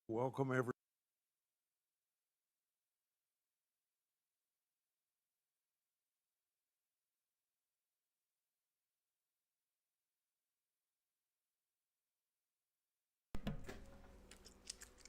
Welcome everyone.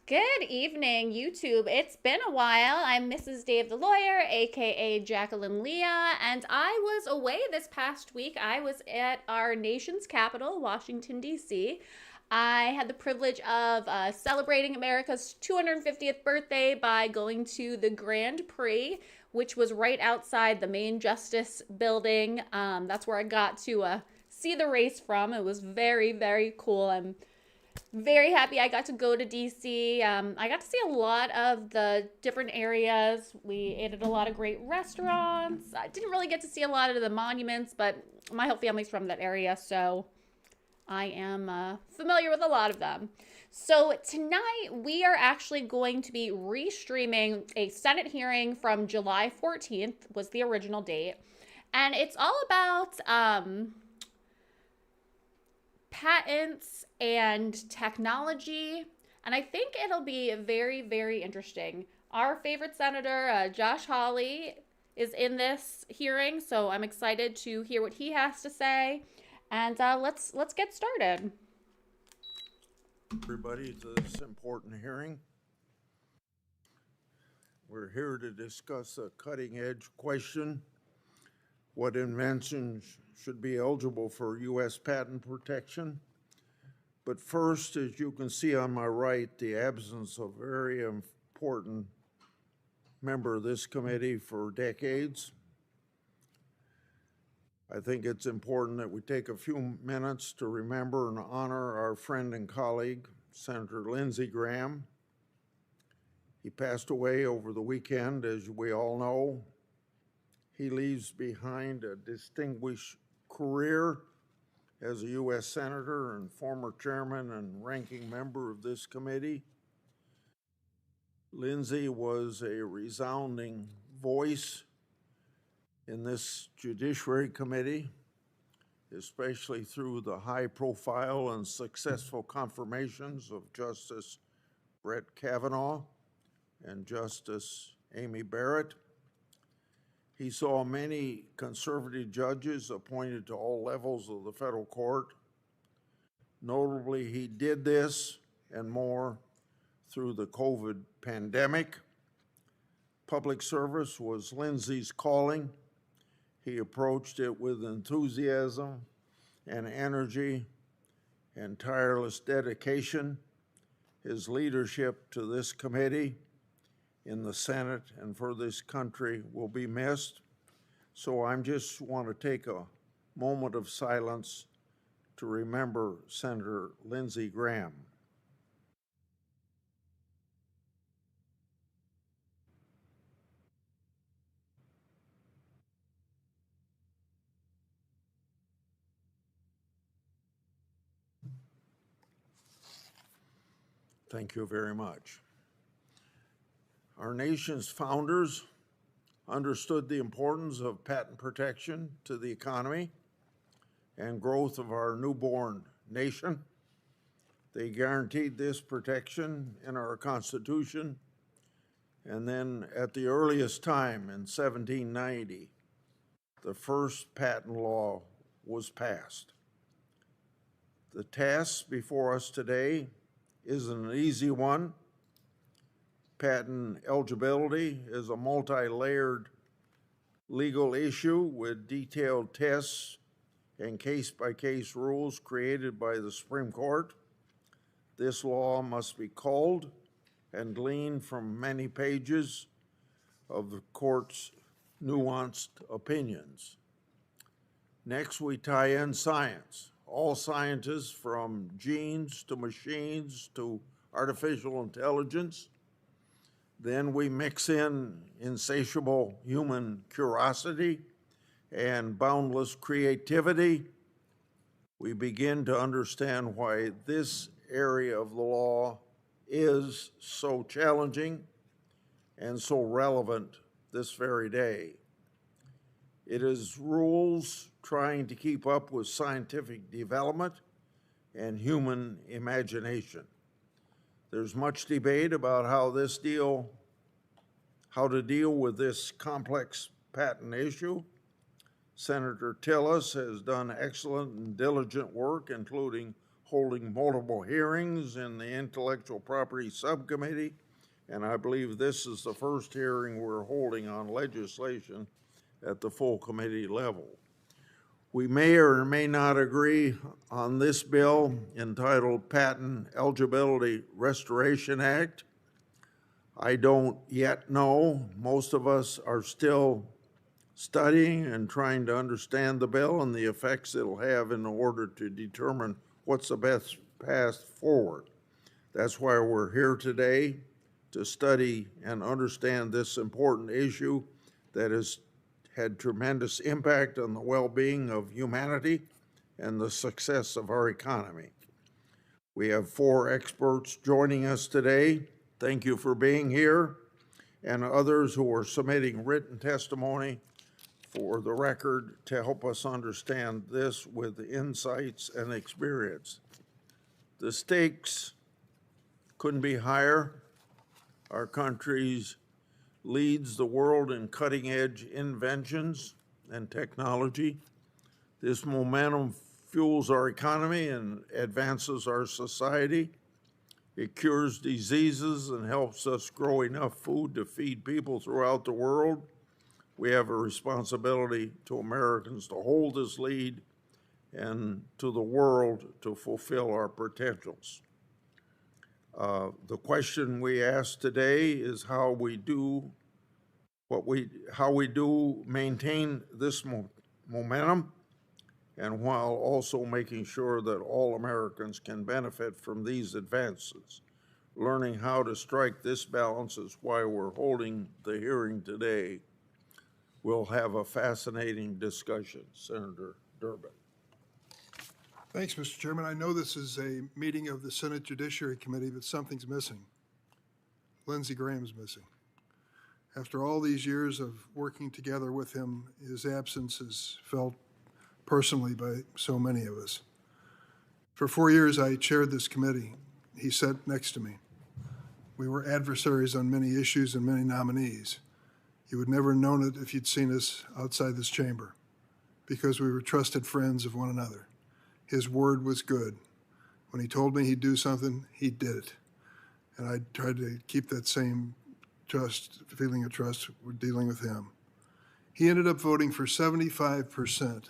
Good evening, YouTube. It's been a while. I'm Mrs. Dave the Lawyer, aka Jacqueline Leah, and I was away this past week. I was at our nation's capital, Washington, D.C. I had the privilege of celebrating America's 250th birthday by going to the Grand Prix, which was right outside the main Justice building. That's where I got to see the race from. It was very, very cool. I'm very happy I got to go to DC. I got to see a lot of the different areas. We ate at a lot of great restaurants. I didn't really get to see a lot of the monuments, but my whole family's from that area, so I am familiar with a lot of them. So tonight we are actually going to be restreaming a Senate hearing from July 14th was the original date, and it's all about patents and technology. And I think it'll be very, very interesting. Our favorite senator, Josh Hawley, is in this hearing, so I'm excited to hear what he has to say. And let's get started. Everybody to this important hearing. We're here to discuss a cutting-edge question: what inventions should be eligible for U.S. patent protection? But first, as you can see on my right, the absence of a very important member of this committee for decades. I think it's important that we take a few minutes to remember and honor our friend and colleague, Senator Lindsey Graham. He passed away over the weekend, as we all know. He leaves behind a distinguished career as a U.S. Senator and former chairman and ranking member of this committee. Lindsey was a resounding voice in this Judiciary Committee, especially through the high-profile and successful confirmations of Justice Brett Kavanaugh and Justice Amy Barrett. He saw many conservative judges appointed to all levels of the federal court. Notably, he did this and more through the COVID pandemic. Public service was Lindsey's calling. He approached it with enthusiasm and energy and tireless dedication. His leadership to this committee in the Senate and for this country will be missed. So I just want to take a moment of silence to remember Senator Lindsey Graham. Thank you very much. Our nation's founders understood the importance of patent protection to the economy and growth of our newborn nation. They guaranteed this protection in our Constitution, and then at the earliest time in 1790, the first patent law was passed. The task before us today isn't an easy one. Patent eligibility is a multi-layered legal issue with detailed tests and case-by-case rules created by the Supreme Court. This law must be culled and gleaned from many pages of the court's nuanced opinions. Next, we tie in science. All scientists, from genes to machines to artificial intelligence. Then we mix in insatiable human curiosity and boundless creativity. We begin to understand why this area of the law is so challenging and so relevant this very day. It is rules trying to keep up with scientific development and human imagination. There's much debate about how to deal with this complex patent issue. Senator Tillis has done excellent and diligent work, including holding multiple hearings in the Intellectual Property Subcommittee, and I believe this is the first hearing we're holding on legislation at the full committee level. We may or may not agree on this bill entitled Patent-Eligibility Restoration Act. I don't yet know. Most of us are still studying and trying to understand the bill and the effects it'll have in order to determine what's the best path forward. That's why we're here today, to study and understand this important issue that has had tremendous impact on the well-being of humanity and the success of our economy. We have 4 experts joining us today. Thank you for being here, and others who are submitting written testimony for the record to help us understand this with insights and experience. The stakes couldn't be higher. Our country leads the world in cutting-edge inventions and technology. This momentum fuels our economy and advances our society. It cures diseases and helps us grow enough food to feed people throughout the world. We have a responsibility to Americans to hold this lead and to the world to fulfill our potentials. The question we ask today is how we do maintain this momentum, and while also making sure that all Americans can benefit from these advances. Learning how to strike this balance is why we're holding the hearing today. We'll have a fascinating discussion. Senator Durbin. Thanks, Mr. Chairman. I know this is a meeting of the Senate Judiciary Committee, but something's missing. Lindsey Graham's missing. After all these years of working together with him, his absence is felt personally by so many of us. For 4 years, I chaired this committee. He sat next to me. We were adversaries on many issues and many nominees. You would never have known it if you'd seen us outside this chamber, because we were trusted friends of one another. His word was good. When he told me he'd do something, he did it. And I tried to keep that same feeling of trust with dealing with him. He ended up voting for 75%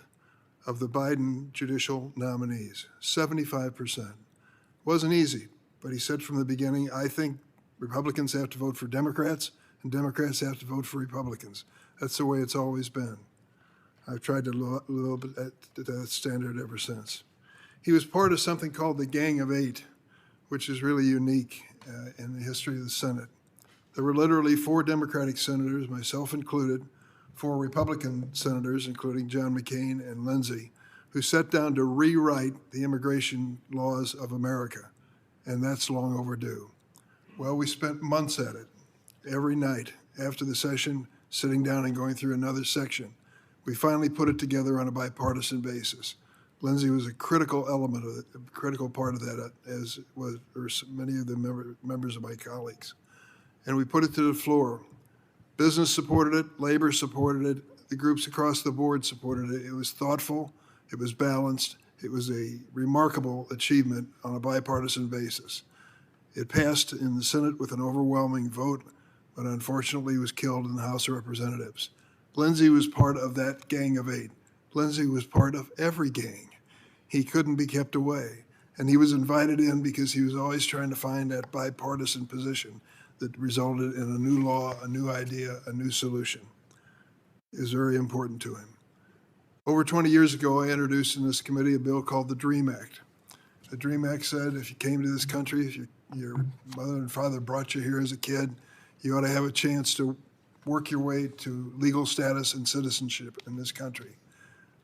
of the Biden judicial nominees, 75%. Wasn't easy, but he said from the beginning, I think Republicans have to vote for Democrats and Democrats have to vote for Republicans. That's the way it's always been. I've tried to live at that standard ever since. He was part of something called the Gang of Eight, which is really unique in the history of the Senate. There were literally 4 Democratic senators, myself included, 4 Republican senators, including John McCain and Lindsey, who sat down to rewrite the immigration laws of America, and that's long overdue. Well, we spent months at it, every night after the session, sitting down and going through another section. We finally put it together on a bipartisan basis. Lindsey was a critical element of it, a critical part of that, as were many of the members of my colleagues. And we put it to the floor. Business supported it, labor supported it, the groups across the board supported it. It was thoughtful, it was balanced, it was a remarkable achievement on a bipartisan basis. It passed in the Senate with an overwhelming vote, but unfortunately was killed in the House of Representatives. Lindsey was part of that Gang of Eight. Lindsey was part of every gang. He couldn't be kept away. And he was invited in because he was always trying to find that bipartisan position that resulted in a new law, a new idea, a new solution. It was very important to him. Over 20 years ago, I introduced in this committee a bill called the DREAM Act. The DREAM Act said if you came to this country, if your mother and father brought you here as a kid, you ought to have a chance to work your way to legal status and citizenship in this country.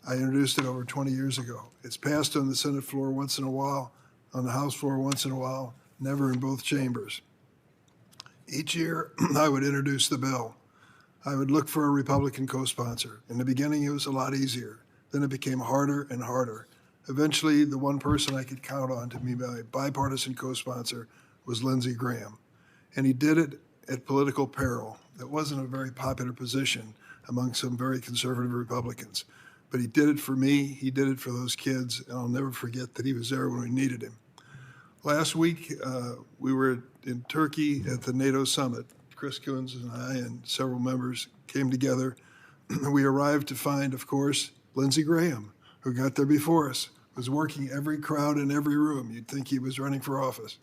I introduced it over 20 years ago. It's passed on the Senate floor once in a while, on the House floor once in a while, never in both chambers. Each year, I would introduce the bill. I would look for a Republican co-sponsor. In the beginning, it was a lot easier. Then it became harder and harder. Eventually, the one person I could count on to be my bipartisan co-sponsor was Lindsey Graham. And he did it at political peril. That wasn't a very popular position among some very conservative Republicans. But he did it for me, he did it for those kids, and I'll never forget that he was there when we needed him. Last week, we were in Turkey at the NATO summit. Chris Coons and I and several members came together. We arrived to find, of course, Lindsey Graham, who got there before us, was working every crowd in every room. You'd think he was running for office.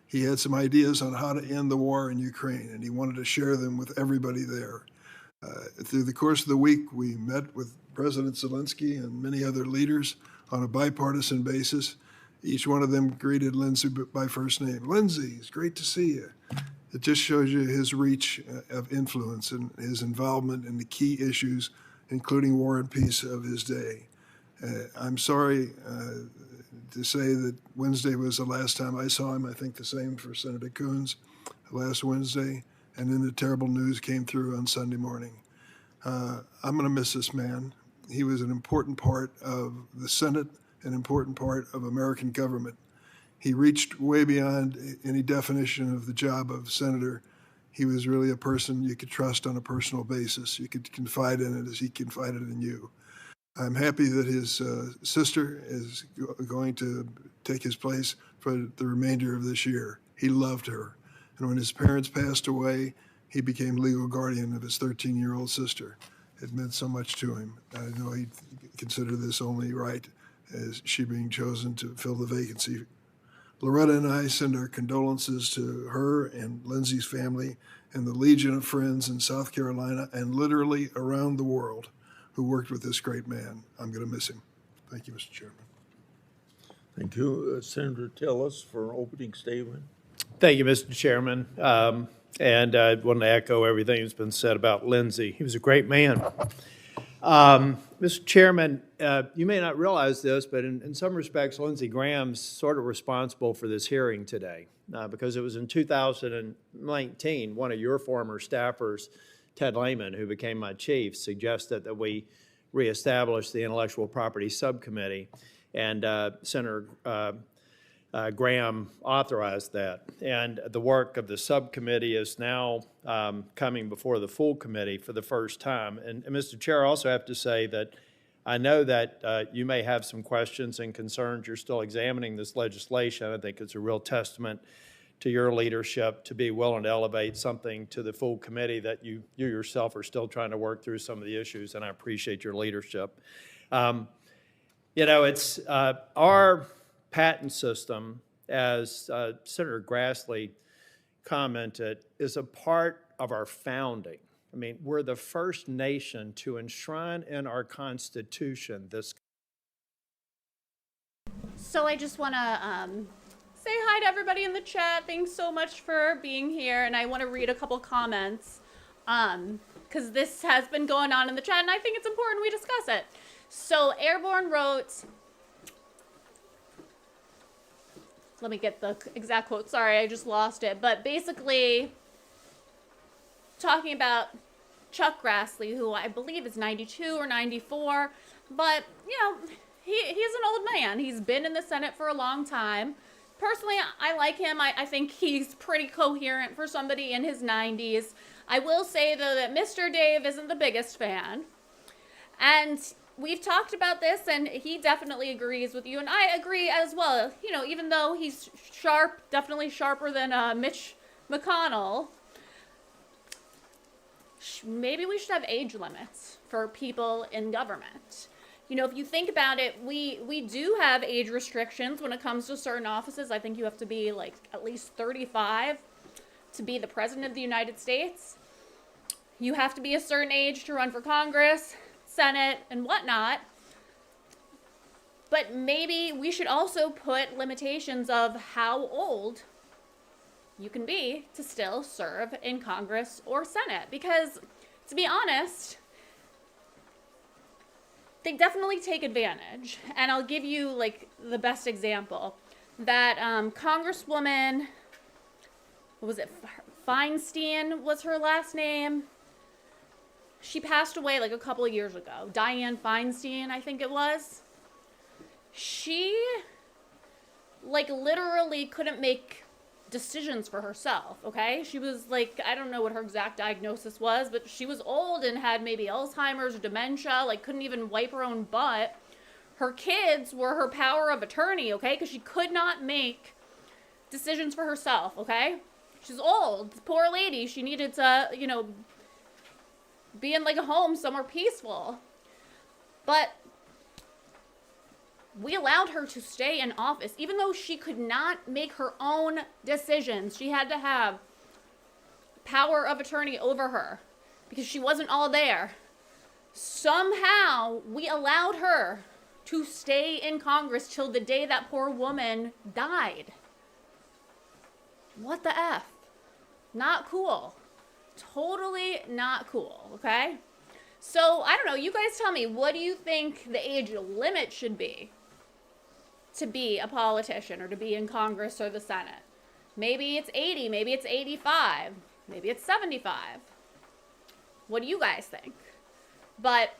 He had some ideas on how to end the war in Ukraine, and he wanted to share them with everybody there. Through the course of the week, we met with President Zelensky and many other leaders on a bipartisan basis. Each one of them greeted Lindsey by first name. Lindsey, it's great to see you. It just shows you his reach of influence and his involvement in the key issues, including war and peace of his day. I'm sorry to say that Wednesday was the last time I saw him. I think the same for Senator Coons last Wednesday. And then the terrible news came through on Sunday morning. I'm going to miss this man. He was an important part of the Senate, an important part of American government. He reached way beyond any definition of the job of senator. He was really a person you could trust on a personal basis. You could confide in it as he confided in you. I'm happy that his sister is going to take his place for the remainder of this year. He loved her. And when his parents passed away, he became legal guardian of his 13-year-old sister. It meant so much to him. I know he considered this only right as she being chosen to fill the vacancy. Loretta and I send our condolences to her and Lindsey's family and the legion of friends in South Carolina and literally around the world who worked with this great man. I'm going to miss him. Thank you, Mr. Chairman. Thank you. Senator Tillis for an opening statement. Thank you, Mr. Chairman. And I want to echo everything that's been said about Lindsey. He was a great man. Mr. Chairman, you may not realize this, but in some respects, Lindsey Graham's sort of responsible for this hearing today, because it was in 2019, one of your former staffers, Ted Lehman, who became my chief, suggested that we reestablish the Intellectual Property Subcommittee, and Senator Graham authorized that. And the work of the subcommittee is now coming before the full committee for the first time. And Mr. Chair, I also have to say that I know that you may have some questions and concerns. You're still examining this legislation. I think it's a real testament to your leadership to be willing to elevate something to the full committee that you yourself are still trying to work through some of the issues, and I appreciate your leadership. You know, it's our patent system, as Senator Grassley commented, is a part of our founding. I mean, we're the first nation to enshrine in our Constitution this. So I just want to say hi to everybody in the chat. Thanks so much for being here. And I want to read a couple comments because this has been going on in the chat, and I think it's important we discuss it. So Airborne wrote, let me get the exact quote. Sorry, I just lost it. But basically talking about Chuck Grassley, who I believe is 92 or 94. But, you know, he's an old man. He's been in the Senate for a long time. Personally, I like him. I think he's pretty coherent for somebody in his 90s. I will say, though, that Mr. Dave isn't the biggest fan. And we've talked about this, and he definitely agrees with you, and I agree as well. You know, even though he's sharp, definitely sharper than Mitch McConnell, maybe we should have age limits for people in government. You know, if you think about it, we do have age restrictions when it comes to certain offices. I think you have to be like at least 35 to be the president of the United States. You have to be a certain age to run for Congress, Senate, and whatnot. But maybe we should also put limitations of how old you can be to still serve in Congress or Senate. Because, to be honest, they definitely take advantage. And I'll give you, like, the best example. That Congresswoman, what was it, Feinstein was her last name? She passed away like a couple of years ago. Dianne Feinstein, I think it was. She, like, literally couldn't make decisions for herself, okay? She was like, I don't know what her exact diagnosis was, but she was old and had maybe Alzheimer's or dementia, like couldn't even wipe her own butt. Her kids were her power of attorney, okay? Because she could not make decisions for herself, okay? She's old, poor lady. She needed to, you know, be in like a home somewhere peaceful. But we allowed her to stay in office, even though she could not make her own decisions. She had to have power of attorney over her because she wasn't all there. Somehow, we allowed her to stay in Congress till the day that poor woman died. What the F? Not cool. Totally not cool, okay? So, I don't know, you guys tell me, what do you think the age limit should be to be a politician or to be in Congress or the Senate? Maybe it's 80, maybe it's 85, maybe it's 75. What do you guys think? But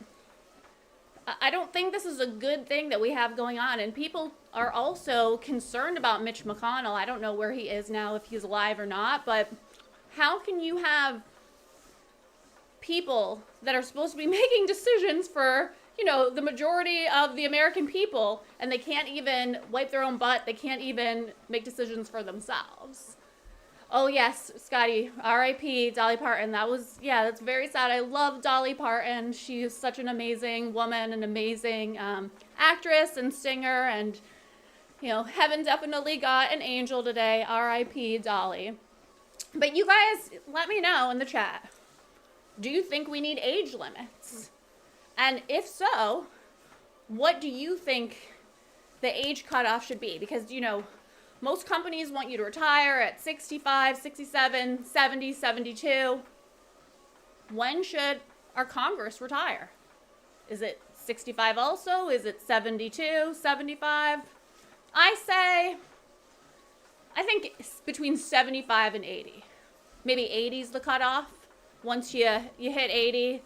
I don't think this is a good thing that we have going on. And people are also concerned about Mitch McConnell. I don't know where he is now, if he's alive or not, but how can you have people that are supposed to be making decisions for, you know, the majority of the American people, and they can't even wipe their own butt, they can't even make decisions for themselves? Oh yes, Scotty, R.I.P. Dolly Parton. That's very sad. I love Dolly Parton. She's such an amazing woman, an amazing actress and singer, and, you know, heaven definitely got an angel today. R.I.P. Dolly. But you guys, let me know in the chat. Do you think we need age limits? And if so, what do you think the age cutoff should be? Because, you know, most companies want you to retire at 65, 67, 70, 72. When should our Congress retire? Is it 65 also? Is it 72, 75? I think it's between 75 and 80. Maybe 80 is the cutoff. Once you hit 80,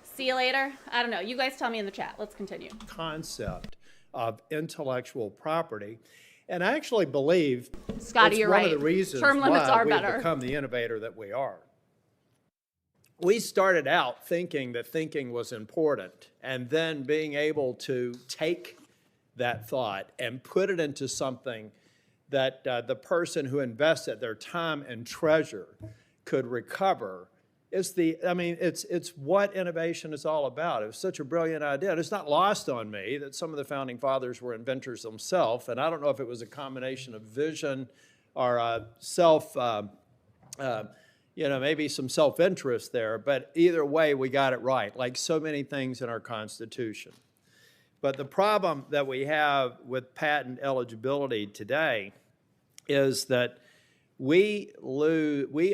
see you later. I don't know. You guys tell me in the chat. Let's continue. Concept of intellectual property. And I actually believe Scotty, you're right. One of the reasons Term limits why are we've better. become the innovator that we are. We started out thinking that thinking was important, and then being able to take that thought and put it into something that the person who invested their time and treasure could recover. It's what innovation is all about. It was such a brilliant idea. And it's not lost on me that some of the founding fathers were inventors themselves, and I don't know if it was a combination of vision or maybe some self-interest there, but either way, we got it right, like so many things in our Constitution. But the problem that we have with patent eligibility today is that we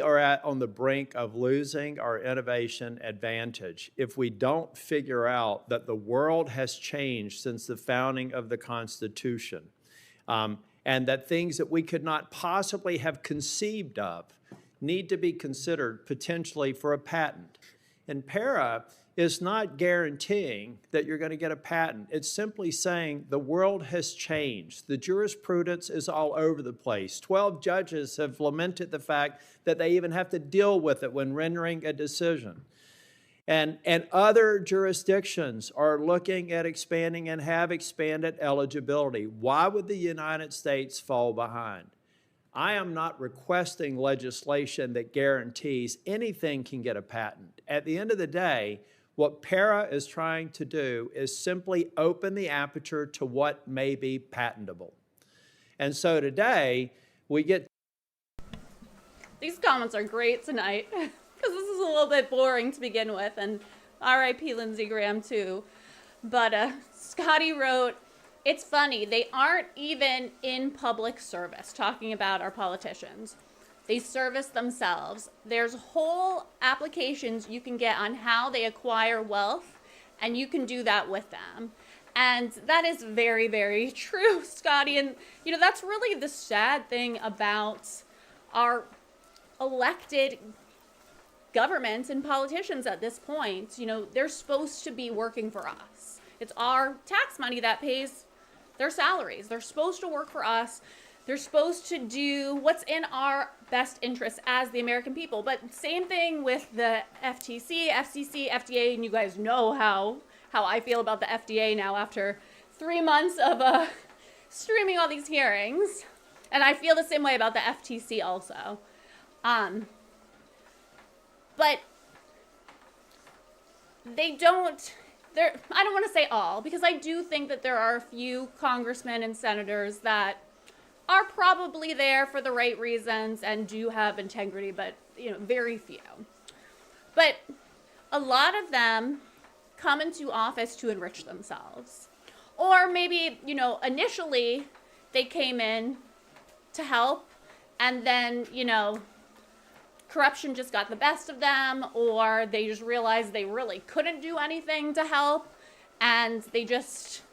are on the brink of losing our innovation advantage if we don't figure out that the world has changed since the founding of the Constitution, and that things that we could not possibly have conceived of need to be considered potentially for a patent. And PARA is not guaranteeing that you're going to get a patent. It's simply saying the world has changed. The jurisprudence is all over the place. 12 judges have lamented the fact that they even have to deal with it when rendering a decision. And other jurisdictions are looking at expanding and have expanded eligibility. Why would the United States fall behind? I am not requesting legislation that guarantees anything can get a patent. At the end of the day, what PARA is trying to do is simply open the aperture to what may be patentable. And so today, we get... These comments are great tonight, because this is a little bit boring to begin with, and R.I.P. Lindsey Graham too. But Scotty wrote, it's funny, they aren't even in public service, talking about our politicians. They service themselves. There's whole applications you can get on how they acquire wealth, and you can do that with them. And that is very, very true, Scotty. And, you know, that's really the sad thing about our elected governments and politicians at this point. You know, they're supposed to be working for us. It's our tax money that pays their salaries. They're supposed to work for us. They're supposed to do what's in our best interest as the American people. But same thing with the FTC, FCC, FDA, and you guys know how I feel about the FDA now after 3 months of streaming all these hearings. And I feel the same way about the FTC also. But I don't want to say all, because I do think that there are a few congressmen and senators that are probably there for the right reasons and do have integrity, but very few. But a lot of them come into office to enrich themselves. Or maybe, initially they came in to help, and then, corruption just got the best of them, or they just realized they really couldn't do anything to help, and they just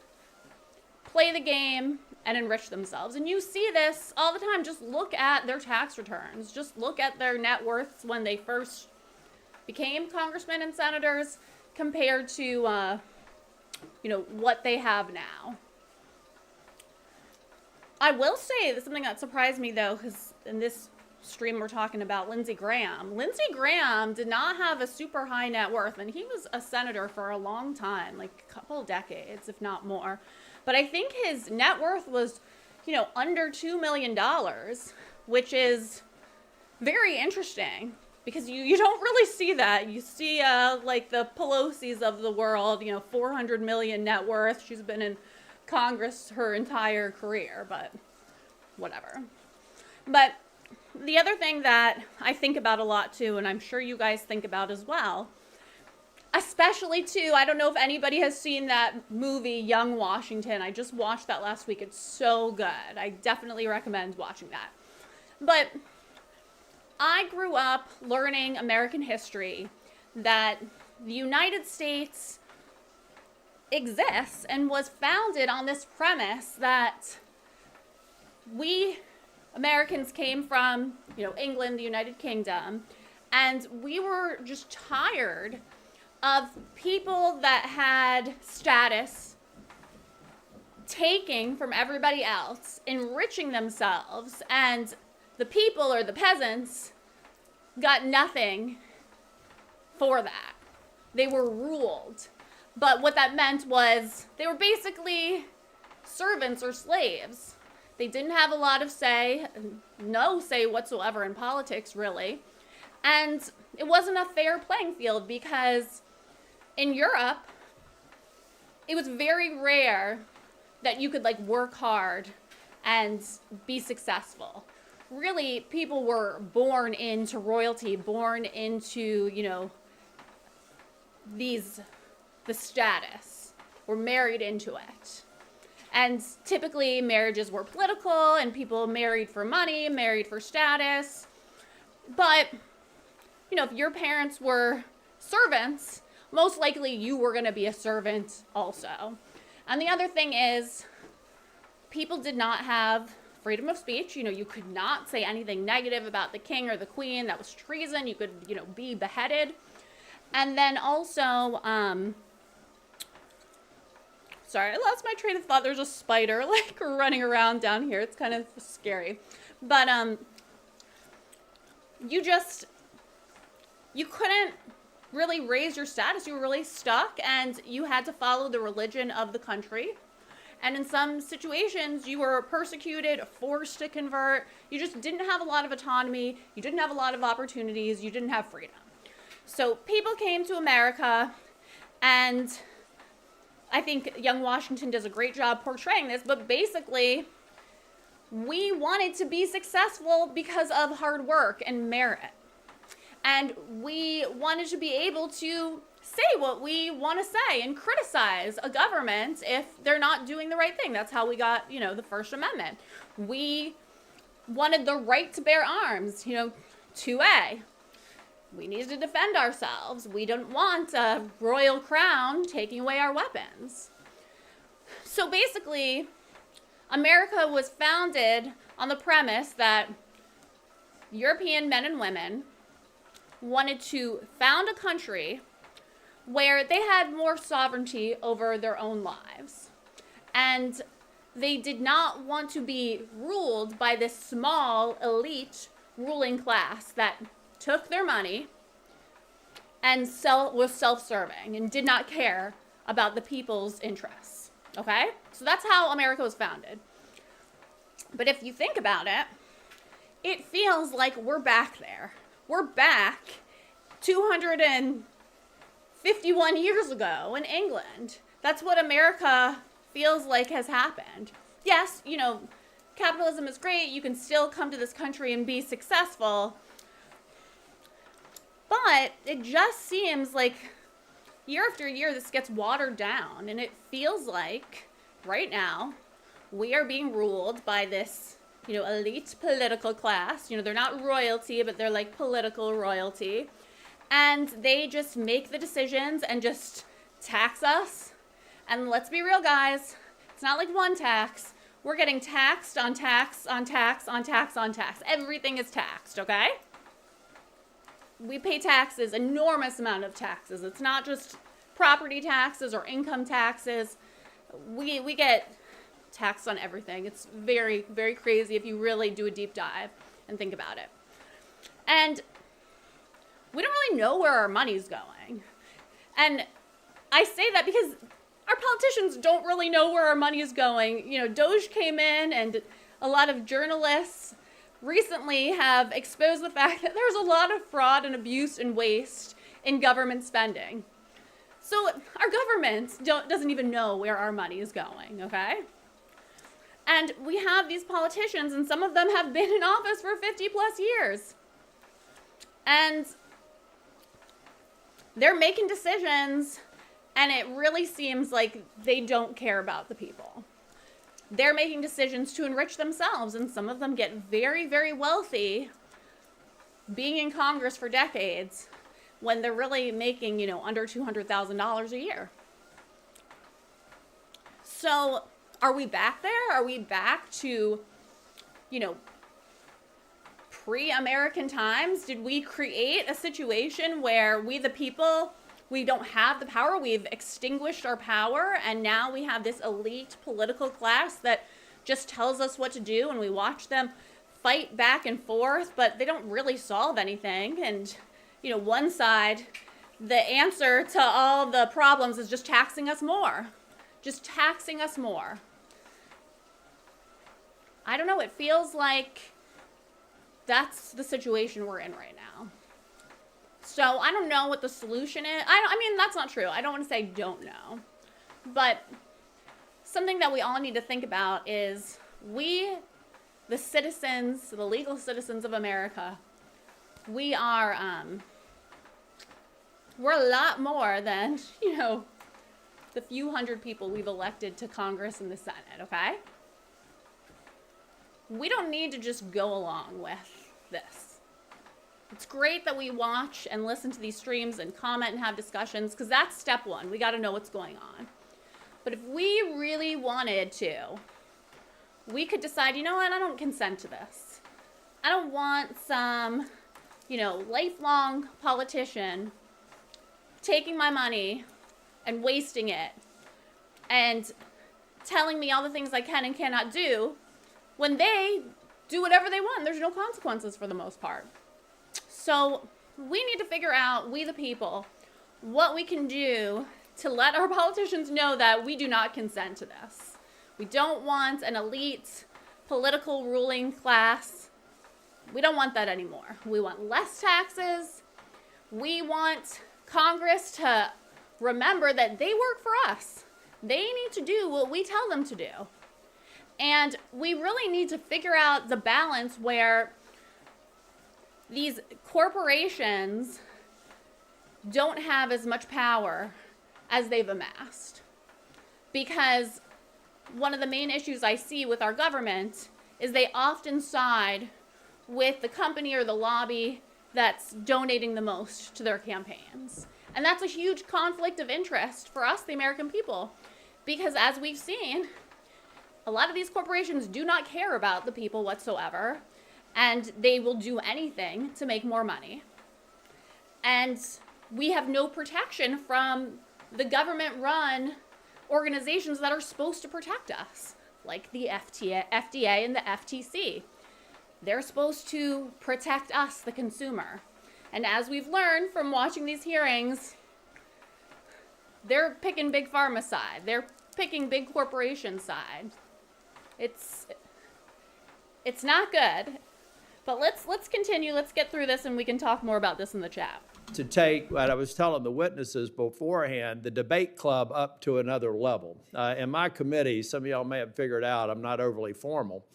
play the game and enrich themselves. And you see this all the time. Just look at their tax returns. Just look at their net worths when they first became congressmen and senators compared to, what they have now. I will say something that surprised me, though, because in this stream we're talking about Lindsey Graham. Lindsey Graham did not have a super high net worth, and he was a senator for a long time, like a couple decades, if not more. But I think his net worth was, under $2 million, which is very interesting because you don't really see that. You see, like the Pelosi's of the world, 400 million net worth. She's been in Congress her entire career, but whatever. But the other thing that I think about a lot too, and I'm sure you guys think about as well, especially too, I don't know if anybody has seen that movie, Young Washington. I just watched that last week. It's so good. I definitely recommend watching that. But I grew up learning American history, that the United States exists and was founded on this premise that we Americans came from, England, the United Kingdom, and we were just tired of people that had status taking from everybody else, enriching themselves, and the people or the peasants got nothing for that. They were ruled. But what that meant was they were basically servants or slaves. They didn't have a lot of say, no say whatsoever in politics, really. And it wasn't a fair playing field because in Europe, it was very rare that you could work hard and be successful. Really, people were born into royalty, born into, the status, were married into it. And typically marriages were political and people married for money, married for status. But, if your parents were servants, most likely you were going to be a servant also. And the other thing is, people did not have freedom of speech. You could not say anything negative about the king or the queen. That was treason. You could, be beheaded. And then also, sorry, I lost my train of thought. There's a spider running around down here. It's kind of scary. But you couldn't really raise your status. You were really stuck, and you had to follow the religion of the country. And in some situations, you were persecuted, forced to convert. You just didn't have a lot of autonomy. You didn't have a lot of opportunities. You didn't have freedom. So people came to America, and I think Young Washington does a great job portraying this, but basically, we wanted to be successful because of hard work and merit. And we wanted to be able to say what we want to say and criticize a government if they're not doing the right thing. That's how we got, the First Amendment. We wanted the right to bear arms, 2A. We needed to defend ourselves. We didn't want a royal crown taking away our weapons. So basically, America was founded on the premise that European men and women wanted to found a country where they had more sovereignty over their own lives. And They did not want to be ruled by this small elite ruling class that took their money and was self-serving and did not care about the people's interests. Okay? So that's how America was founded. But if you think about it, it feels like we're back there. We're back 251 years ago in England. That's what America feels like has happened. Yes, you know, capitalism is great. You can still come to this country and be successful. But it just seems like year after year this gets watered down. And it feels like right now we are being ruled by this, you know, elite political class. You know, they're not royalty, but they're like political royalty. And they just make the decisions and just tax us. And let's be real, guys. It's not like one tax. We're getting taxed on tax on tax on tax on tax. Everything is taxed, okay? We pay taxes, enormous amount of taxes. It's not just property taxes or income taxes. We get taxed on everything. It's very, very crazy if you really do a deep dive and think about it. And we don't really know where our money's going. And I say that because our politicians don't really know where our money is going. You know, Doge came in, and a lot of journalists recently have exposed the fact that there's a lot of fraud and abuse and waste in government spending. So our government doesn't even know where our money is going, okay? And we have these politicians, and some of them have been in office for 50 plus years. And they're making decisions, and it really seems like they don't care about the people. They're making decisions to enrich themselves, and some of them get very, very wealthy being in Congress for decades when they're really making, you know, under $200,000 a year. So are we back there? Are we back to, you know, pre-American times? Did we create a situation where we, the people, we don't have the power? We've extinguished our power, and now we have this elite political class that just tells us what to do, and we watch them fight back and forth, but they don't really solve anything. And, you know, one side, the answer to all the problems is just taxing us more. Just taxing us more. I don't know, it feels like that's the situation we're in right now. So I don't know what the solution is. I mean, that's not true. I don't want to say don't know. But something that we all need to think about is we, the citizens, the legal citizens of America, we are, we're a lot more than, you know, the few hundred people we've elected to Congress and the Senate, okay? We don't need to just go along with this. It's great that we watch and listen to these streams and comment and have discussions, because that's step one. We got to know what's going on. But if we really wanted to, we could decide, you know what, I don't consent to this. I don't want some, you know, lifelong politician taking my money and wasting it and telling me all the things I can and cannot do when they do whatever they want. There's no consequences for the most part. So we need to figure out, we the people, what we can do to let our politicians know that we do not consent to this. We don't want an elite political ruling class. We don't want that anymore. We want less taxes. We want Congress to remember that they work for us. They need to do what we tell them to do. And we really need to figure out the balance where these corporations don't have as much power as they've amassed. Because one of the main issues I see with our government is they often side with the company or the lobby that's donating the most to their campaigns. And that's a huge conflict of interest for us, the American people. Because as we've seen, a lot of these corporations do not care about the people whatsoever, and they will do anything to make more money. And we have no protection from the government-run organizations that are supposed to protect us, like the FDA and the FTC. They're supposed to protect us, the consumer. And as we've learned from watching these hearings, they're picking big pharma side. They're picking big corporation side. It's not good. But let's continue. Let's get through this, and we can talk more about this in the chat. To take what I was telling the witnesses beforehand, the debate club up to another level. In my committee, some of y'all may have figured out I'm not overly formal.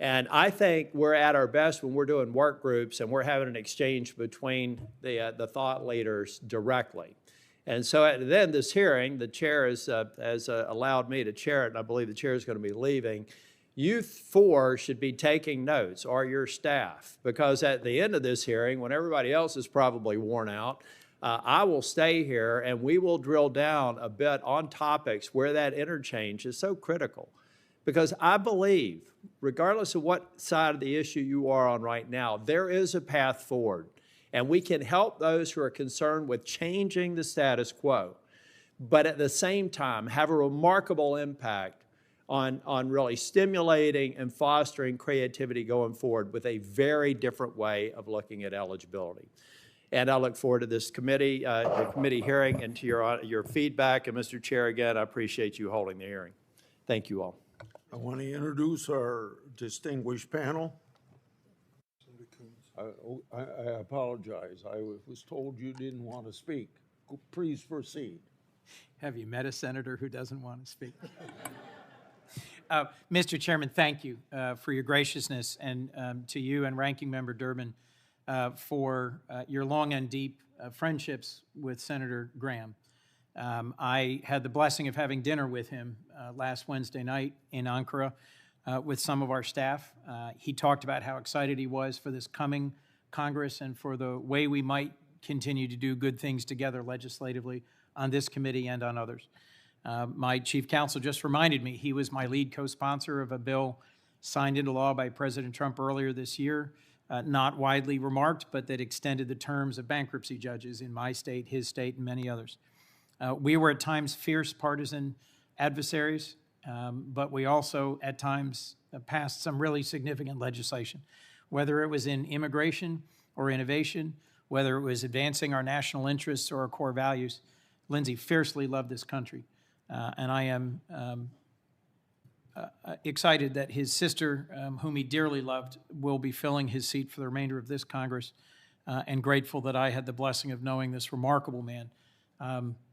And I think we're at our best when we're doing work groups and we're having an exchange between the thought leaders directly. And so at the end of this hearing, the chair has allowed me to chair it, and I believe the chair is going to be leaving. You four should be taking notes, or your staff, because at the end of this hearing, when everybody else is probably worn out, I will stay here and we will drill down a bit on topics where that interchange is so critical. Because I believe, regardless of what side of the issue you are on right now, there is a path forward. And we can help those who are concerned with changing the status quo, but at the same time have a remarkable impact on really stimulating and fostering creativity going forward with a very different way of looking at eligibility. And I look forward to this committee, the committee hearing, and to your feedback. And Mr. Chair, again, I appreciate you holding the hearing. Thank you all. I want to introduce our distinguished panel. I apologize. I was told you didn't want to speak. Please proceed. Have you met a senator who doesn't want to speak? Mr. Chairman, thank you for your graciousness, and to you and Ranking Member Durbin for your long and deep friendships with Senator Graham. I had the blessing of having dinner with him last Wednesday night in Ankara with some of our staff. He talked about how excited he was for this coming Congress and for the way we might continue to do good things together legislatively on this committee and on others. My chief counsel just reminded me he was my lead co-sponsor of a bill signed into law by President Trump earlier this year, not widely remarked, but that extended the terms of bankruptcy judges in my state, his state, and many others. We were at times fierce partisan adversaries, but we also at times passed some really significant legislation, whether it was in immigration or innovation, whether it was advancing our national interests or our core values. Lindsay fiercely loved this country. And I am excited that his sister, whom he dearly loved, will be filling his seat for the remainder of this Congress, and grateful that I had the blessing of knowing this remarkable man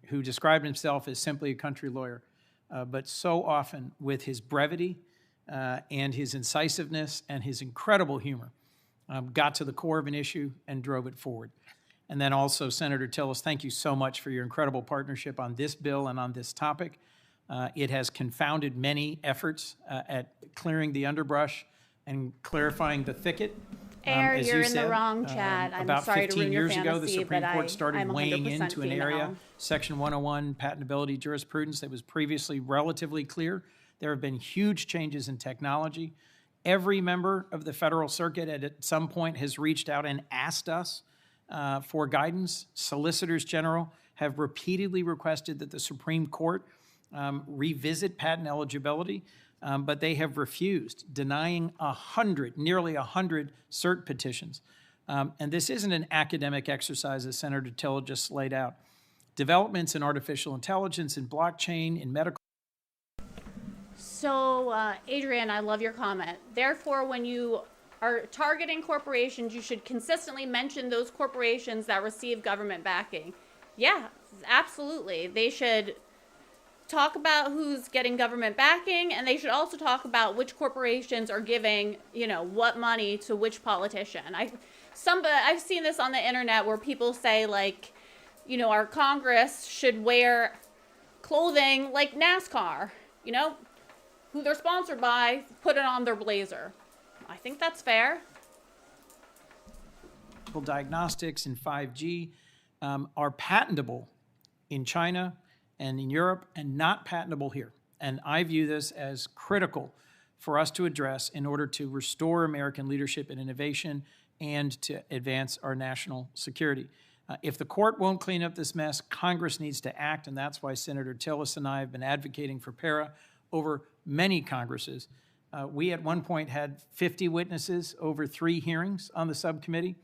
who described himself as simply a country lawyer, but so often with his brevity and his incisiveness and his incredible humor, got to the core of an issue and drove it forward. And then also, Senator Tillis, thank you so much for your incredible partnership on this bill and on this topic. It has confounded many efforts at clearing the underbrush and clarifying the thicket. Air, as you're you in said, the wrong chat. I'm about sorry to 15 ruin your years ago, the fantasy, Supreme but Court started I'm weighing 100% into an female. area, Section 101 patentability jurisprudence that was previously relatively clear. There have been huge changes in technology. Every member of the Federal Circuit at some point has reached out and asked us for guidance. Solicitors General have repeatedly requested that the Supreme Court revisit patent eligibility, but they have refused, denying nearly 100 cert petitions. And this isn't an academic exercise, as Senator Till just laid out. Developments in artificial intelligence, in blockchain, in medical. So, Adrian, I love your comment. Therefore, when you are targeting corporations, you should consistently mention those corporations that receive government backing. Yeah, absolutely. They should talk about who's getting government backing, and they should also talk about which corporations are giving, what money to which politician. I've seen this on the internet where people say, like, our Congress should wear clothing like NASCAR, who they're sponsored by, put it on their blazer. I think that's fair. Diagnostics and 5G are patentable in China and in Europe and not patentable here. And I view this as critical for us to address in order to restore American leadership and innovation and to advance our national security. If the court won't clean up this mess, Congress needs to act, and that's why Senator Tillis and I have been advocating for PARA over many Congresses. We at one point had 50 witnesses over 3 hearings on the subcommittee.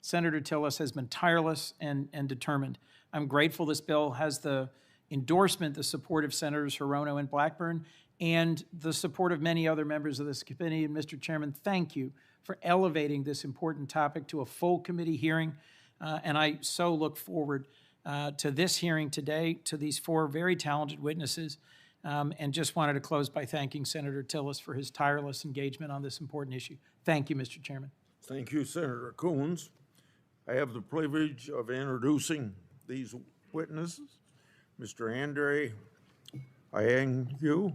Senator Tillis has been tireless and determined. I'm grateful this bill has the endorsement, the support of Senators Hirono and Blackburn, and the support of many other members of this committee. And Mr. Chairman, thank you for elevating this important topic to a full committee hearing. And I so look forward to this hearing today, to these 4 very talented witnesses, and just wanted to close by thanking Senator Tillis for his tireless engagement on this important issue. Thank you, Mr. Chairman. Thank you, Senator Coons. I have the privilege of introducing these witnesses. Mr. Andre Iangu.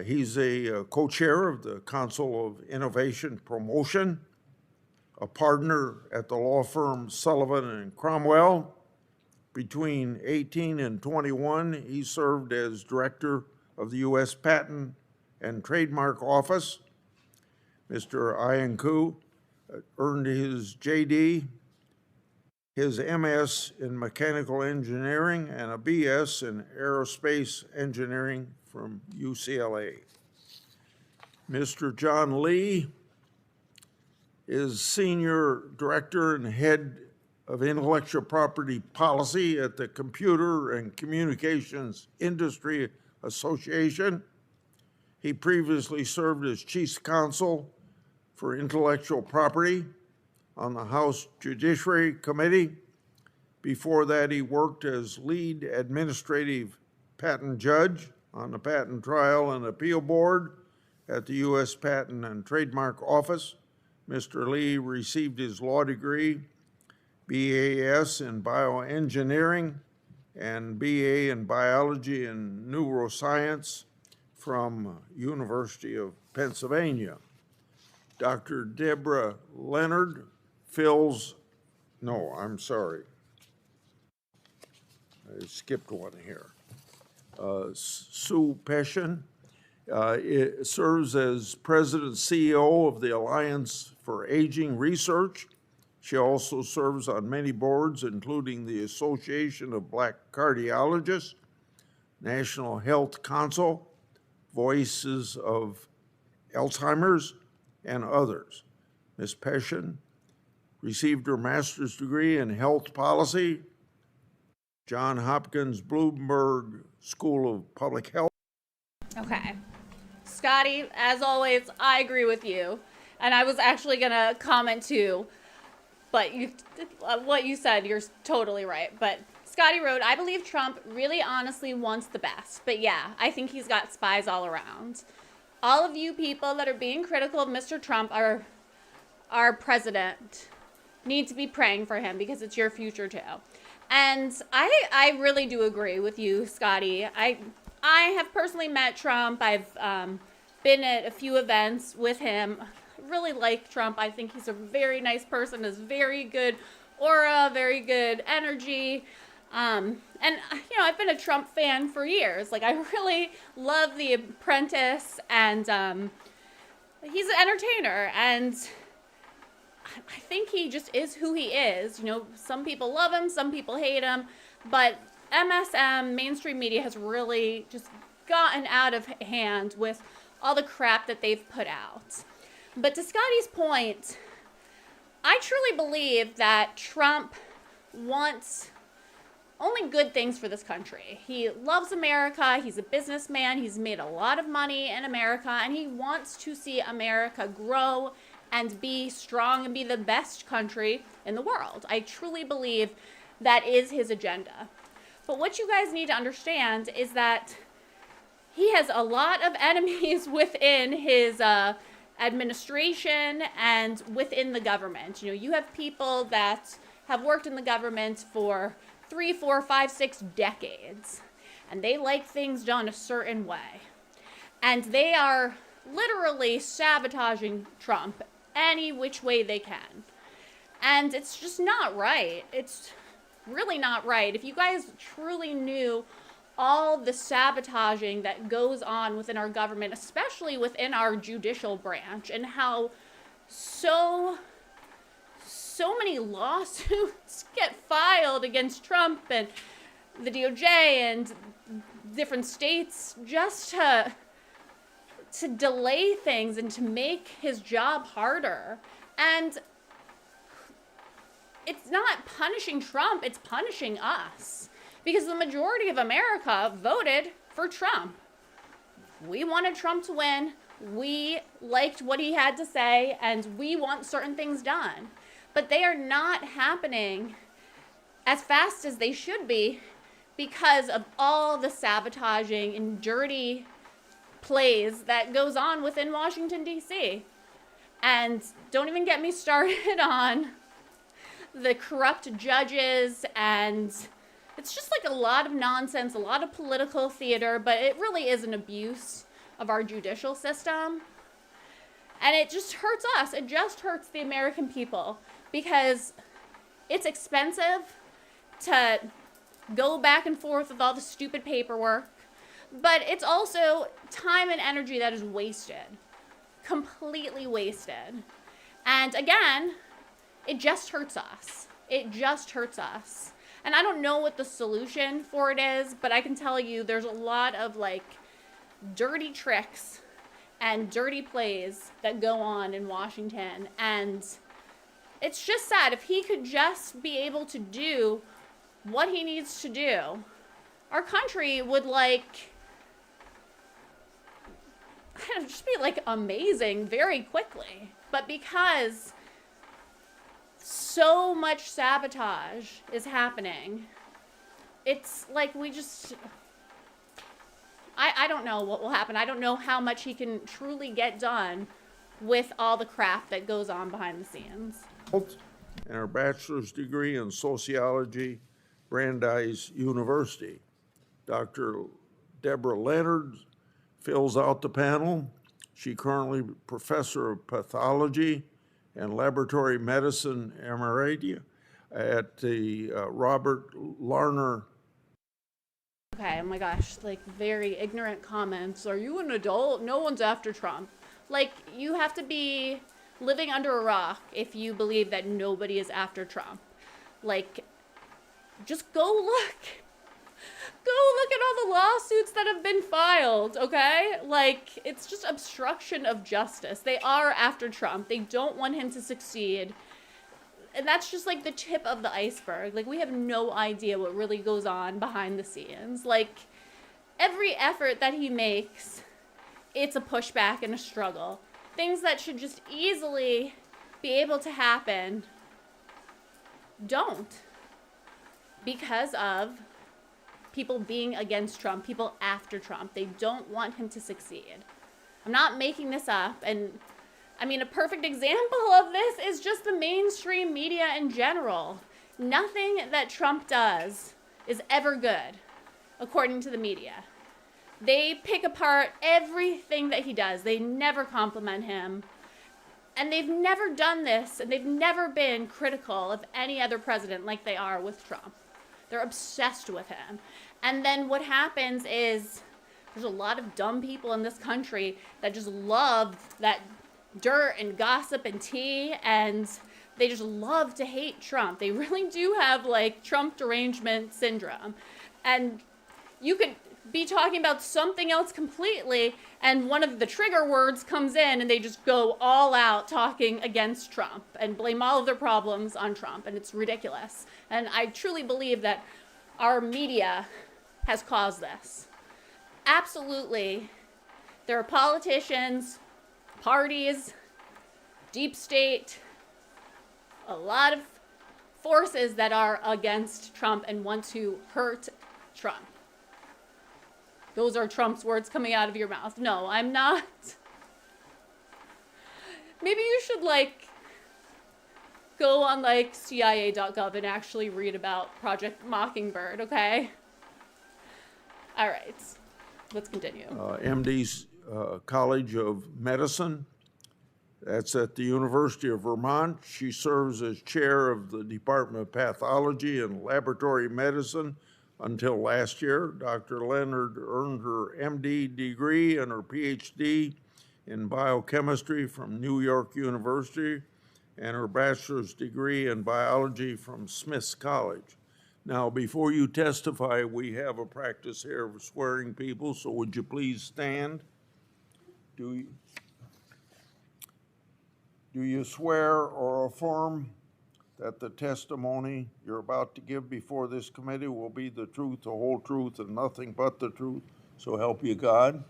He's a co-chair of the Council of Innovation Promotion, a partner at the law firm Sullivan and Cromwell. Between 18 and 21, he served as director of the U.S. Patent and Trademark Office. Mr. Iangu earned his JD, his MS in mechanical engineering, and a BS in aerospace engineering from UCLA. Mr. John Lee is Senior Director and Head of Intellectual Property Policy at the Computer and Communications Industry Association. He previously served as Chief Counsel for Intellectual Property on the House Judiciary Committee. Before that, he worked as lead administrative patent judge on the Patent Trial and Appeal Board at the U.S. Patent and Trademark Office. Mr. Lee received his law degree, BAS in bioengineering and BA in biology and neuroscience from University of Pennsylvania. Dr. Deborah Leonard fills, no, I'm sorry. I skipped one here. Sue Peshin serves as President and CEO of the Alliance for Aging Research. She also serves on many boards, including the Association of Black Cardiologists, National Health Council, Voices of Alzheimer's, and others. Ms. Peshin received her master's degree in health policy, Johns Hopkins Bloomberg School of Public Health. Okay. Scotty, as always, I agree with you. And I was actually going to comment too, but what you said, you're totally right. But Scotty wrote, I believe Trump really honestly wants the best. But yeah, I think he's got spies all around. All of you people that are being critical of Mr. Trump, our president, need to be praying for him because it's your future too. And I really do agree with you, Scotty. I have personally met Trump. I've been at a few events with him. I really like Trump. I think he's a very nice person, has very good aura, very good energy. And, you know, I've been a Trump fan for years. Like, I really love The Apprentice, and he's an entertainer, and I think he just is who he is. You know, some people love him, some people hate him, but MSM, mainstream media, has really just gotten out of hand with all the crap that they've put out. But to Scotty's point, I truly believe that Trump wants only good things for this country. He loves America. He's a businessman. He's made a lot of money in America, and he wants to see America grow and be strong and be the best country in the world. I truly believe that is his agenda. But what you guys need to understand is that he has a lot of enemies within his administration and within the government. You know, you have people that have worked in the government for 3, 4, 5, 6 decades, and they like things done a certain way. And they are literally sabotaging Trump any which way they can. And it's just not right. It's really not right. If you guys truly knew all the sabotaging that goes on within our government, especially within our judicial branch, and how so many lawsuits get filed against Trump and the DOJ and different states just to delay things and to make his job harder. And it's not punishing Trump, it's punishing us. Because the majority of America voted for Trump. We wanted Trump to win. We liked what he had to say, and we want certain things done. But they are not happening as fast as they should be because of all the sabotaging and dirty plays that goes on within Washington, D.C. And don't even get me started on the corrupt judges, and it's just like a lot of nonsense, a lot of political theater, but it really is an abuse of our judicial system. And it just hurts us. It just hurts the American people because it's expensive to go back and forth with all the stupid paperwork, but it's also time and energy that is wasted, completely wasted. And again, it just hurts us. It just hurts us. And I don't know what the solution for it is, but I can tell you there's a lot of like dirty tricks and dirty plays that go on in Washington. And it's just sad. If he could just be able to do what he needs to do, our country would like kind of just be like amazing very quickly. But because so much sabotage is happening, it's like we just, I don't know what will happen. I don't know how much he can truly get done with all the crap that goes on behind the scenes. And her bachelor's degree in sociology, Brandeis University. Dr. Deborah Leonard fills out the panel. She currently professor of pathology and laboratory medicine emerita at the Robert Larner. Okay, oh my gosh, like very ignorant comments. Are you an adult? No one's after Trump. Like, you have to be living under a rock if you believe that nobody is after Trump. Like, just go look. Go look at all the lawsuits that have been filed, okay? Like, it's just obstruction of justice. They are after Trump. They don't want him to succeed. And that's just like the tip of the iceberg. Like, we have no idea what really goes on behind the scenes. Like, every effort that he makes, it's a pushback and a struggle. Things that should just easily be able to happen don't. Because of people being against Trump, people after Trump. They don't want him to succeed. I'm not making this up. And I mean, a perfect example of this is just the mainstream media in general. Nothing that Trump does is ever good, according to the media. They pick apart everything that he does. They never compliment him. And they've never done this, and they've never been critical of any other president like they are with Trump. They're obsessed with him. And then what happens is there's a lot of dumb people in this country that just love that dirt and gossip and tea, and they just love to hate Trump. They really do have like Trump derangement syndrome. And you could be talking about something else completely, and one of the trigger words comes in, and they just go all out talking against Trump and blame all of their problems on Trump, and it's ridiculous. And I truly believe that our media has caused this. Absolutely. There are politicians, parties, deep state, a lot of forces that are against Trump and want to hurt Trump. Those are Trump's words coming out of your mouth. No, I'm not. Maybe you should like go on like CIA.gov and actually read about Project Mockingbird, okay? All right, let's continue. MD's College of Medicine. That's at the University of Vermont. She serves as chair of the Department of Pathology and Laboratory Medicine until last year. Dr. Leonard earned her MD degree and her PhD in biochemistry from New York University and her bachelor's degree in biology from Smith's College. Now, before you testify, we have a practice here of swearing people, so would you please stand? Do you swear or affirm that the testimony you're about to give before this committee will be the truth, the whole truth, and nothing but the truth? So help you God.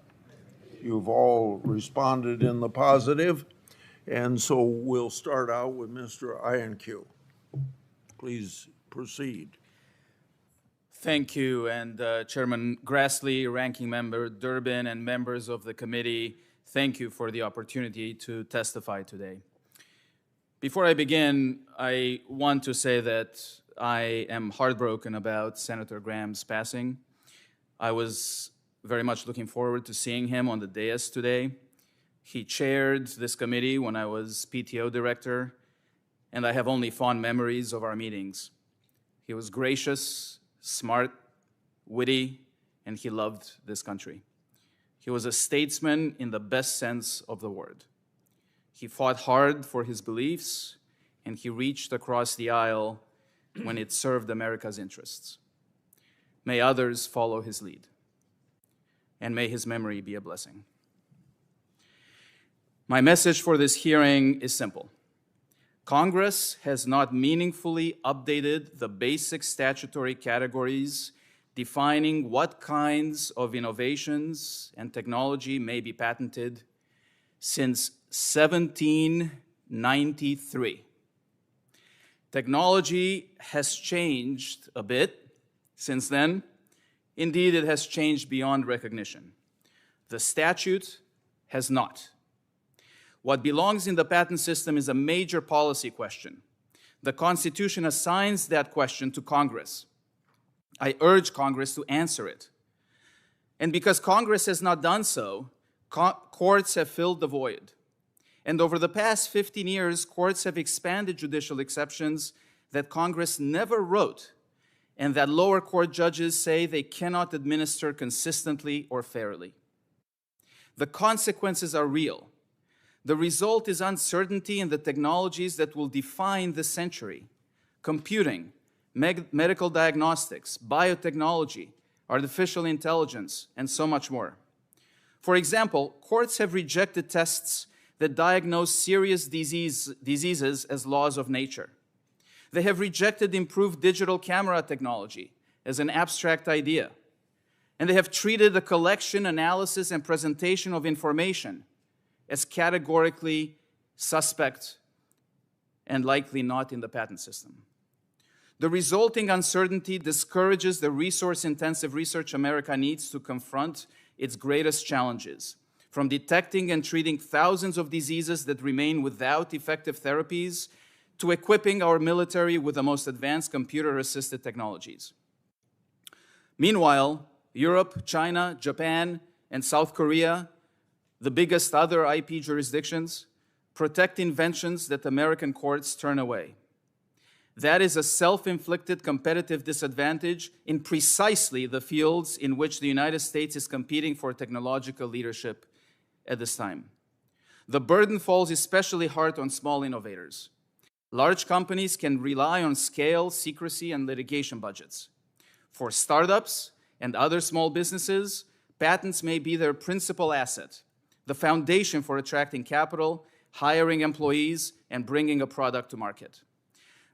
You've all responded in the positive, and so we'll start out with Mr. INQ. Please proceed. Thank you, and Chairman Grassley, Ranking Member Durbin, and members of the committee, thank you for the opportunity to testify today. Before I begin, I want to say that I am heartbroken about Senator Graham's passing. I was very much looking forward to seeing him on the dais today. He chaired this committee when I was PTO director, and I have only fond memories of our meetings. He was gracious, smart, witty, and he loved this country. He was a statesman in the best sense of the word. He fought hard for his beliefs, and he reached across the aisle when it served America's interests. May others follow his lead, and may his memory be a blessing. My message for this hearing is simple. Congress has not meaningfully updated the basic statutory categories defining what kinds of innovations and technology may be patented since 1793. Technology has changed a bit since then. Indeed, it has changed beyond recognition. The statute has not. What belongs in the patent system is a major policy question. The Constitution assigns that question to Congress. I urge Congress to answer it. And because Congress has not done so, courts have filled the void. And over the past 15 years, courts have expanded judicial exceptions that Congress never wrote and that lower court judges say they cannot administer consistently or fairly. The consequences are real. The result is uncertainty in the technologies that will define the century: computing, medical diagnostics, biotechnology, artificial intelligence, and so much more. For example, courts have rejected tests that diagnose serious diseases as laws of nature. They have rejected improved digital camera technology as an abstract idea. And they have treated the collection, analysis, and presentation of information as categorically suspect and likely not in the patent system. The resulting uncertainty discourages the resource-intensive research America needs to confront its greatest challenges, from detecting and treating thousands of diseases that remain without effective therapies to equipping our military with the most advanced computer-assisted technologies. Meanwhile, Europe, China, Japan, and South Korea, the biggest other IP jurisdictions, protect inventions that American courts turn away. That is a self-inflicted competitive disadvantage in precisely the fields in which the United States is competing for technological leadership at this time. The burden falls especially hard on small innovators. Large companies can rely on scale, secrecy, and litigation budgets. For startups and other small businesses, patents may be their principal asset, the foundation for attracting capital, hiring employees, and bringing a product to market.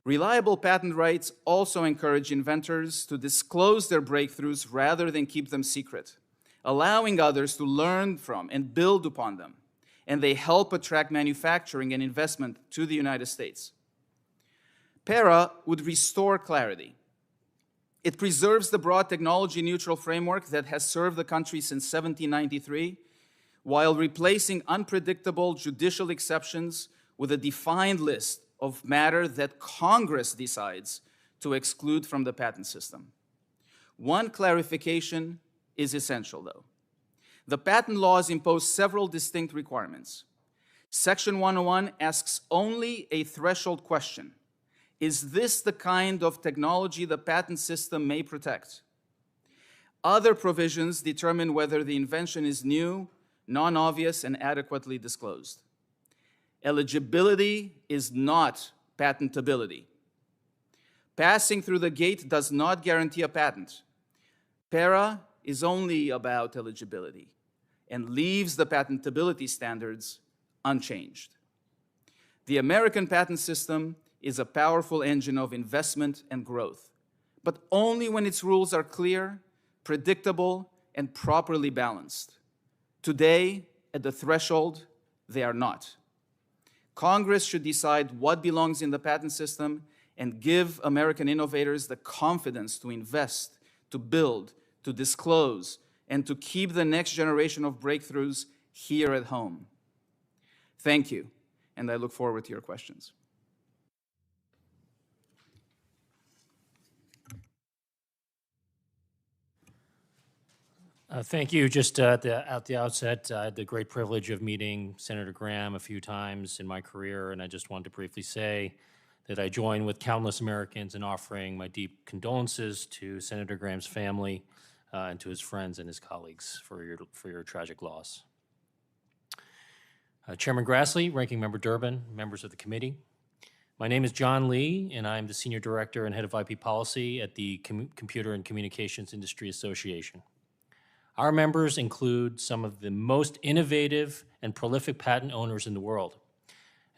Reliable patent rights also encourage inventors to disclose their breakthroughs rather than keep them secret, allowing others to learn from and build upon them, and they help attract manufacturing and investment to the United States. PARA would restore clarity. It preserves the broad technology-neutral framework that has served the country since 1793, while replacing unpredictable judicial exceptions with a defined list of matter that Congress decides to exclude from the patent system. One clarification is essential, though. The patent laws impose several distinct requirements. Section 101 asks only a threshold question. Is this the kind of technology the patent system may protect? Other provisions determine whether the invention is new, non-obvious, and adequately disclosed. Eligibility is not patentability. Passing through the gate does not guarantee a patent. PARA is only about eligibility and leaves the patentability standards unchanged. The American patent system is a powerful engine of investment and growth, but only when its rules are clear, predictable, and properly balanced. Today, at the threshold, they are not. Congress should decide what belongs in the patent system and give American innovators the confidence to invest, to build, to disclose, and to keep the next generation of breakthroughs here at home. Thank you, and I look forward to your questions. Thank you. Just at the outset, I had the great privilege of meeting Senator Graham a few times in my career, and I just wanted to briefly say that I join with countless Americans in offering my deep condolences to Senator Graham's family and to his friends and his colleagues for your tragic loss. Chairman Grassley, Ranking Member Durbin, members of the committee. My name is John Lee, and I'm the Senior Director and Head of IP Policy at the Computer and Communications Industry Association. Our members include some of the most innovative and prolific patent owners in the world,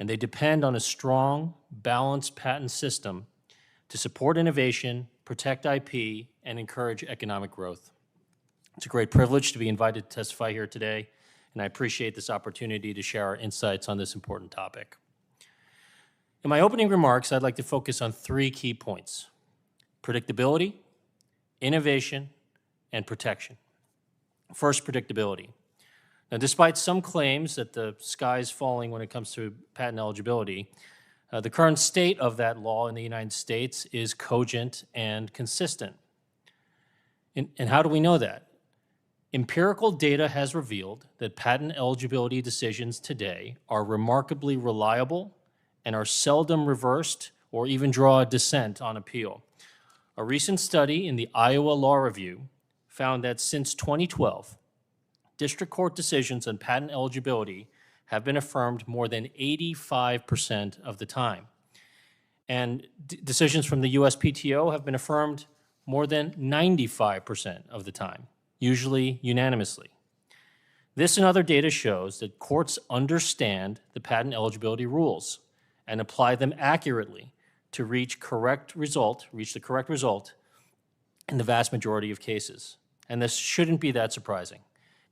and they depend on a strong, balanced patent system to support innovation, protect IP, and encourage economic growth. It's a great privilege to be invited to testify here today, and I appreciate this opportunity to share our insights on this important topic. In my opening remarks, I'd like to focus on three key points: predictability, innovation, and protection. First, predictability. Now, despite some claims that the sky's falling when it comes to patent eligibility, the current state of that law in the United States is cogent and consistent. And how do we know that? Empirical data has revealed that patent eligibility decisions today are remarkably reliable and are seldom reversed or even draw a dissent on appeal. A recent study in the Iowa Law Review found that since 2012, district court decisions on patent eligibility have been affirmed more than 85% of the time. And decisions from the USPTO have been affirmed more than 95% of the time, usually unanimously. This and other data shows that courts understand the patent eligibility rules and apply them accurately to reach the correct result in the vast majority of cases. And this shouldn't be that surprising,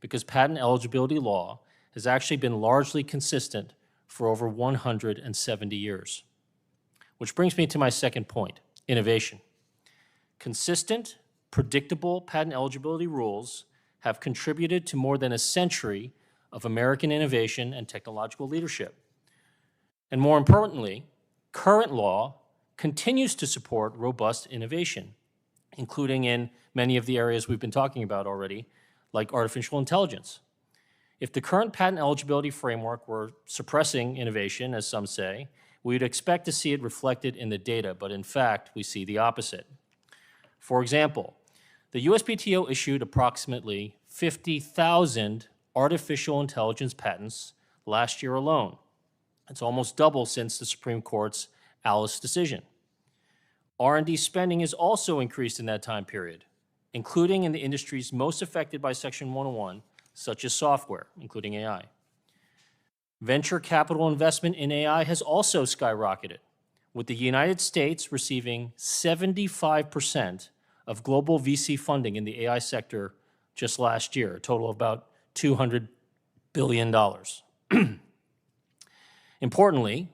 because patent eligibility law has actually been largely consistent for over 170 years. Which brings me to my second point, innovation. Consistent, predictable patent eligibility rules have contributed to more than a century of American innovation and technological leadership. And more importantly, current law continues to support robust innovation, including in many of the areas we've been talking about already, like artificial intelligence. If the current patent eligibility framework were suppressing innovation, as some say, we'd expect to see it reflected in the data, but in fact, we see the opposite. For example, the USPTO issued approximately 50,000 artificial intelligence patents last year alone. It's almost double since the Supreme Court's Alice decision. R&D spending has also increased in that time period, including in the industries most affected by Section 101, such as software, including AI. Venture capital investment in AI has also skyrocketed, with the United States receiving 75% of global VC funding in the AI sector just last year, a total of about $200 billion. Importantly,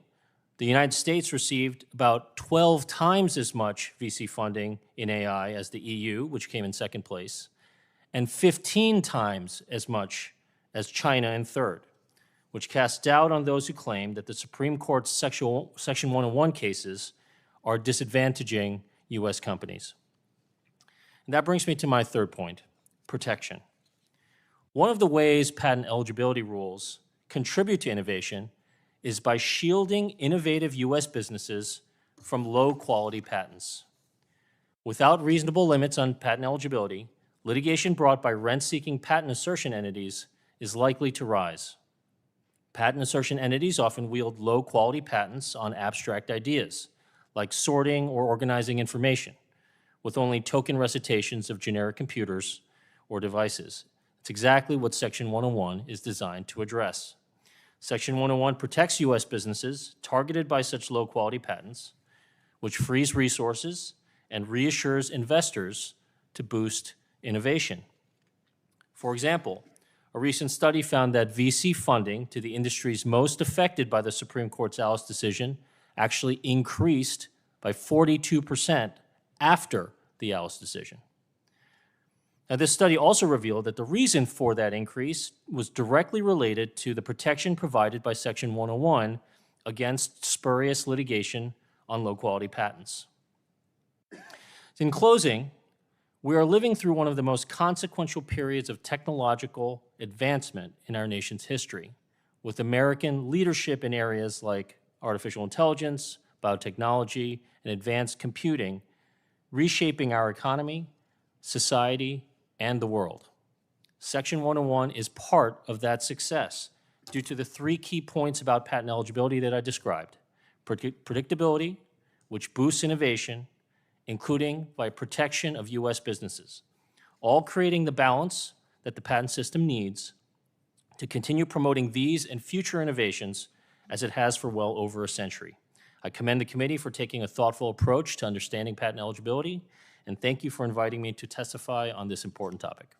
the United States received about 12 times as much VC funding in AI as the EU, which came in second place, and 15 times as much as China in third, which casts doubt on those who claim that the Supreme Court's Section 101 cases are disadvantaging U.S. companies. And that brings me to my third point, protection. One of the ways patent eligibility rules contribute to innovation is by shielding innovative U.S. businesses from low-quality patents. Without reasonable limits on patent eligibility, litigation brought by rent-seeking patent assertion entities is likely to rise. Patent assertion entities often wield low-quality patents on abstract ideas, like sorting or organizing information, with only token recitations of generic computers or devices. It's exactly what Section 101 is designed to address. Section 101 protects U.S. businesses targeted by such low-quality patents, which frees resources and reassures investors to boost innovation. For example, a recent study found that VC funding to the industries most affected by the Supreme Court's Alice decision actually increased by 42% after the Alice decision. Now, this study also revealed that the reason for that increase was directly related to the protection provided by Section 101 against spurious litigation on low-quality patents. In closing, we are living through one of the most consequential periods of technological advancement in our nation's history, with American leadership in areas like artificial intelligence, biotechnology, and advanced computing reshaping our economy, society, and the world. Section 101 is part of that success due to the three key points about patent eligibility that I described: predictability, which boosts innovation, including by protection of U.S. businesses, all creating the balance that the patent system needs to continue promoting these and future innovations as it has for well over a century. I commend the committee for taking a thoughtful approach to understanding patent eligibility, and thank you for inviting me to testify on this important topic.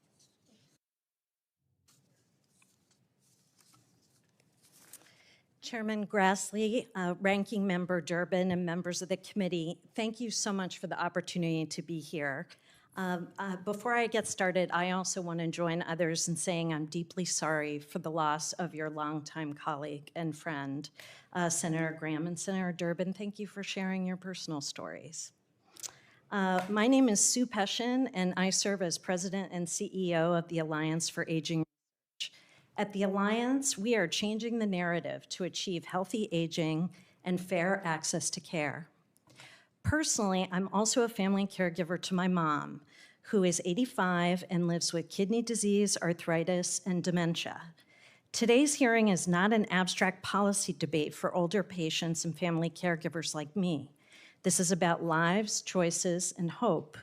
Chairman Grassley, Ranking Member Durbin, and members of the committee, thank you so much for the opportunity to be here. Before I get started, I also want to join others in saying I'm deeply sorry for the loss of your longtime colleague and friend, Senator Graham. And Senator Durbin, thank you for sharing your personal stories. My name is Sue Peshin, and I serve as President and CEO of the Alliance for Aging. At the Alliance, we are changing the narrative to achieve healthy aging and fair access to care. Personally, I'm also a family caregiver to my mom, who is 85 and lives with kidney disease, arthritis, and dementia. Today's hearing is not an abstract policy debate for older patients and family caregivers like me. This is about lives, choices, and hope.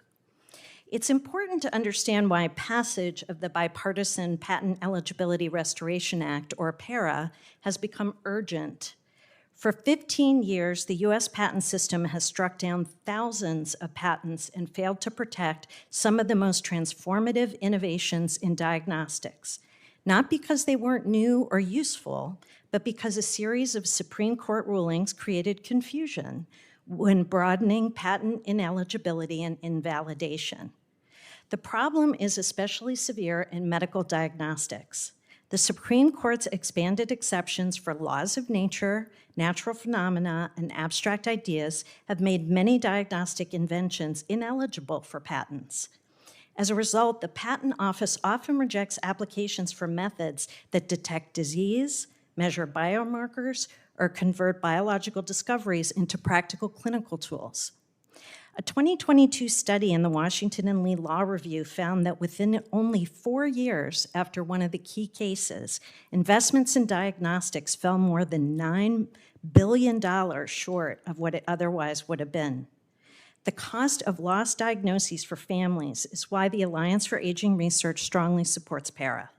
It's important to understand why passage of the Bipartisan Patent Eligibility Restoration Act, or PARA, has become urgent. For 15 years, the U.S. patent system has struck down thousands of patents and failed to protect some of the most transformative innovations in diagnostics, not because they weren't new or useful, but because a series of Supreme Court rulings created confusion when broadening patent ineligibility and invalidation. The problem is especially severe in medical diagnostics. The Supreme Court's expanded exceptions for laws of nature, natural phenomena, and abstract ideas have made many diagnostic inventions ineligible for patents. As a result, the Patent Office often rejects applications for methods that detect disease, measure biomarkers, or convert biological discoveries into practical clinical tools. A 2022 study in the Washington and Lee Law Review found that within only 4 years after one of the key cases, investments in diagnostics fell more than $9 billion short of what it otherwise would have been. The cost of lost diagnoses for families is why the Alliance for Aging Research strongly supports PARA.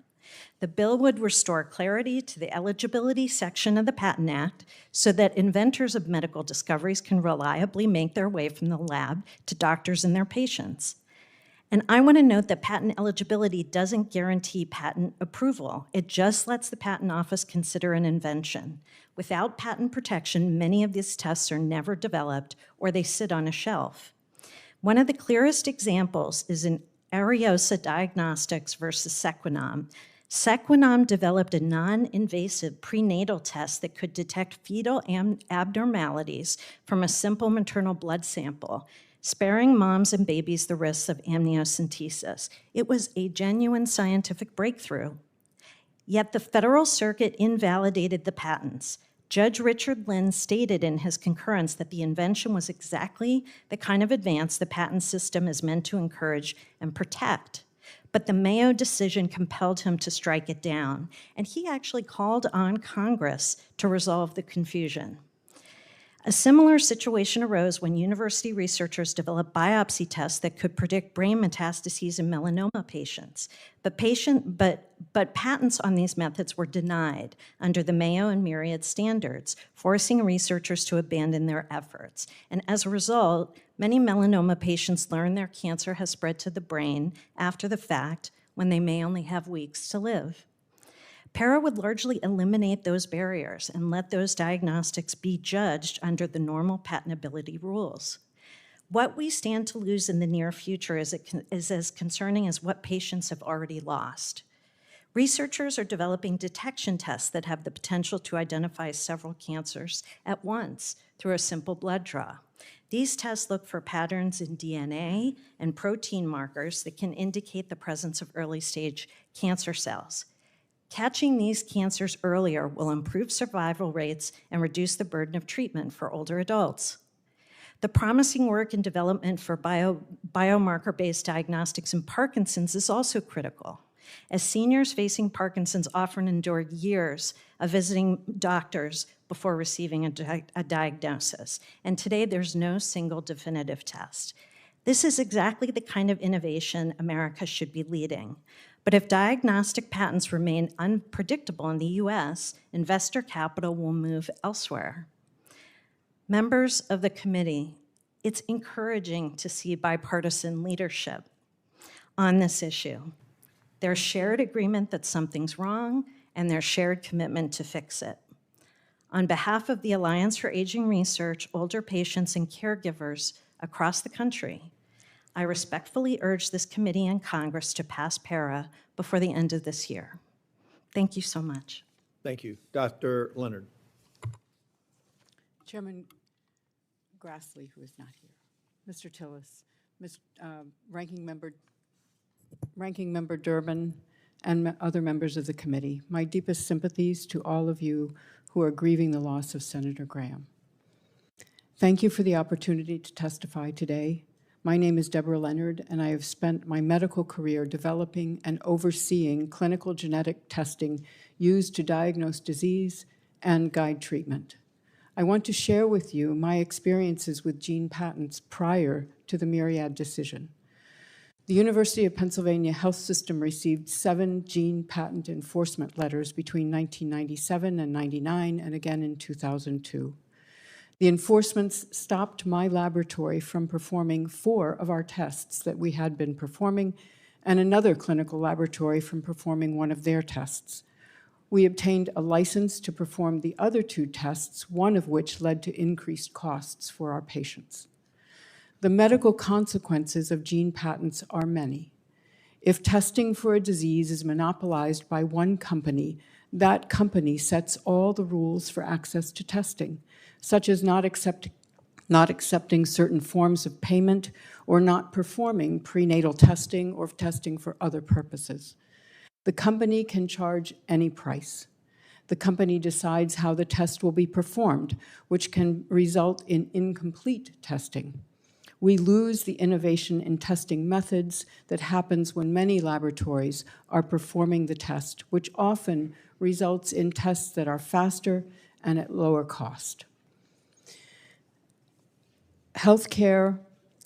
The bill would restore clarity to the eligibility section of the Patent Act so that inventors of medical discoveries can reliably make their way from the lab to doctors and their patients. And I want to note that patent eligibility doesn't guarantee patent approval. It just lets the Patent Office consider an invention. Without patent protection, many of these tests are never developed or they sit on a shelf. One of the clearest examples is in Ariosa Diagnostics versus Sequenom. Sequenom developed a non-invasive prenatal test that could detect fetal abnormalities from a simple maternal blood sample, sparing moms and babies the risks of amniocentesis. It was a genuine scientific breakthrough. Yet the Federal Circuit invalidated the patents. Judge Richard Lynn stated in his concurrence that the invention was exactly the kind of advance the patent system is meant to encourage and protect. But the Mayo decision compelled him to strike it down, and he actually called on Congress to resolve the confusion. A similar situation arose when university researchers developed biopsy tests that could predict brain metastases in melanoma patients. But patents on these methods were denied under the Mayo and Myriad standards, forcing researchers to abandon their efforts. And as a result, many melanoma patients learn their cancer has spread to the brain after the fact, when they may only have weeks to live. PARA would largely eliminate those barriers and let those diagnostics be judged under the normal patentability rules. What we stand to lose in the near future is as concerning as what patients have already lost. Researchers are developing detection tests that have the potential to identify several cancers at once through a simple blood draw. These tests look for patterns in DNA and protein markers that can indicate the presence of early-stage cancer cells. Catching these cancers earlier will improve survival rates and reduce the burden of treatment for older adults. The promising work and development for biomarker-based diagnostics in Parkinson's is also critical, as seniors facing Parkinson's often endure years of visiting doctors before receiving a diagnosis. And today, there's no single definitive test. This is exactly the kind of innovation America should be leading. But if diagnostic patents remain unpredictable in the US, investor capital will move elsewhere. Members of the committee, it's encouraging to see bipartisan leadership on this issue. There's shared agreement that something's wrong and there's shared commitment to fix it. On behalf of the Alliance for Aging Research, older patients and caregivers across the country, I respectfully urge this committee and Congress to pass PARA before the end of this year. Thank you so much. Thank you. Dr. Leonard. Chairman Grassley, who is not here, Mr. Tillis, Ranking Member Durbin, and other members of the committee, my deepest sympathies to all of you who are grieving the loss of Senator Graham. Thank you for the opportunity to testify today. My name is Deborah Leonard, and I have spent my medical career developing and overseeing clinical genetic testing used to diagnose disease and guide treatment. I want to share with you my experiences with gene patents prior to the Myriad decision. The University of Pennsylvania Health System received 7 gene patent enforcement letters between 1997 and 99, and again in 2002. The enforcements stopped my laboratory from performing 4 of our tests that we had been performing, and another clinical laboratory from performing one of their tests. We obtained a license to perform the other 2 tests, one of which led to increased costs for our patients. The medical consequences of gene patents are many. If testing for a disease is monopolized by one company, that company sets all the rules for access to testing, such as not accepting certain forms of payment or not performing prenatal testing or testing for other purposes. The company can charge any price. The company decides how the test will be performed, which can result in incomplete testing. We lose the innovation in testing methods that happens when many laboratories are performing the test, which often results in tests that are faster and at lower cost. Healthcare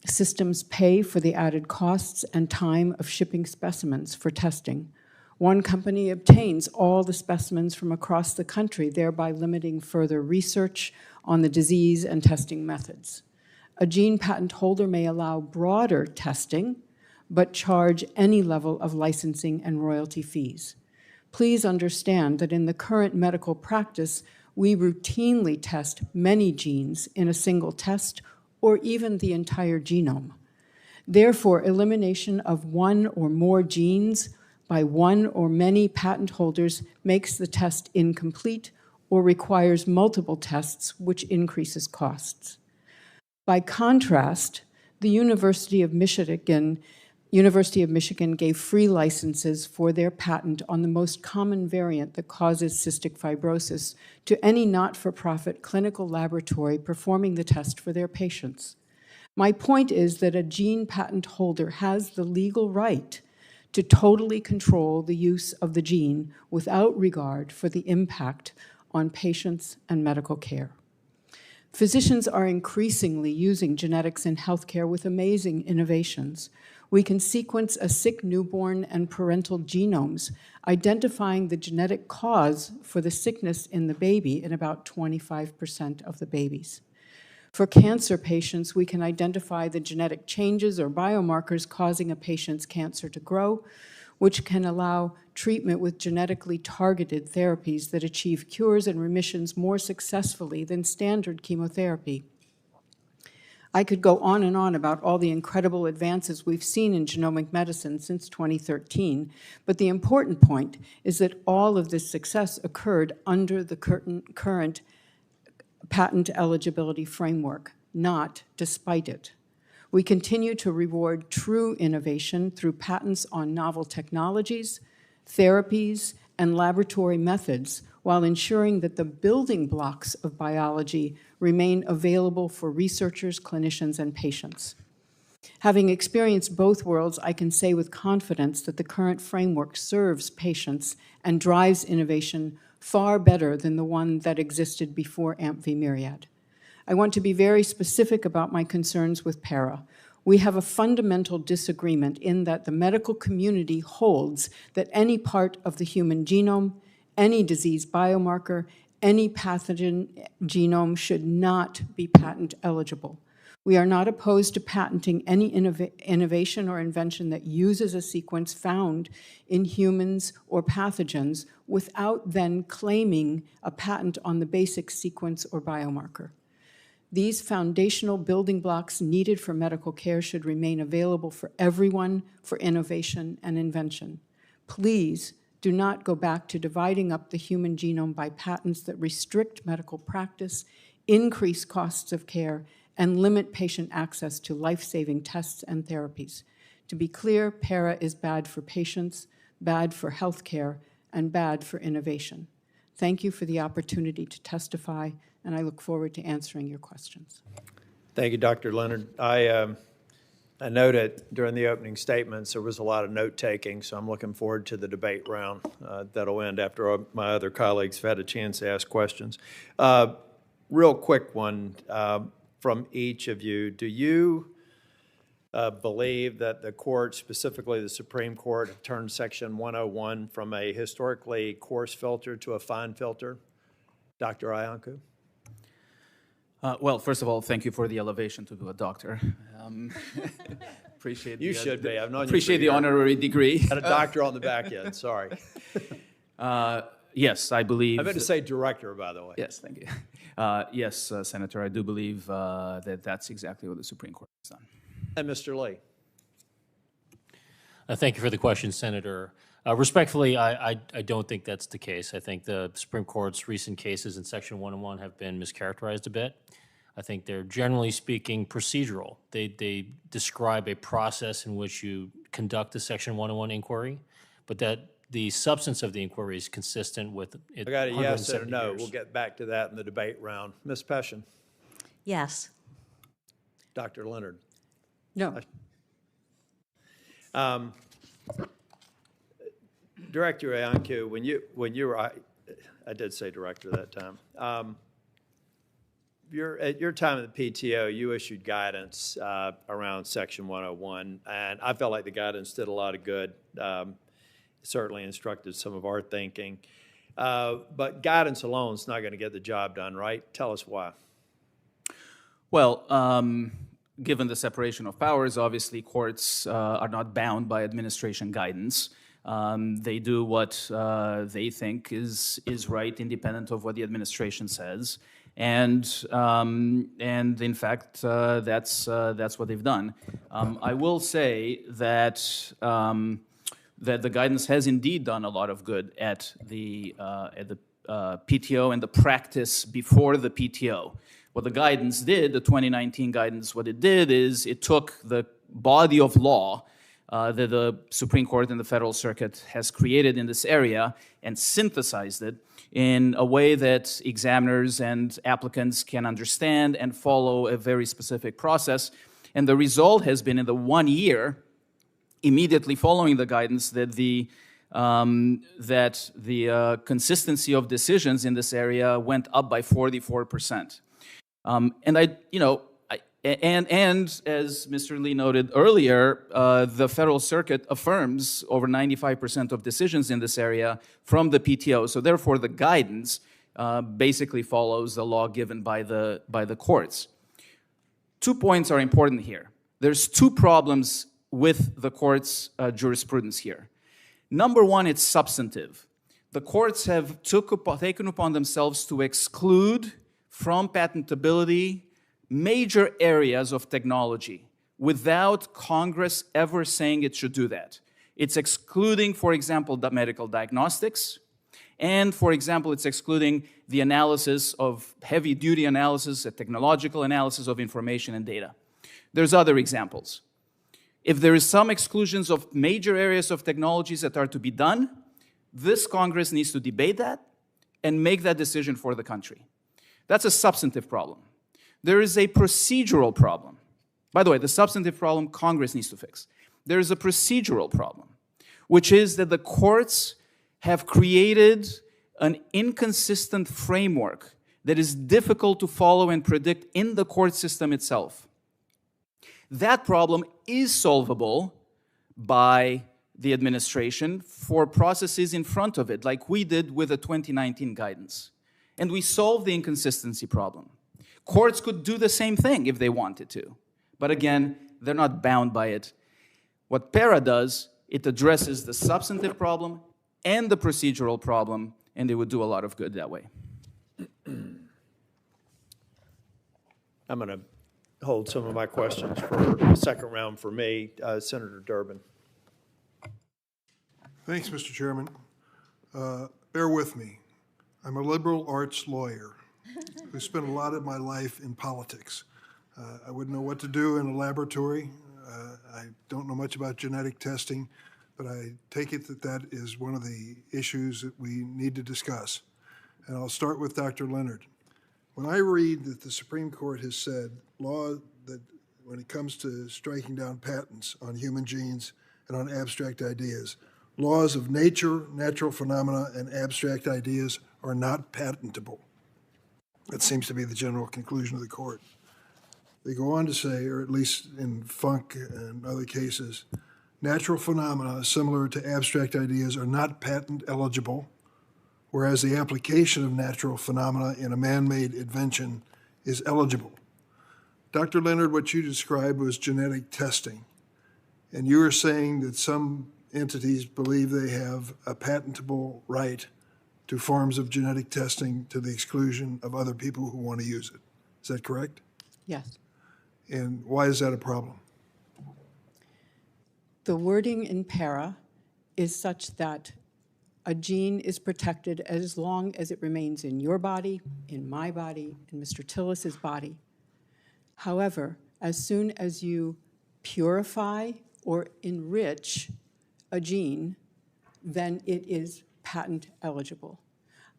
systems pay for the added costs and time of shipping specimens for testing. One company obtains all the specimens from across the country, thereby limiting further research on the disease and testing methods. A gene patent holder may allow broader testing, but charge any level of licensing and royalty fees. Please understand that in the current medical practice, we routinely test many genes in a single test or even the entire genome. Therefore, elimination of one or more genes by one or many patent holders makes the test incomplete or requires multiple tests, which increases costs. By contrast, the University of Michigan gave free licenses for their patent on the most common variant that causes cystic fibrosis to any not-for-profit clinical laboratory performing the test for their patients. My point is that a gene patent holder has the legal right to totally control the use of the gene without regard for the impact on patients and medical care. Physicians are increasingly using genetics in healthcare with amazing innovations. We can sequence a sick newborn and parental genomes, identifying the genetic cause for the sickness in the baby in about 25% of the babies. For cancer patients, we can identify the genetic changes or biomarkers causing a patient's cancer to grow, which can allow treatment with genetically targeted therapies that achieve cures and remissions more successfully than standard chemotherapy. I could go on and on about all the incredible advances we've seen in genomic medicine since 2013, but the important point is that all of this success occurred under the current patent eligibility framework, not despite it. We continue to reward true innovation through patents on novel technologies, therapies, and laboratory methods, while ensuring that the building blocks of biology remain available for researchers, clinicians, and patients. Having experienced both worlds, I can say with confidence that the current framework serves patients and drives innovation far better than the one that existed before AMP-V Myriad. I want to be very specific about my concerns with PARA. We have a fundamental disagreement in that the medical community holds that any part of the human genome, any disease biomarker, any pathogen genome should not be patent eligible. We are not opposed to patenting any innovation or invention that uses a sequence found in humans or pathogens without then claiming a patent on the basic sequence or biomarker. These foundational building blocks needed for medical care should remain available for everyone for innovation and invention. Please do not go back to dividing up the human genome by patents that restrict medical practice, increase costs of care, and limit patient access to life-saving tests and therapies. To be clear, PARA is bad for patients, bad for healthcare, and bad for innovation. Thank you for the opportunity to testify, and I look forward to answering your questions. Thank you, Dr. Leonard. I noted during the opening statements there was a lot of note-taking, so I'm looking forward to the debate round that'll end after my other colleagues have had a chance to ask questions. Real quick one from each of you. Do you believe that the court, specifically the Supreme Court, have turned Section 101 from a historically coarse filter to a fine filter? Dr. Iancu? Well, first of all, thank you for the elevation to be a doctor. Appreciate You should be. I've known you appreciate for the years. honorary degree. Got a doctor on the back end, sorry. Yes, I believe. I meant to say director, by the way. Yes, thank you. Yes, Senator, I do believe that that's exactly what the Supreme Court has done. And Mr. Lee? Thank you for the question, Senator. Respectfully, I don't think that's the case. I think the Supreme Court's recent cases in Section 101 have been mischaracterized a bit. I think they're, generally speaking, procedural. They describe a process in which you conduct a Section 101 inquiry, but that the substance of the inquiry is consistent with it. I got a yes and a 170 no. years. We'll get back to that in the debate round. Ms. Peshin? Yes. Dr. Leonard? No. Director Iancu, when you were, I did say director that time. At your time at the PTO, you issued guidance around Section 101, and I felt like the guidance did a lot of good. Certainly instructed some of our thinking. But guidance alone is not going to get the job done, right? Tell us why. Well, given the separation of powers, obviously courts are not bound by administration guidance. They do what they think is right, independent of what the administration says, and in fact, that's what they've done. I will say that that the guidance has indeed done a lot of good at the PTO and the practice before the PTO. What the guidance did, the 2019 guidance, what it did is it took the body of law that the Supreme Court and the Federal Circuit has created in this area and synthesized it in a way that examiners and applicants can understand and follow a very specific process. And the result has been in the 1 year immediately following the guidance that the consistency of decisions in this area went up by 44%. And as Mr. Lee noted earlier, the Federal Circuit affirms over 95% of decisions in this area from the PTO. So therefore, the guidance basically follows the law given by the courts. 2 points are important here. There's 2 problems with the court's jurisprudence here. Number one, it's substantive. The courts have taken upon themselves to exclude from patentability major areas of technology without Congress ever saying it should do that. It's excluding, for example, the medical diagnostics, and, for example, it's excluding the analysis of heavy-duty analysis, a technological analysis of information and data. There's other examples. If there is some exclusions of major areas of technologies that are to be done, this Congress needs to debate that and make that decision for the country. That's a substantive problem. There is a procedural problem. By the way, the substantive problem Congress needs to fix. There is a procedural problem, which is that the courts have created an inconsistent framework that is difficult to follow and predict in the court system itself. That problem is solvable by the administration for processes in front of it, like we did with the 2019 guidance. And we solved the inconsistency problem. Courts could do the same thing if they wanted to. But again, they're not bound by it. What PARA does, it addresses the substantive problem and the procedural problem, and it would do a lot of good that way. I'm going to hold some of my questions for the second round for me. Senator Durbin. Thanks, Mr. Chairman. Bear with me. I'm a liberal arts lawyer who spent a lot of my life in politics. I wouldn't know what to do in a laboratory. I don't know much about genetic testing, but I take it that that is one of the issues that we need to discuss. And I'll start with Dr. Leonard. When I read that the Supreme Court has said law that when it comes to striking down patents on human genes and on abstract ideas, laws of nature, natural phenomena, and abstract ideas are not patentable. That seems to be the general conclusion of the court. They go on to say, or at least in Funk and other cases, natural phenomena similar to abstract ideas are not patent eligible, whereas the application of natural phenomena in a man-made invention is eligible. Dr. Leonard, what you described was genetic testing, and you are saying that some entities believe they have a patentable right to forms of genetic testing to the exclusion of other people who want to use it. Is that correct? Yes. And why is that a problem? The wording in para is such that a gene is protected as long as it remains in your body, in my body, in Mr. Tillis's body. However, as soon as you purify or enrich a gene, then it is patent eligible.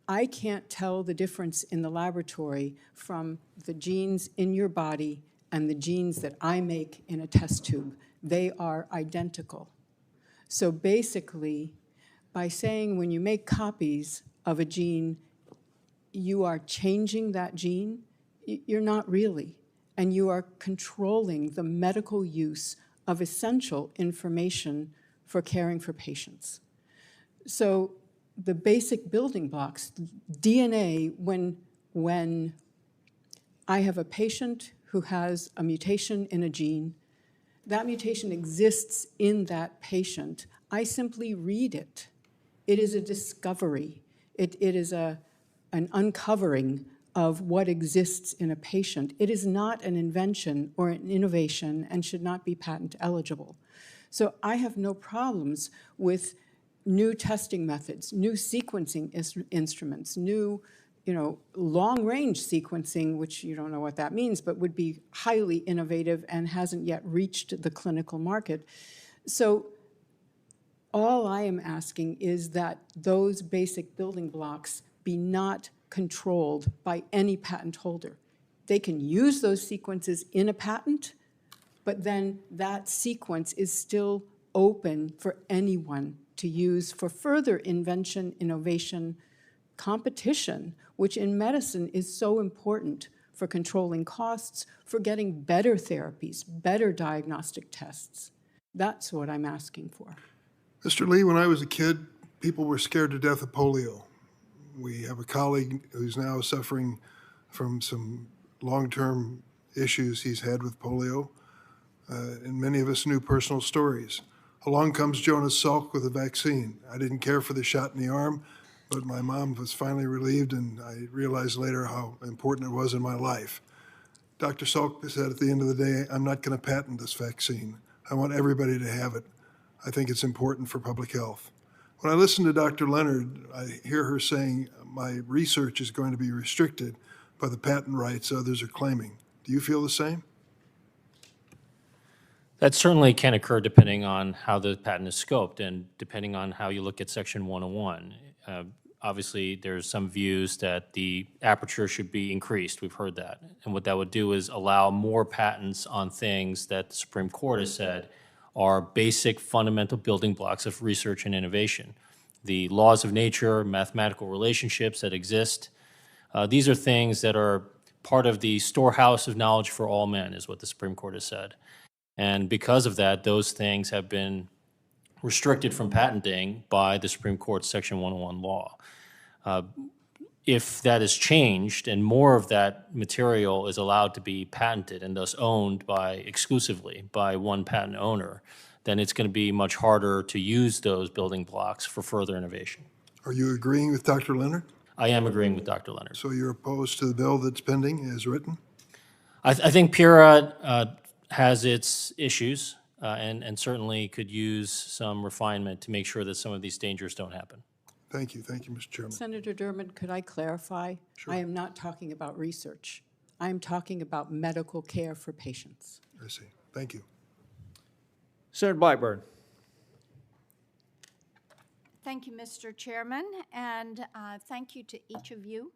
I can't tell the difference in the laboratory from the genes in your body and the genes that I make in a test tube. They are identical. So basically, by saying when you make copies of a gene, you are changing that gene, you're not really. And you are controlling the medical use of essential information for caring for patients. So the basic building blocks, DNA, when I have a patient who has a mutation in a gene, that mutation exists in that patient. I simply read it. It is a discovery. It is an uncovering of what exists in a patient. It is not an invention or an innovation and should not be patent eligible. So I have no problems with new testing methods, new sequencing instruments, new long-range sequencing, which you don't know what that means, but would be highly innovative and hasn't yet reached the clinical market. So all I am asking is that those basic building blocks be not controlled by any patent holder. They can use those sequences in a patent, but then that sequence is still open for anyone to use for further invention, innovation, competition, which in medicine is so important for controlling costs, for getting better therapies, better diagnostic tests. That's what I'm asking for. Mr. Lee, when I was a kid, people were scared to death of polio. We have a colleague who's now suffering from some long-term issues he's had with polio, and many of us knew personal stories. Along comes Jonas Salk with a vaccine. I didn't care for the shot in the arm, but my mom was finally relieved, and I realized later how important it was in my life. Dr. Salk said at the end of the day, I'm not going to patent this vaccine. I want everybody to have it. I think it's important for public health. When I listen to Dr. Leonard, I hear her saying my research is going to be restricted by the patent rights others are claiming. Do you feel the same? That certainly can occur depending on how the patent is scoped and depending on how you look at Section 101. Obviously, there's some views that the aperture should be increased. We've heard that. And what that would do is allow more patents on things that the Supreme Court has said are basic fundamental building blocks of research and innovation. The laws of nature, mathematical relationships that exist, these are things that are part of the storehouse of knowledge for all men, is what the Supreme Court has said. And because of that, those things have been restricted from patenting by the Supreme Court's Section 101 law. If that is changed and more of that material is allowed to be patented and thus owned exclusively by one patent owner, then it's going to be much harder to use those building blocks for further innovation. Are you agreeing with Dr. Leonard? I am agreeing with Dr. Leonard. So you're opposed to the bill that's pending as written? I think PURA has its issues and certainly could use some refinement to make sure that some of these dangers don't happen. Thank you, Mr. Chairman. Senator Durbin, could I clarify? Sure. I am not talking about research. I am talking about medical care for patients. I see. Thank you. Senator Blackburn. Thank you, Mr. Chairman, and thank you to each of you.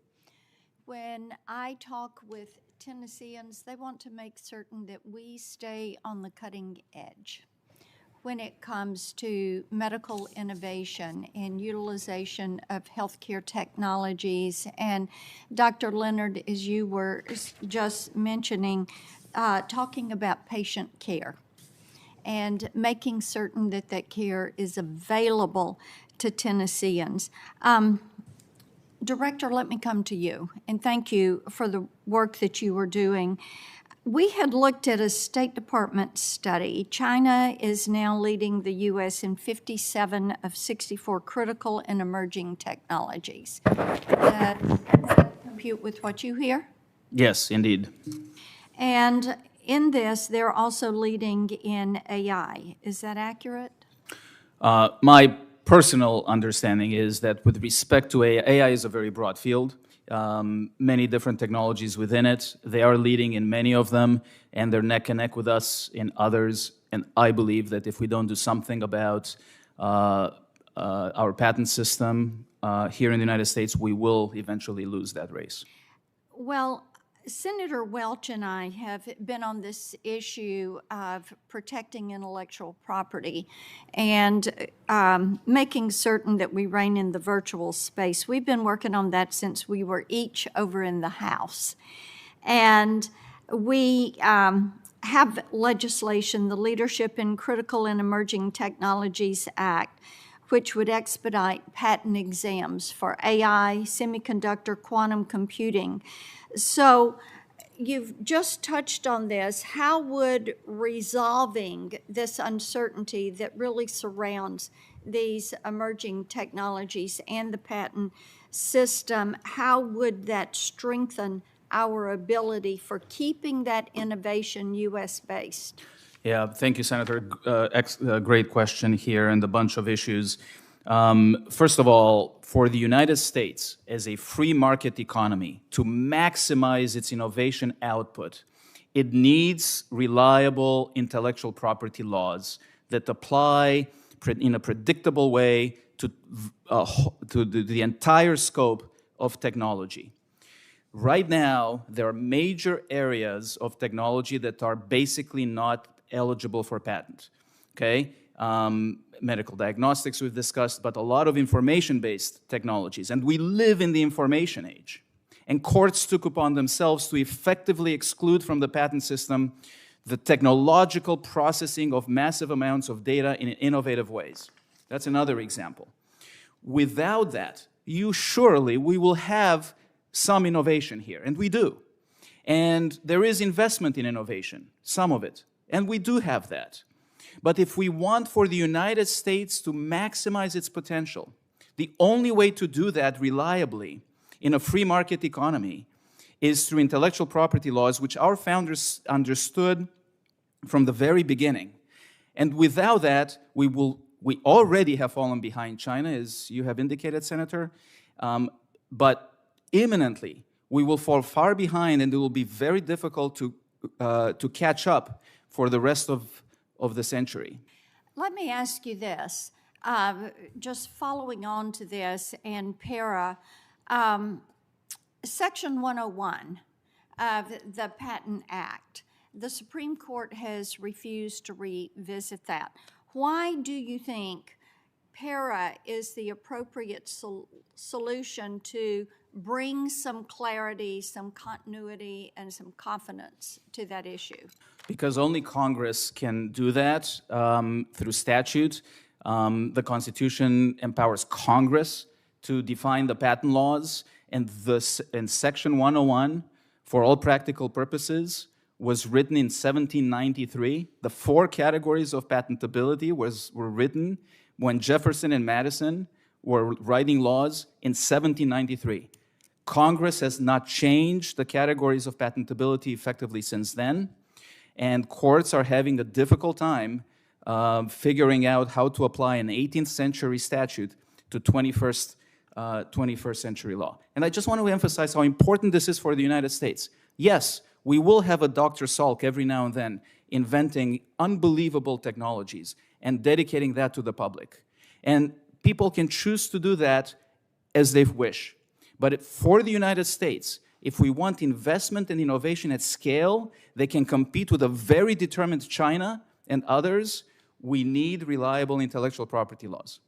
When I talk with Tennesseans, they want to make certain that we stay on the cutting edge when it comes to medical innovation and utilization of healthcare technologies. And Dr. Leonard, as you were just mentioning, talking about patient care and making certain that that care is available to Tennesseans. Director, let me come to you, and thank you for the work that you were doing. We had looked at a State Department study. China is now leading the U.S. in 57 of 64 critical and emerging technologies. That compute with what you hear? Yes, indeed. And in this, they're also leading in AI. Is that accurate? My personal understanding is that with respect to AI is a very broad field. Many different technologies within it. They are leading in many of them, and they're neck and neck with us in others. And I believe that if we don't do something about our patent system here in the United States, we will eventually lose that race. Well, Senator Welch and I have been on this issue of protecting intellectual property and making certain that we rein in the virtual space. We've been working on that since we were each over in the House. And we have legislation, the Leadership in Critical and Emerging Technologies Act, which would expedite patent exams for AI, semiconductor, quantum computing. So you've just touched on this. How would resolving this uncertainty that really surrounds these emerging technologies and the patent system, how would that strengthen our ability for keeping that innovation U.S.-based? Yeah, thank you, Senator. Great question here and a bunch of issues. First of all, for the United States as a free market economy to maximize its innovation output, it needs reliable intellectual property laws that apply in a predictable way to the entire scope of technology. Right now, there are major areas of technology that are basically not eligible for patent, okay? Medical diagnostics we've discussed, but a lot of information-based technologies. And we live in the information age. and courts took upon themselves to effectively exclude from the patent system the technological processing of massive amounts of data in innovative ways. That's another example. Without that, we will have some innovation here, and we do. And there is investment in innovation, some of it, and we do have that. But if we want for the United States to maximize its potential, the only way to do that reliably in a free market economy is through intellectual property laws, which our founders understood from the very beginning. And without that, we already have fallen behind China, as you have indicated, Senator, but imminently we will fall far behind, and it will be very difficult to catch up for the rest of the century. Let me ask you this, just following on to this and para, Section 101 of the Patent Act, the Supreme Court has refused to revisit that. Why do you think para is the appropriate solution to bring some clarity, some continuity, and some confidence to that issue? Because only Congress can do that through statute. The Constitution empowers Congress to define the patent laws, and Section 101, for all practical purposes, was written in 1793. The 4 categories of patentability were written when Jefferson and Madison were writing laws in 1793. Congress has not changed the categories of patentability effectively since then, and courts are having a difficult time figuring out how to apply an 18th century statute to 21st century law. And I just want to emphasize how important this is for the United States. Yes, we will have a Dr. Salk every now and then inventing unbelievable technologies and dedicating that to the public. And people can choose to do that as they wish. But for the United States, if we want investment and innovation at scale, they can compete with a very determined China and others. We need reliable intellectual property laws.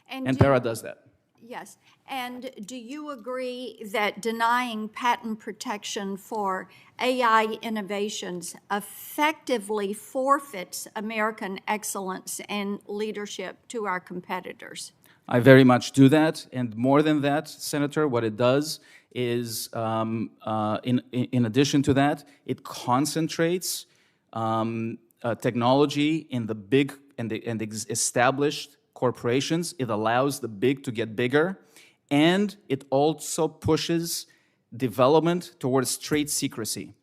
And para does that. Yes. And do you agree that denying patent protection for AI innovations effectively forfeits American excellence and leadership to our competitors? I very much do that. And more than that, Senator, what it does is, in addition to that, it concentrates technology in the big and established corporations. It allows the big to get bigger, and it also pushes development towards trade secrecy.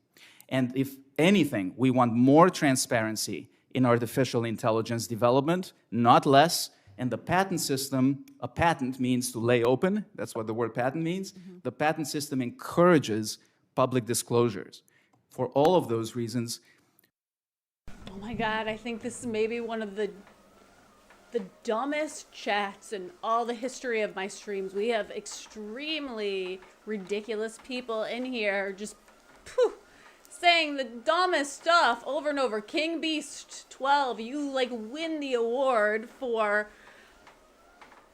And if anything, we want more transparency in artificial intelligence development, not less. And the patent system, a patent means to lay open. That's what the word patent means. Mm-hmm. The patent system encourages public disclosures. For all of those reasons. Oh my God, I think this is maybe one of the dumbest chats in all the history of my streams. We have extremely ridiculous people in here just saying the dumbest stuff over and over. King Beast 12, you like win the award for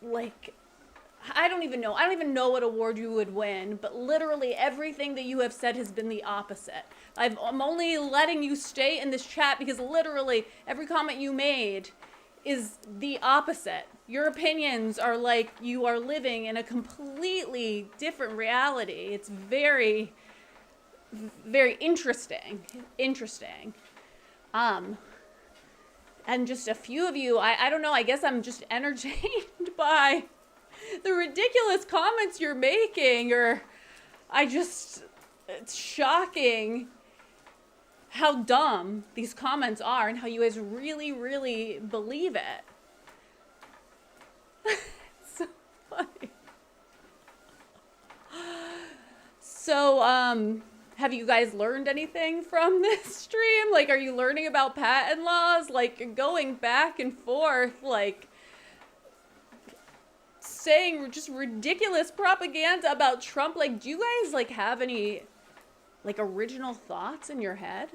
like, I don't even know what award you would win, but literally everything that you have said has been the opposite. I'm only letting you stay in this chat because literally every comment you made is the opposite. Your opinions are like you are living in a completely different reality. It's very, very interesting. And just a few of you, I don't know, I guess I'm just entertained by the ridiculous comments you're making, or it's shocking how dumb these comments are and how you guys really, really believe it. It's so funny. So, have you guys learned anything from this stream? Like, are you learning about patent laws? Like, going back and forth, like, saying just ridiculous propaganda about Trump. Like, do you guys, like, have any, like, original thoughts in your head?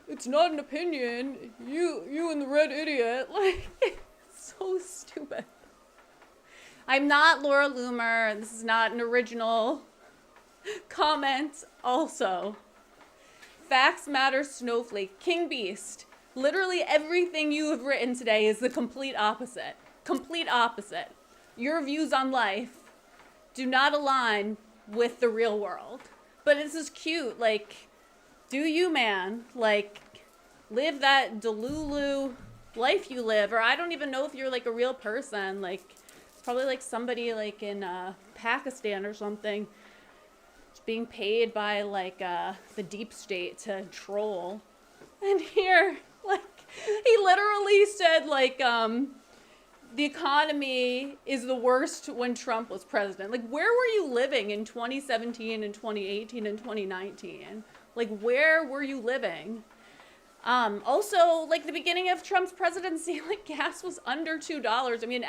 It's not an opinion. You and the red idiot. Like, it's so stupid. I'm not Laura Loomer. This is not an original comment. Also, Facts Matter Snowflake, King Beast. Literally everything you have written today is the complete opposite. Complete opposite. Your views on life do not align with the real world. But this is cute. Like, do you, man? Like, live that Delulu life you live. Or I don't even know if you're like a real person. Like, it's probably like somebody like in Pakistan or something, just being paid by like the deep state to troll. And here, like, he literally said like the economy is the worst when Trump was president. Like, where were you living in 2017 and 2018 and 2019? Like, where were you living? Also, like, the beginning of Trump's presidency, like, gas was under $2. I mean,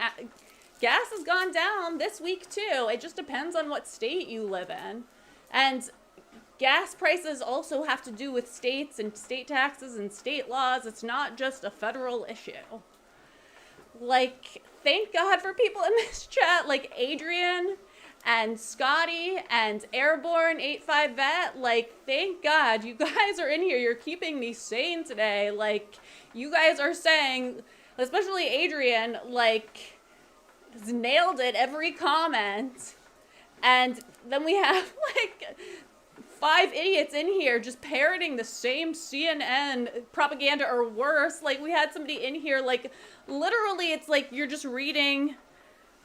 gas has gone down this week, too. It just depends on what state you live in. And gas prices also have to do with states and state taxes and state laws. It's not just a federal issue. Like, thank God for people in this chat, like Adrian and Scotty and Airborne 85 Vet. Like, thank God you guys are in here. You're keeping me sane today. Like, you guys are saying, especially Adrian, like, has nailed it every comment. And then we have, like, 5 idiots in here just parroting the same CNN propaganda or worse. Like, we had somebody in here, like, literally it's like you're just reading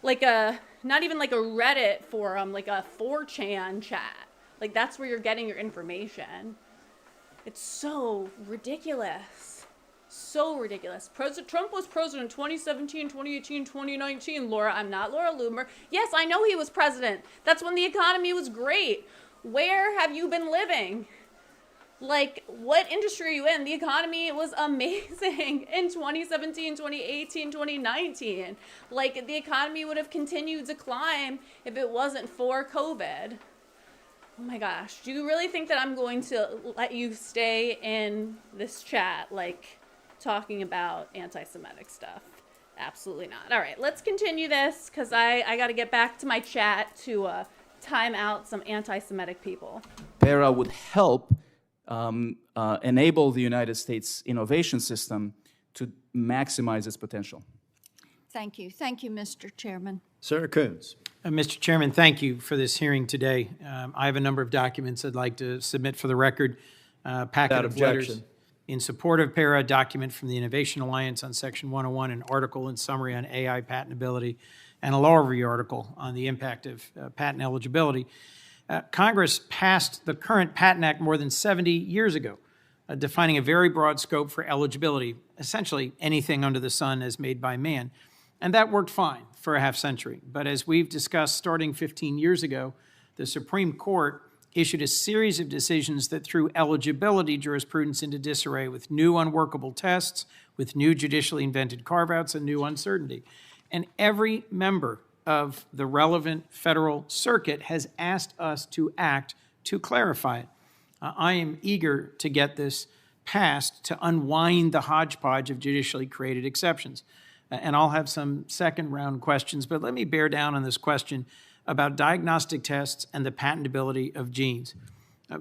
like a, not even like a Reddit forum, like a 4chan chat. Like, that's where you're getting your information. It's so ridiculous. So ridiculous. Trump was president 2017, 2018, 2019. Laura, I'm not Laura Loomer. Yes, I know he was president. That's when the economy was great. Where have you been living? Like, what industry are you in? The economy was amazing in 2017, 2018, 2019. Like, the economy would have continued to climb if it wasn't for COVID. Oh my gosh. Do you really think that I'm going to let you stay in this chat, like, talking about anti-Semitic stuff? Absolutely not. All right, let's continue this, because I got to get back to my chat to time out some anti-Semitic people. PARA would help enable the United States innovation system to maximize its potential. Thank you. Thank you, Mr. Chairman. Senator Coons. Mr. Chairman, thank you for this hearing today. I have a number of documents I'd like to submit for the record. Packet Without of letters objection. in support of PARA, document from the Innovation Alliance on Section 101, an article and summary on AI patentability, and a law review article on the impact of patent eligibility. Congress passed the current Patent Act more than 70 years ago, defining a very broad scope for eligibility, essentially anything under the sun as made by man. And that worked fine for a half century. But as we've discussed starting 15 years ago, the Supreme Court issued a series of decisions that threw eligibility jurisprudence into disarray with new unworkable tests, with new judicially invented carve-outs, and new uncertainty. And every member of the relevant federal circuit has asked us to act to clarify it. I am eager to get this passed to unwind the hodgepodge of judicially created exceptions. And I'll have some second round questions, but let me bear down on this question about diagnostic tests and the patentability of genes.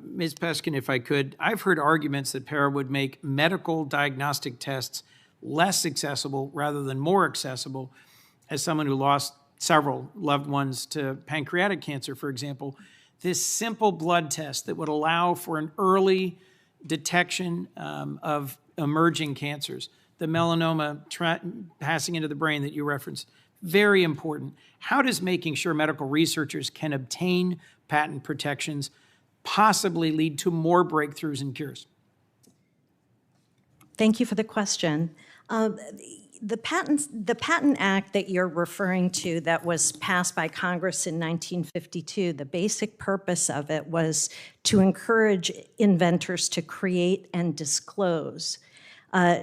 Ms. Peskin, if I could, I've heard arguments that PARA would make medical diagnostic tests less accessible rather than more accessible. As someone who lost several loved ones to pancreatic cancer, for example, this simple blood test that would allow for an early detection of emerging cancers, the melanoma passing into the brain that you referenced, very important. How does making sure medical researchers can obtain patent protections possibly lead to more breakthroughs and cures? Thank you for the question. The Patent Act that you're referring to that was passed by Congress in 1952, the basic purpose of it was to encourage inventors to create and disclose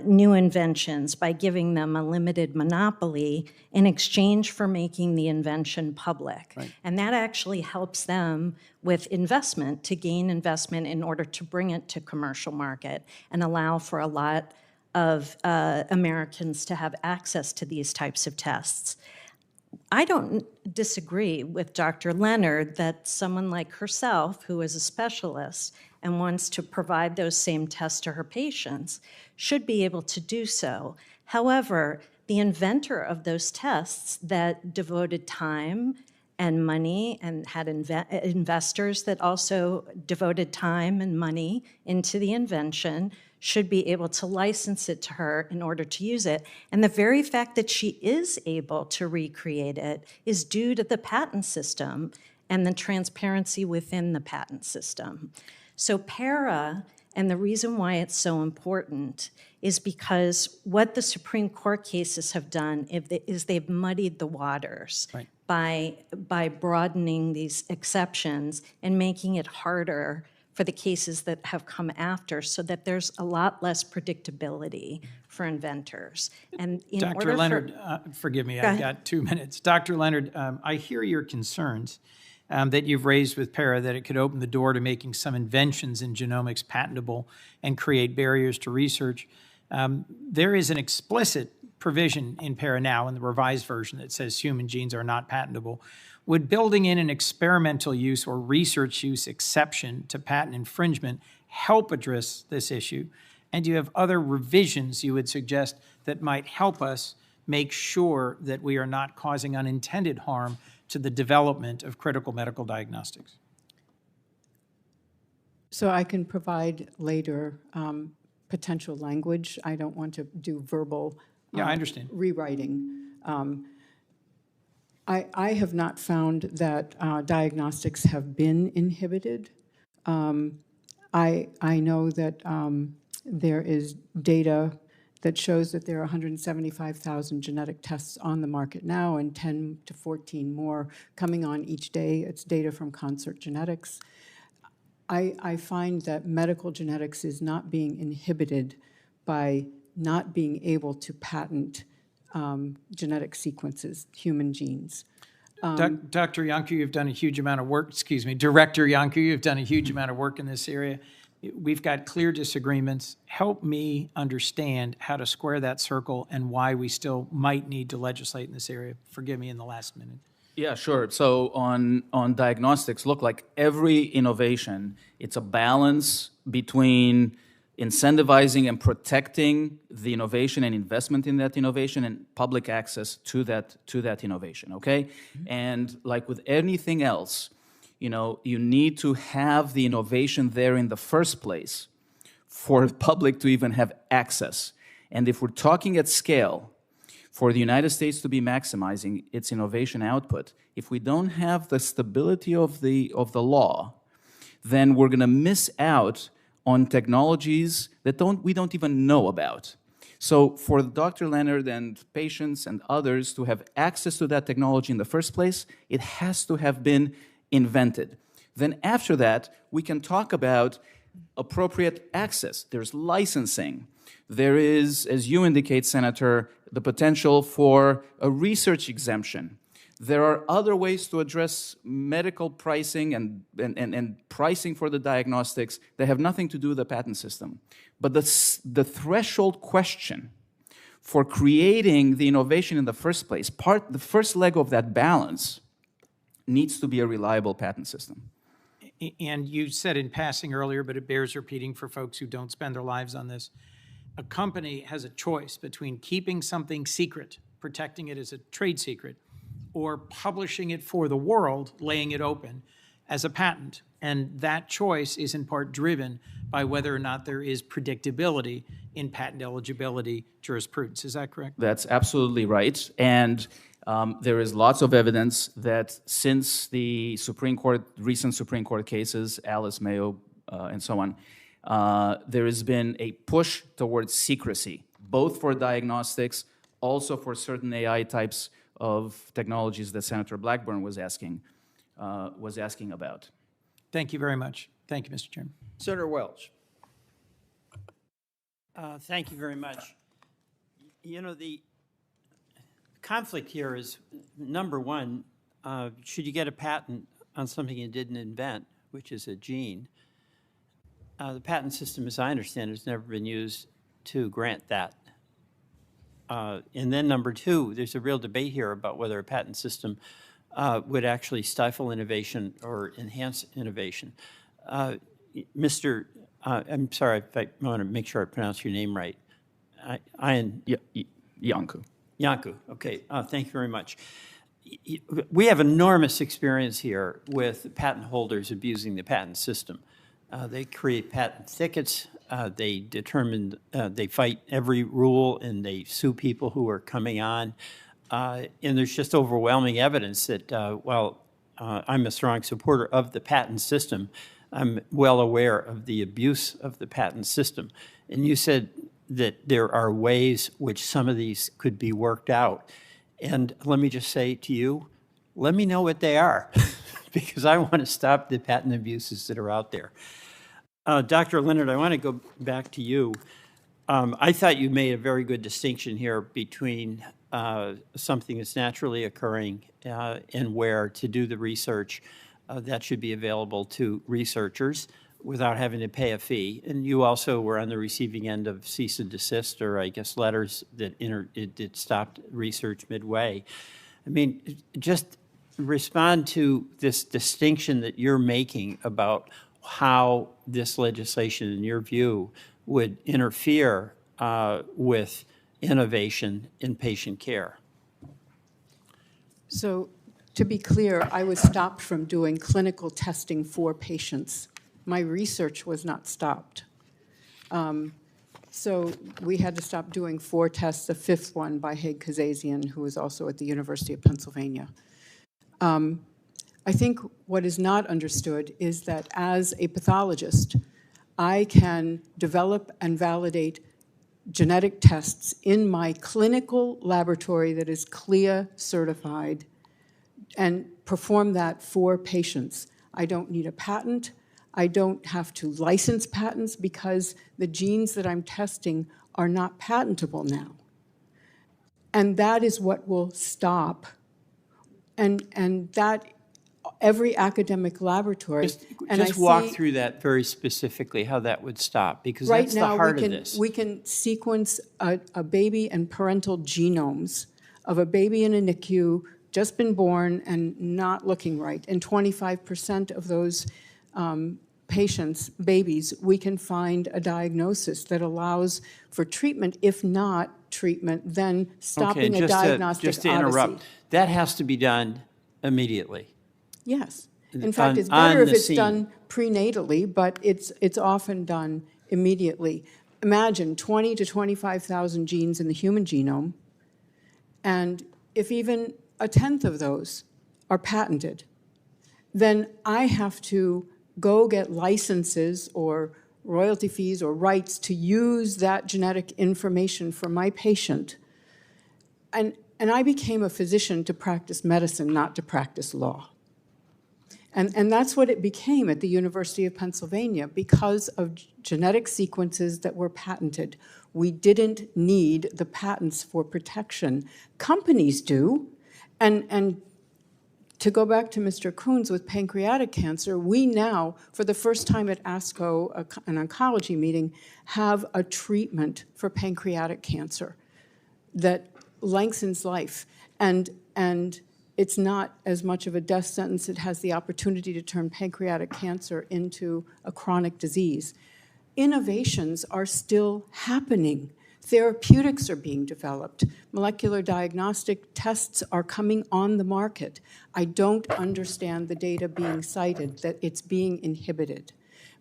new inventions by giving them a limited monopoly in exchange for making the invention public. Right. And that actually helps them with investment, to gain investment in order to bring it to commercial market and allow for a lot of Americans to have access to these types of tests. I don't disagree with Dr. Leonard that someone like herself, who is a specialist and wants to provide those same tests to her patients, should be able to do so. However, the inventor of those tests that devoted time and money and had investors that also devoted time and money into the invention should be able to license it to her in order to use it. And the very fact that she is able to recreate it is due to the patent system and the transparency within the patent system. So PARA, and the reason why it's so important is because what the Supreme Court cases have done is they've muddied the waters. Right. By broadening these exceptions and making it harder for the cases that have come after, so that there's a lot less predictability for inventors. And in order Dr. Leonard, forgive me, I've ahead. got 2 minutes. Dr. Leonard, I hear your concerns that you've raised with PARA, that it could open the door to making some inventions in genomics patentable and create barriers to research. There is an explicit provision in PARA now in the revised version that says human genes are not patentable. Would building in an experimental use or research use exception to patent infringement help address this issue? And do you have other revisions you would suggest that might help us make sure that we are not causing unintended harm to the development of critical medical diagnostics? So I can provide later potential language. I don't want to do verbal Yeah, I understand. rewriting. I have not found that diagnostics have been inhibited. I know that there is data that shows that there are 175,000 genetic tests on the market now and 10 to 14 more coming on each day. It's data from Concert Genetics. I find that medical genetics is not being inhibited by not being able to patent genetic sequences, human genes. Dr. Yonker, you've done a huge amount of work, Director Yonker, you've done a huge amount of work in this area. We've got clear disagreements. Help me understand how to square that circle and why we still might need to legislate in this area. Forgive me in the last minute. Yeah, sure. So on diagnostics, look, like every innovation, it's a balance between incentivizing and protecting the innovation and investment in that innovation and public access to that innovation, okay? And like with anything else, you know, you need to have the innovation there in the first place for the public to even have access. And if we're talking at scale, for the United States to be maximizing its innovation output, if we don't have the stability of the law, then we're going to miss out on technologies that we don't even know about. So for Dr. Leonard and patients and others to have access to that technology in the first place, it has to have been invented. Then after that, we can talk about appropriate access. There's licensing. There is, as you indicate, Senator, the potential for a research exemption. There are other ways to address medical pricing and pricing for the diagnostics that have nothing to do with the patent system. But the threshold question for creating the innovation in the first place, the first leg of that balance, needs to be a reliable patent system. And you said in passing earlier, but it bears repeating for folks who don't spend their lives on this, a company has a choice between keeping something secret, protecting it as a trade secret, or publishing it for the world, laying it open as a patent. And that choice is in part driven by whether or not there is predictability in patent eligibility jurisprudence. Is that correct? That's absolutely right. And there is lots of evidence that since the Supreme Court, recent Supreme Court cases, Alice, Mayo, and so on, there has been a push towards secrecy, both for diagnostics, also for certain AI types of technologies that Senator Blackburn was asking about. Thank you very much. Thank you, Mr. Chairman. Senator Welch. Thank you very much. You know, the conflict here is, number one, should you get a patent on something you didn't invent, which is a gene? The patent system, as I understand it, has never been used to grant that And then number two, there's a real debate here about whether a patent system would actually stifle innovation or enhance innovation. I'm sorry, I want to make sure I pronounce your name right. Yanku. Yanku, okay, thank you very much. We have enormous experience here with patent holders abusing the patent system. They create patent thickets, they fight every rule, and they sue people who are coming on. And there's just overwhelming evidence that while I'm a strong supporter of the patent system, I'm well aware of the abuse of the patent system. And you said that there are ways which some of these could be worked out. And let me just say to you, let me know what they are, because I want to stop the patent abuses that are out there. Dr. Leonard, I want to go back to you. I thought you made a very good distinction here between something that's naturally occurring and where to do the research that should be available to researchers without having to pay a fee. And you also were on the receiving end of cease and desist, or I guess letters that it stopped research midway. I mean, just respond to this distinction that you're making about how this legislation, in your view, would interfere with innovation in patient care. So to be clear, I was stopped from doing clinical testing for patients. My research was not stopped. So we had to stop doing 4 tests, the 5th one by Haig Kazazian, who was also at the University of Pennsylvania. I think what is not understood is that as a pathologist, I can develop and validate genetic tests in my clinical laboratory that is CLIA certified and perform that for patients. I don't need a patent. I don't have to license patents because the genes that I'm testing are not patentable now. And that is what will stop. And that every academic laboratory. Just walk through that very specifically, how that would stop, because that's the heart of this. We can sequence a baby and parental genomes of a baby in a NICU, just been born and not looking right. And 25% of those patients, babies, we can find a diagnosis that allows for treatment. If not treatment, then stopping a diagnostic just to interrupt, odyssey. that has to be done immediately. Yes. In fact, it's better if it's done prenatally, but it's often done immediately. Imagine 20 to 25,000 genes in the human genome, and if even 1/10 of those are patented, then I have to go get licenses or royalty fees or rights to use that genetic information for my patient. And I became a physician to practice medicine, not to practice law. And that's what it became at the University of Pennsylvania because of genetic sequences that were patented. We didn't need the patents for protection. Companies do. And to go back to Mr. Coons with pancreatic cancer, we now, for the first time at ASCO, an oncology meeting, have a treatment for pancreatic cancer that lengthens life. And it's not as much of a death sentence. It has the opportunity to turn pancreatic cancer into a chronic disease. Innovations are still happening. Therapeutics are being developed. Molecular diagnostic tests are coming on the market. I don't understand the data being cited, that it's being inhibited.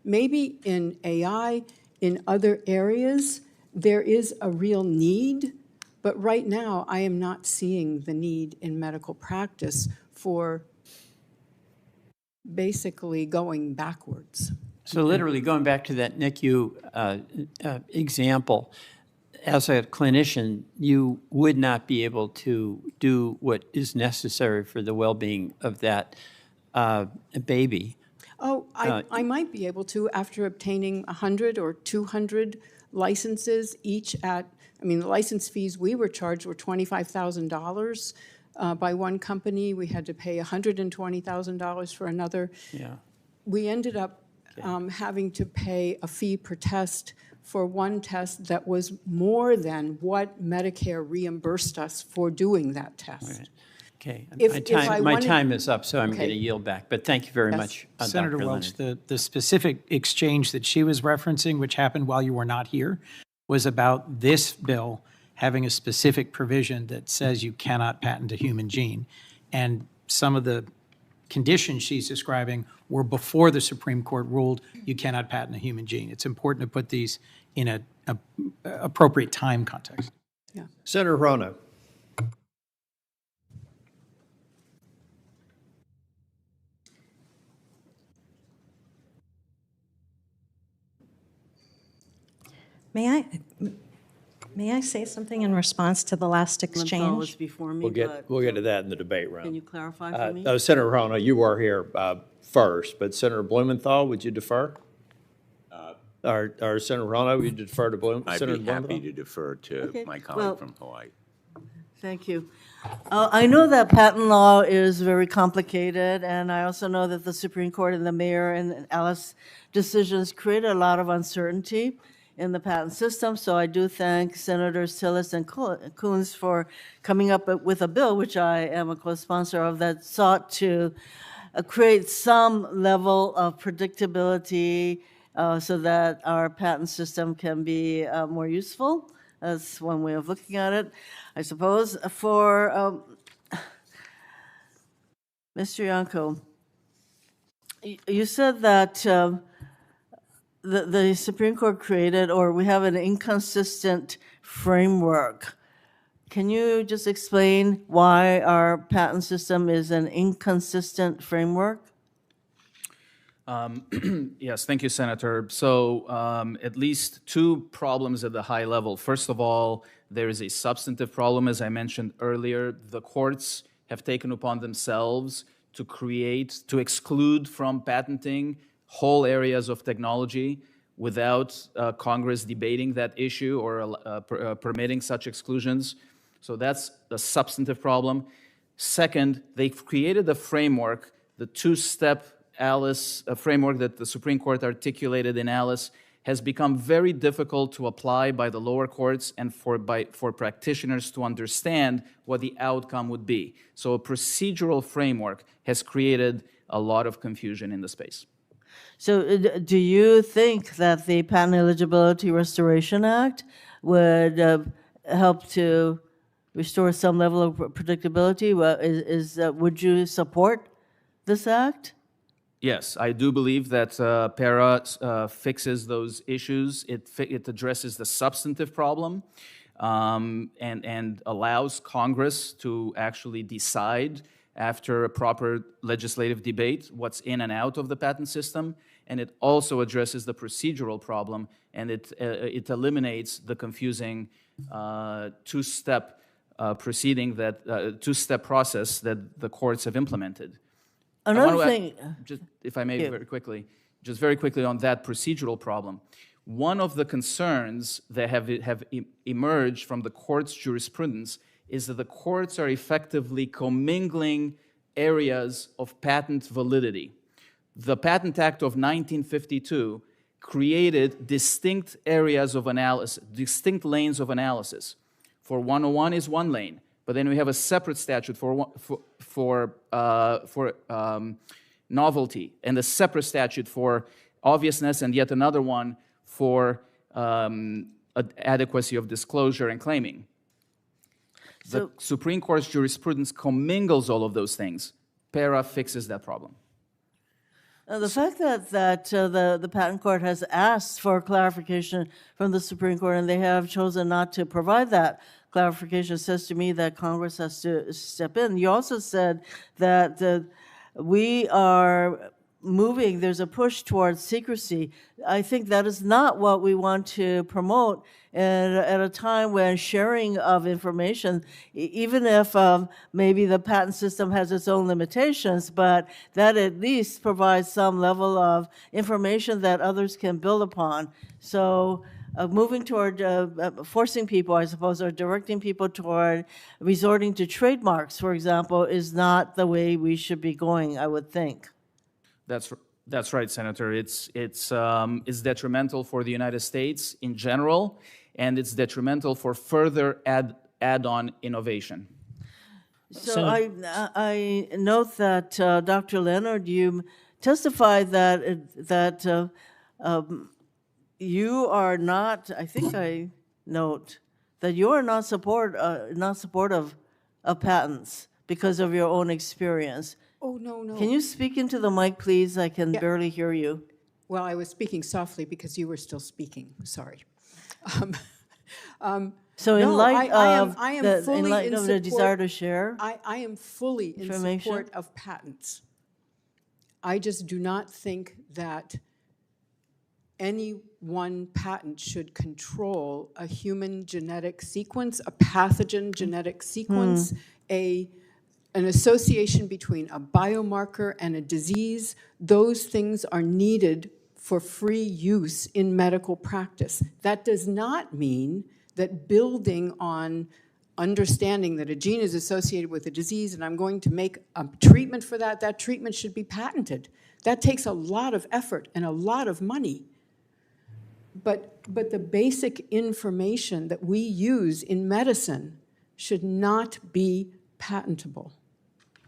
Maybe in AI, in other areas, there is a real need. But right now, I am not seeing the need in medical practice for basically going backwards. So literally going back to that NICU example, as a clinician, you would not be able to do what is necessary for the well-being of that baby. Oh, I might be able to after obtaining 100 or 200 licenses, each at, I mean, the license fees we were charged were $25,000 by one company. We had to pay $120,000 for another. Yeah. We ended up having to pay a fee per test for one test that was more than what Medicare reimbursed us for doing that test. Okay, If- my if I time, my wanted- time is up, so I'm Okay. going to yield back. But thank you very Yes. much, Senator Dr. Welch, Leonard. the specific exchange that she was referencing, which happened while you were not here, was about this bill having a specific provision that says you cannot patent a human gene. And some of the conditions she's describing were before the Supreme Court ruled you cannot patent a human gene. It's important to put these in a appropriate time context. Senator Rono. May I say something in response to the last Was exchange? before me, We'll get but to that in the debate round. can you clarify for me? Senator Rono, you were here first, but Senator Blumenthal, would you defer? Or Senator Rono, would you defer to I'd Senator be happy Blumenthal? to defer to Okay, my well- colleague from Hawaii. Thank you. I know that patent law is very complicated, and I also know that the Supreme Court and the Mayor and Alice decisions created a lot of uncertainty in the patent system. So I do thank Senators Tillis and Coons for coming up with a bill, which I am a co-sponsor of, that sought to create some level of predictability so that our patent system can be more useful. That's one way of looking at it, I suppose. For Mr. Yanko, you said that the Supreme Court created, or we have an inconsistent framework. Can you just explain why our patent system is an inconsistent framework? Yes, thank you, Senator. So at least two problems at the high level. First of all, there is a substantive problem, as I mentioned earlier. The courts have taken upon themselves to exclude from patenting whole areas of technology without Congress debating that issue or permitting such exclusions. So that's the substantive problem. Second, they've created a framework, the two-step Alice framework that the Supreme Court articulated in Alice has become very difficult to apply by the lower courts and for practitioners to understand what the outcome would be. So a procedural framework has created a lot of confusion in the space. So do you think that the Patent Eligibility Restoration Act would help to restore some level of predictability? Would you support this act? Yes, I do believe that PARA fixes those issues. It addresses the substantive problem and allows Congress to actually decide after a proper legislative debate what's in and out of the patent system. And it also addresses the procedural problem, and it eliminates the confusing two-step two-step process that the courts have implemented. Another thing, just if I may, very quickly on that procedural problem. One of the concerns that have emerged from the court's jurisprudence is that the courts are effectively commingling areas of patent validity. The Patent Act of 1952 created distinct areas of analysis, distinct lanes of analysis. For 101 is one lane, but then we have a separate statute for novelty, and a separate statute for obviousness, and yet another one for adequacy of disclosure and claiming. The Supreme Court's jurisprudence commingles all of those things. PARA fixes that problem. The fact that the Patent Court has asked for clarification from the Supreme Court and they have chosen not to provide that clarification says to me that Congress has to step in. You also said that we are moving, there's a push towards secrecy. I think that is not what we want to promote at a time when sharing of information, even if maybe the patent system has its own limitations, but that at least provides some level of information that others can build upon. So moving toward forcing people, I suppose, or directing people toward resorting to trademarks, for example, is not the way we should be going, I would think. That's right, Senator. It's detrimental for the United States in general, and it's detrimental for further add-on innovation. So I note that, Dr. Leonard, you testified that you are not, I think I note, that you are not supportive of patents because of your own experience. Oh, no, no. Can you speak into the mic, please? I can barely hear you. Well, I was speaking softly because you were still speaking. Sorry. So in No, light I am of fully in the support- desire to share, I am fully in information? support of patents. I just do not think that any one patent should control a human genetic sequence, a pathogen genetic sequence, an association between a biomarker and a disease. Those things are needed for free use in medical practice. That does not mean that building on understanding that a gene is associated with a disease and I'm going to make a treatment for that, that treatment should be patented. That takes a lot of effort and a lot of money. But the basic information that we use in medicine should not be patentable.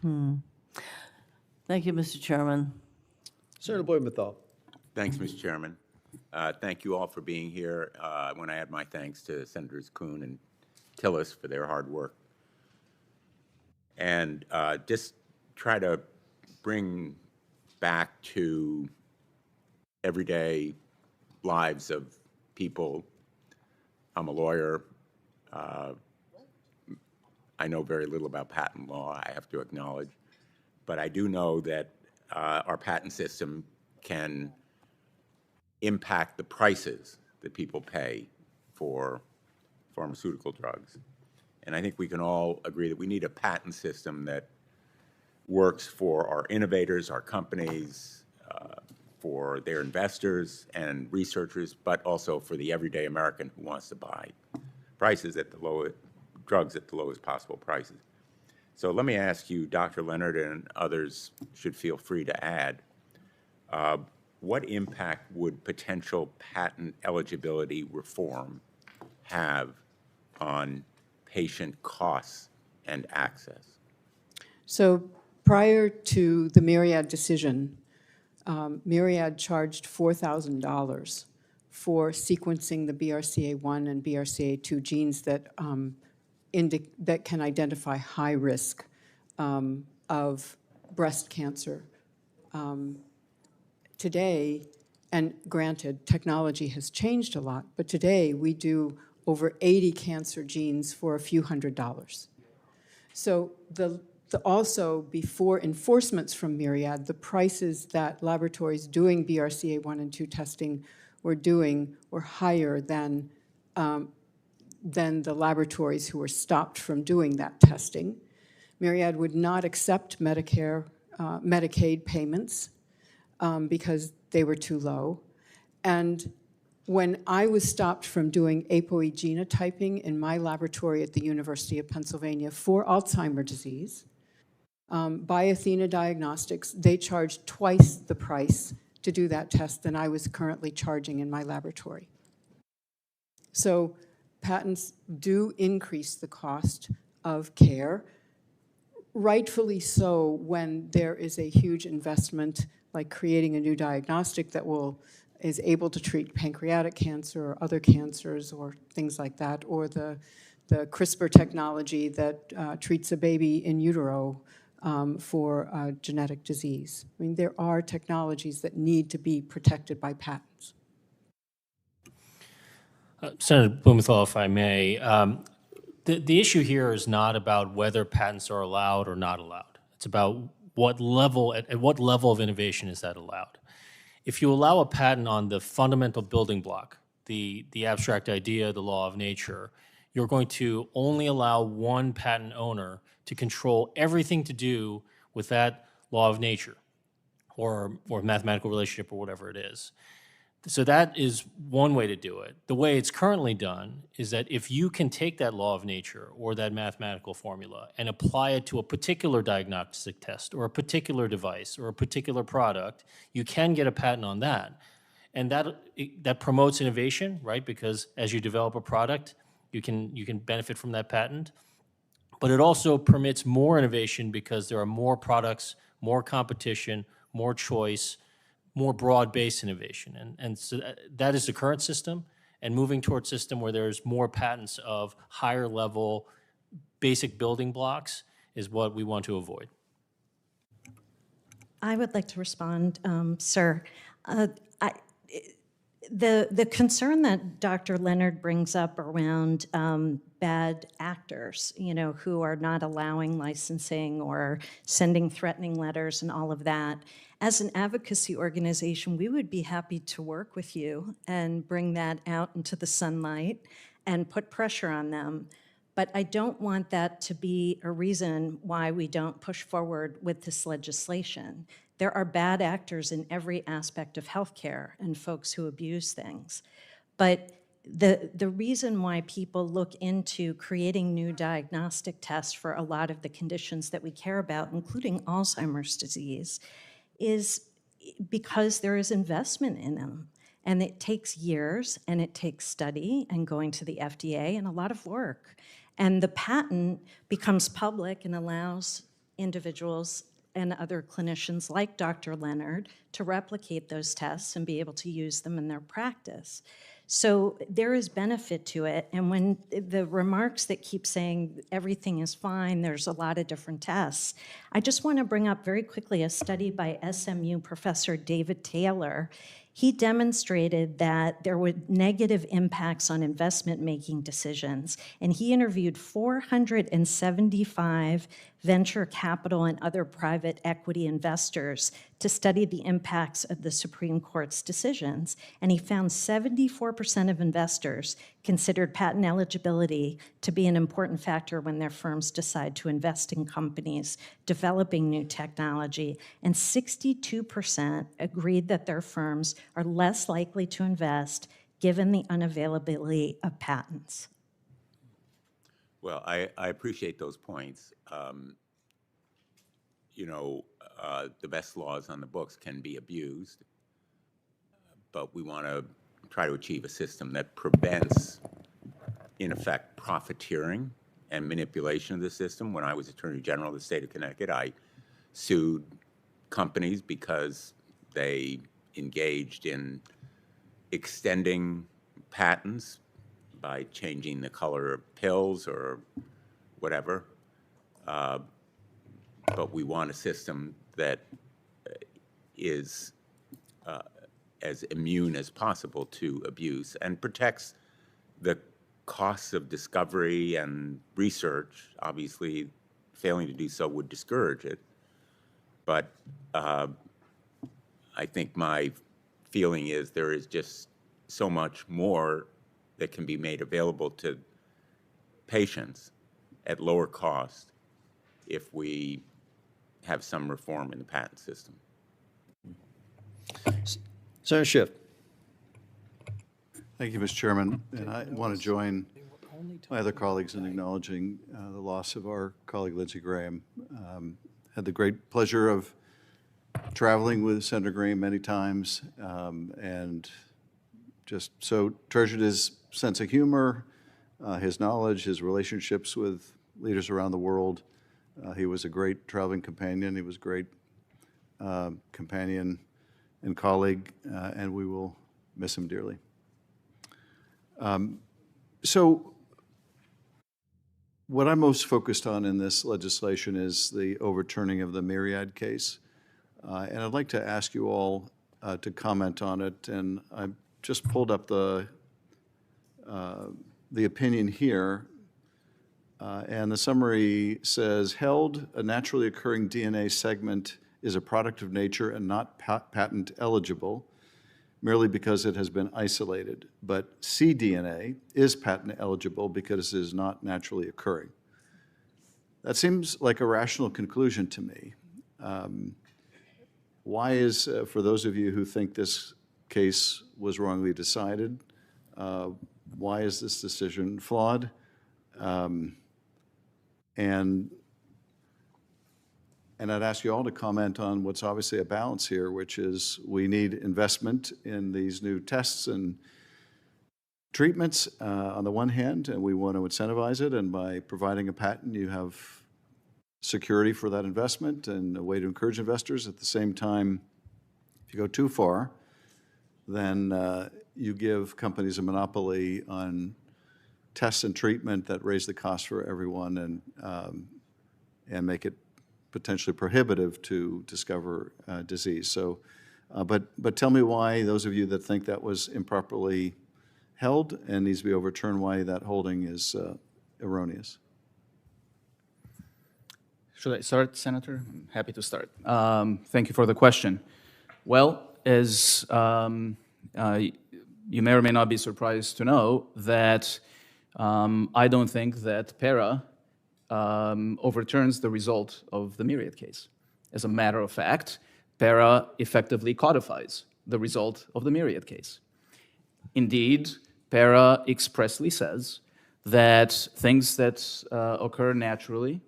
Thank you, Mr. Chairman. Senator Blumenthal. Thanks, Mr. Chairman. Thank you all for being here. I want to add my thanks to Senators Kuhn and Tillis for their hard work. And just try to bring back to everyday lives of people. I'm a lawyer. I know very little about patent law, I have to acknowledge. But I do know that our patent system can impact the prices that people pay for pharmaceutical drugs. And I think we can all agree that we need a patent system that works for our innovators, our companies, for their investors and researchers, but also for the everyday American who wants to buy drugs at the lowest possible prices. So let me ask you, Dr. Leonard, and others should feel free to add, what impact would potential patent eligibility reform have on patient costs and access? So prior to the Myriad decision, Myriad charged $4,000 for sequencing the BRCA1 and BRCA2 genes that that can identify high risk of breast cancer. Today, and granted, technology has changed a lot, but today we do over 80 cancer genes for a few $100s. So also, before enforcements from Myriad, the prices that laboratories doing BRCA1 and 2 testing were doing were higher than the laboratories who were stopped from doing that testing. Myriad would not accept Medicaid payments because they were too low. And when I was stopped from doing ApoE genotyping in my laboratory at the University of Pennsylvania for Alzheimer's disease, by Athena Diagnostics, they charged twice the price to do that test than I was currently charging in my laboratory. So patents do increase the cost of care, rightfully so when there is a huge investment like creating a new diagnostic that is able to treat pancreatic cancer or other cancers or things like that, or the CRISPR technology that treats a baby in utero for a genetic disease. I mean, there are technologies that need to be protected by patents. Senator Blumenthal, if I may, the issue here is not about whether patents are allowed or not allowed. It's about what level, at what level of innovation is that allowed. If you allow a patent on the fundamental building block, the abstract idea, the law of nature, you're going to only allow one patent owner to control everything to do with that law of nature or mathematical relationship or whatever it is. So that is one way to do it. The way it's currently done is that if you can take that law of nature or that mathematical formula and apply it to a particular diagnostic test or a particular device or a particular product, you can get a patent on that. And that promotes innovation, right? Because as you develop a product, you can benefit from that patent. But it also permits more innovation because there are more products, more competition, more choice, more broad-based innovation. And so that is the current system. And moving towards a system where there's more patents of higher level basic building blocks is what we want to avoid. I would like to respond, sir. The concern that Dr. Leonard brings up around bad actors, who are not allowing licensing or sending threatening letters and all of that, as an advocacy organization, we would be happy to work with you and bring that out into the sunlight and put pressure on them. But I don't want that to be a reason why we don't push forward with this legislation. There are bad actors in every aspect of healthcare and folks who abuse things. But the reason why people look into creating new diagnostic tests for a lot of the conditions that we care about, including Alzheimer's disease, is because there is investment in them. And it takes years, and it takes study and going to the FDA and a lot of work. And the patent becomes public and allows individuals and other clinicians like Dr. Leonard to replicate those tests and be able to use them in their practice. So there is benefit to it. And when the remarks that keep saying everything is fine, there's a lot of different tests, I just want to bring up very quickly a study by SMU professor David Taylor. He demonstrated that there were negative impacts on investment-making decisions, and he interviewed 475 venture capital and other private equity investors to study the impacts of the Supreme Court's decisions, and he found 74% of investors considered patent eligibility to be an important factor when their firms decide to invest in companies developing new technology, and 62% agreed that their firms are less likely to invest given the unavailability of patents. Well, I appreciate those points. The best laws on the books can be abused, but we want to try to achieve a system that prevents, in effect, profiteering and manipulation of the system. When I was Attorney General of the state of Connecticut, I sued companies because they engaged in extending patents by changing the color of pills or whatever. But we want a system that is as immune as possible to abuse and protects the costs of discovery and research. Obviously, failing to do so would discourage it. But I think my feeling is there is just so much more that can be made available to patients at lower cost if we have some reform in the patent system. Senator Schiff. Thank you, Mr. Chairman. And I want to join my other colleagues in acknowledging the loss of our colleague Lindsey Graham. Had the great pleasure of traveling with Senator Graham many times and just so treasured his sense of humor, his knowledge, his relationships with leaders around the world. He was a great traveling companion. He was a great companion and colleague, and we will miss him dearly. So what I'm most focused on in this legislation is the overturning of the Myriad case. And I'd like to ask you all to comment on it. And I just pulled up the opinion here. And the summary says, held, a naturally occurring DNA segment is a product of nature and not patent eligible merely because it has been isolated. But cDNA is patent eligible because it is not naturally occurring. That seems like a rational conclusion to me. Why is, for those of you who think this case was wrongly decided. Why is this decision flawed? And I'd ask you all to comment on what's obviously a balance here, which is we need investment in these new tests and treatments on the one hand, and we want to incentivize it. And by providing a patent, you have security for that investment and a way to encourage investors. At the same time, if you go too far, then you give companies a monopoly on tests and treatment that raise the cost for everyone and make it potentially prohibitive to discover disease. So, but tell me why those of you that think that was improperly held and needs to be overturned, why that holding is erroneous. Should I start, Senator? I'm happy to start. Thank you for the question. Well, as you may or may not be surprised to know that I don't think that PARA overturns the result of the Myriad case. As a matter of fact, PARA effectively codifies the result of the Myriad case. Indeed, PARA expressly says that things that occur naturally,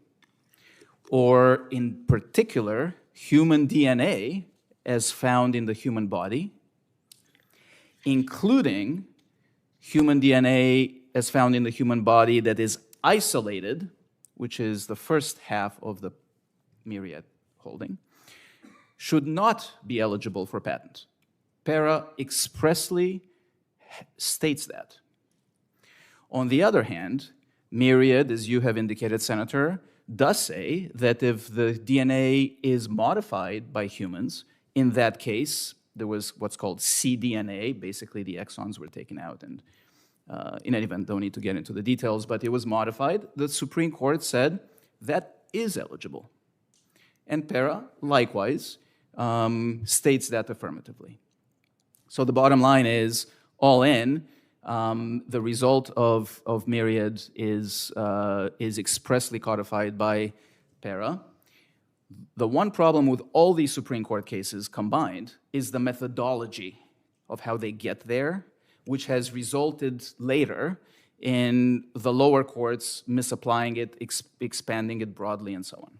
or in particular, human DNA as found in the human body, including human DNA as found in the human body that is isolated, which is the first half of the Myriad holding, should not be eligible for patent. PARA expressly states that. On the other hand, Myriad, as you have indicated, Senator, does say that if the DNA is modified by humans, in that case, there was what's called cDNA, basically the exons were taken out, and in any event, don't need to get into the details, but it was modified. The Supreme Court said that is eligible. And PARA, likewise, states that affirmatively. So the bottom line is, all in, the result of Myriad is expressly codified by PARA. The one problem with all these Supreme Court cases combined is the methodology of how they get there, which has resulted later in the lower courts misapplying it, expanding it broadly, and so on.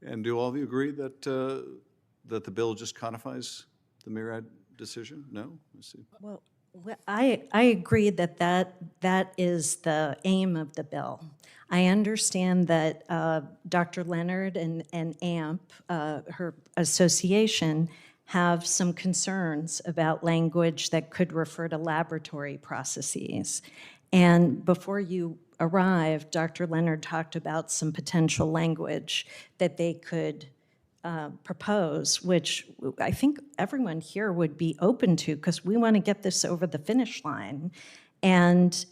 And do all of you agree that that the bill just codifies the Myriad decision? No? Let's see. Well, I agree that that is the aim of the bill. I understand that Dr. Leonard and AMP, her association, have some concerns about language that could refer to laboratory processes. And before you arrived, Dr. Leonard talked about some potential language that they could propose, which I think everyone here would be open to, because we want to get this over the finish line. And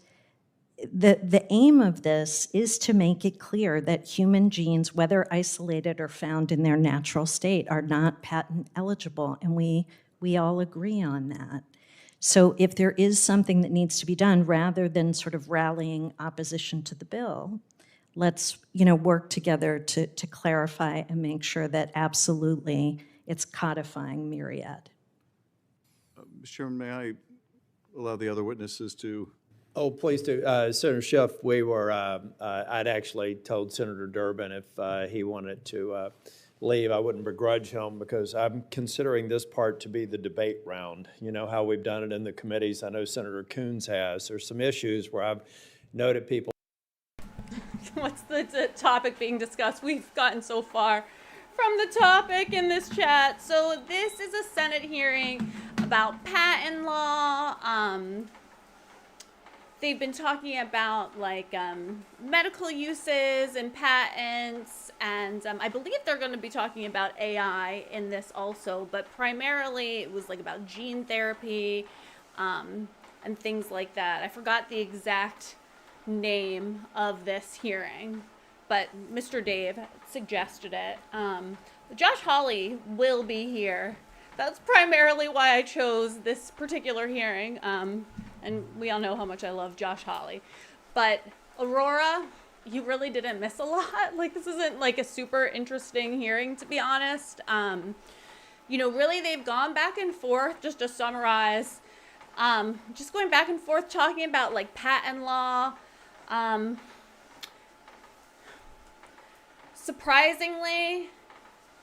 the aim of this is to make it clear that human genes, whether isolated or found in their natural state, are not patent eligible, and we all agree on that. So if there is something that needs to be done, rather than sort of rallying opposition to the bill, let's work together to clarify and make sure that absolutely it's codifying Myriad. Mr. Chairman, may I allow the other witnesses to? Oh, please do. Senator Schiff, I'd actually told Senator Durbin if he wanted to leave, I wouldn't begrudge him, because I'm considering this part to be the debate round. You know how we've done it in the committees. I know Senator Coons has. There's some issues where I've noted people. What's the topic being discussed? We've gotten so far from the topic in this chat. So this is a Senate hearing about patent law. They've been talking about medical uses and patents, and I believe they're going to be talking about AI in this also, but primarily it was about gene therapy and things like that. I forgot the exact name of this hearing, but Mr. Dave suggested it. Josh Hawley will be here. That's primarily why I chose this particular hearing. And we all know how much I love Josh Hawley. But Aurora, you really didn't miss a lot. This isn't a super interesting hearing, to be honest. Really they've gone back and forth, just to summarize, just going back and forth talking about like patent law. Surprisingly,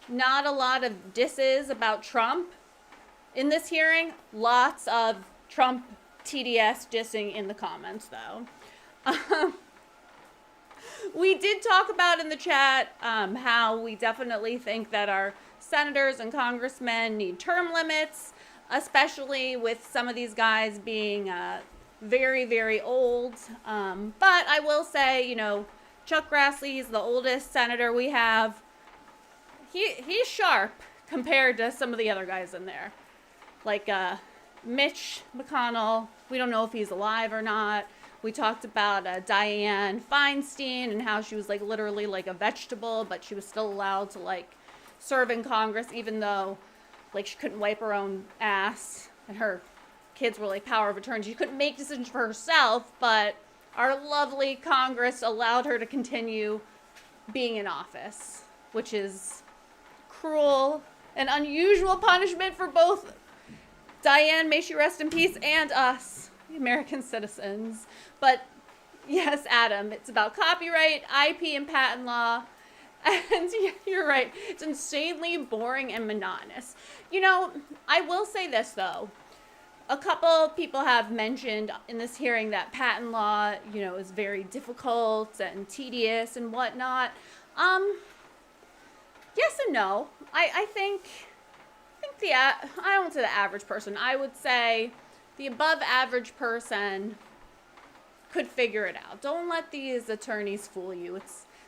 not a lot of disses about Trump in this hearing. Lots of Trump TDS dissing in the comments, though. We did talk about in the chat how we definitely think that our senators and congressmen need term limits, especially with some of these guys being very, very old. But I will say, Chuck Grassley is the oldest senator we have. He's sharp compared to some of the other guys in there. Like Mitch McConnell, we don't know if he's alive or not. We talked about Dianne Feinstein and how she was like literally like a vegetable, but she was still allowed to like serve in Congress even though like she couldn't wipe her own ass and her kids were like power of attorney. She couldn't make decisions for herself, but our lovely Congress allowed her to continue being in office, which is cruel and unusual punishment for both Diane, may she rest in peace, and us, the American citizens. But yes, Adam, it's about copyright, IP, and patent law. And you're right, it's insanely boring and monotonous. I will say this, though. A couple people have mentioned in this hearing that patent law, is very difficult and tedious and whatnot. Yes and no. I think I won't say the average person. I would say the above average person could figure it out. Don't let these attorneys fool you.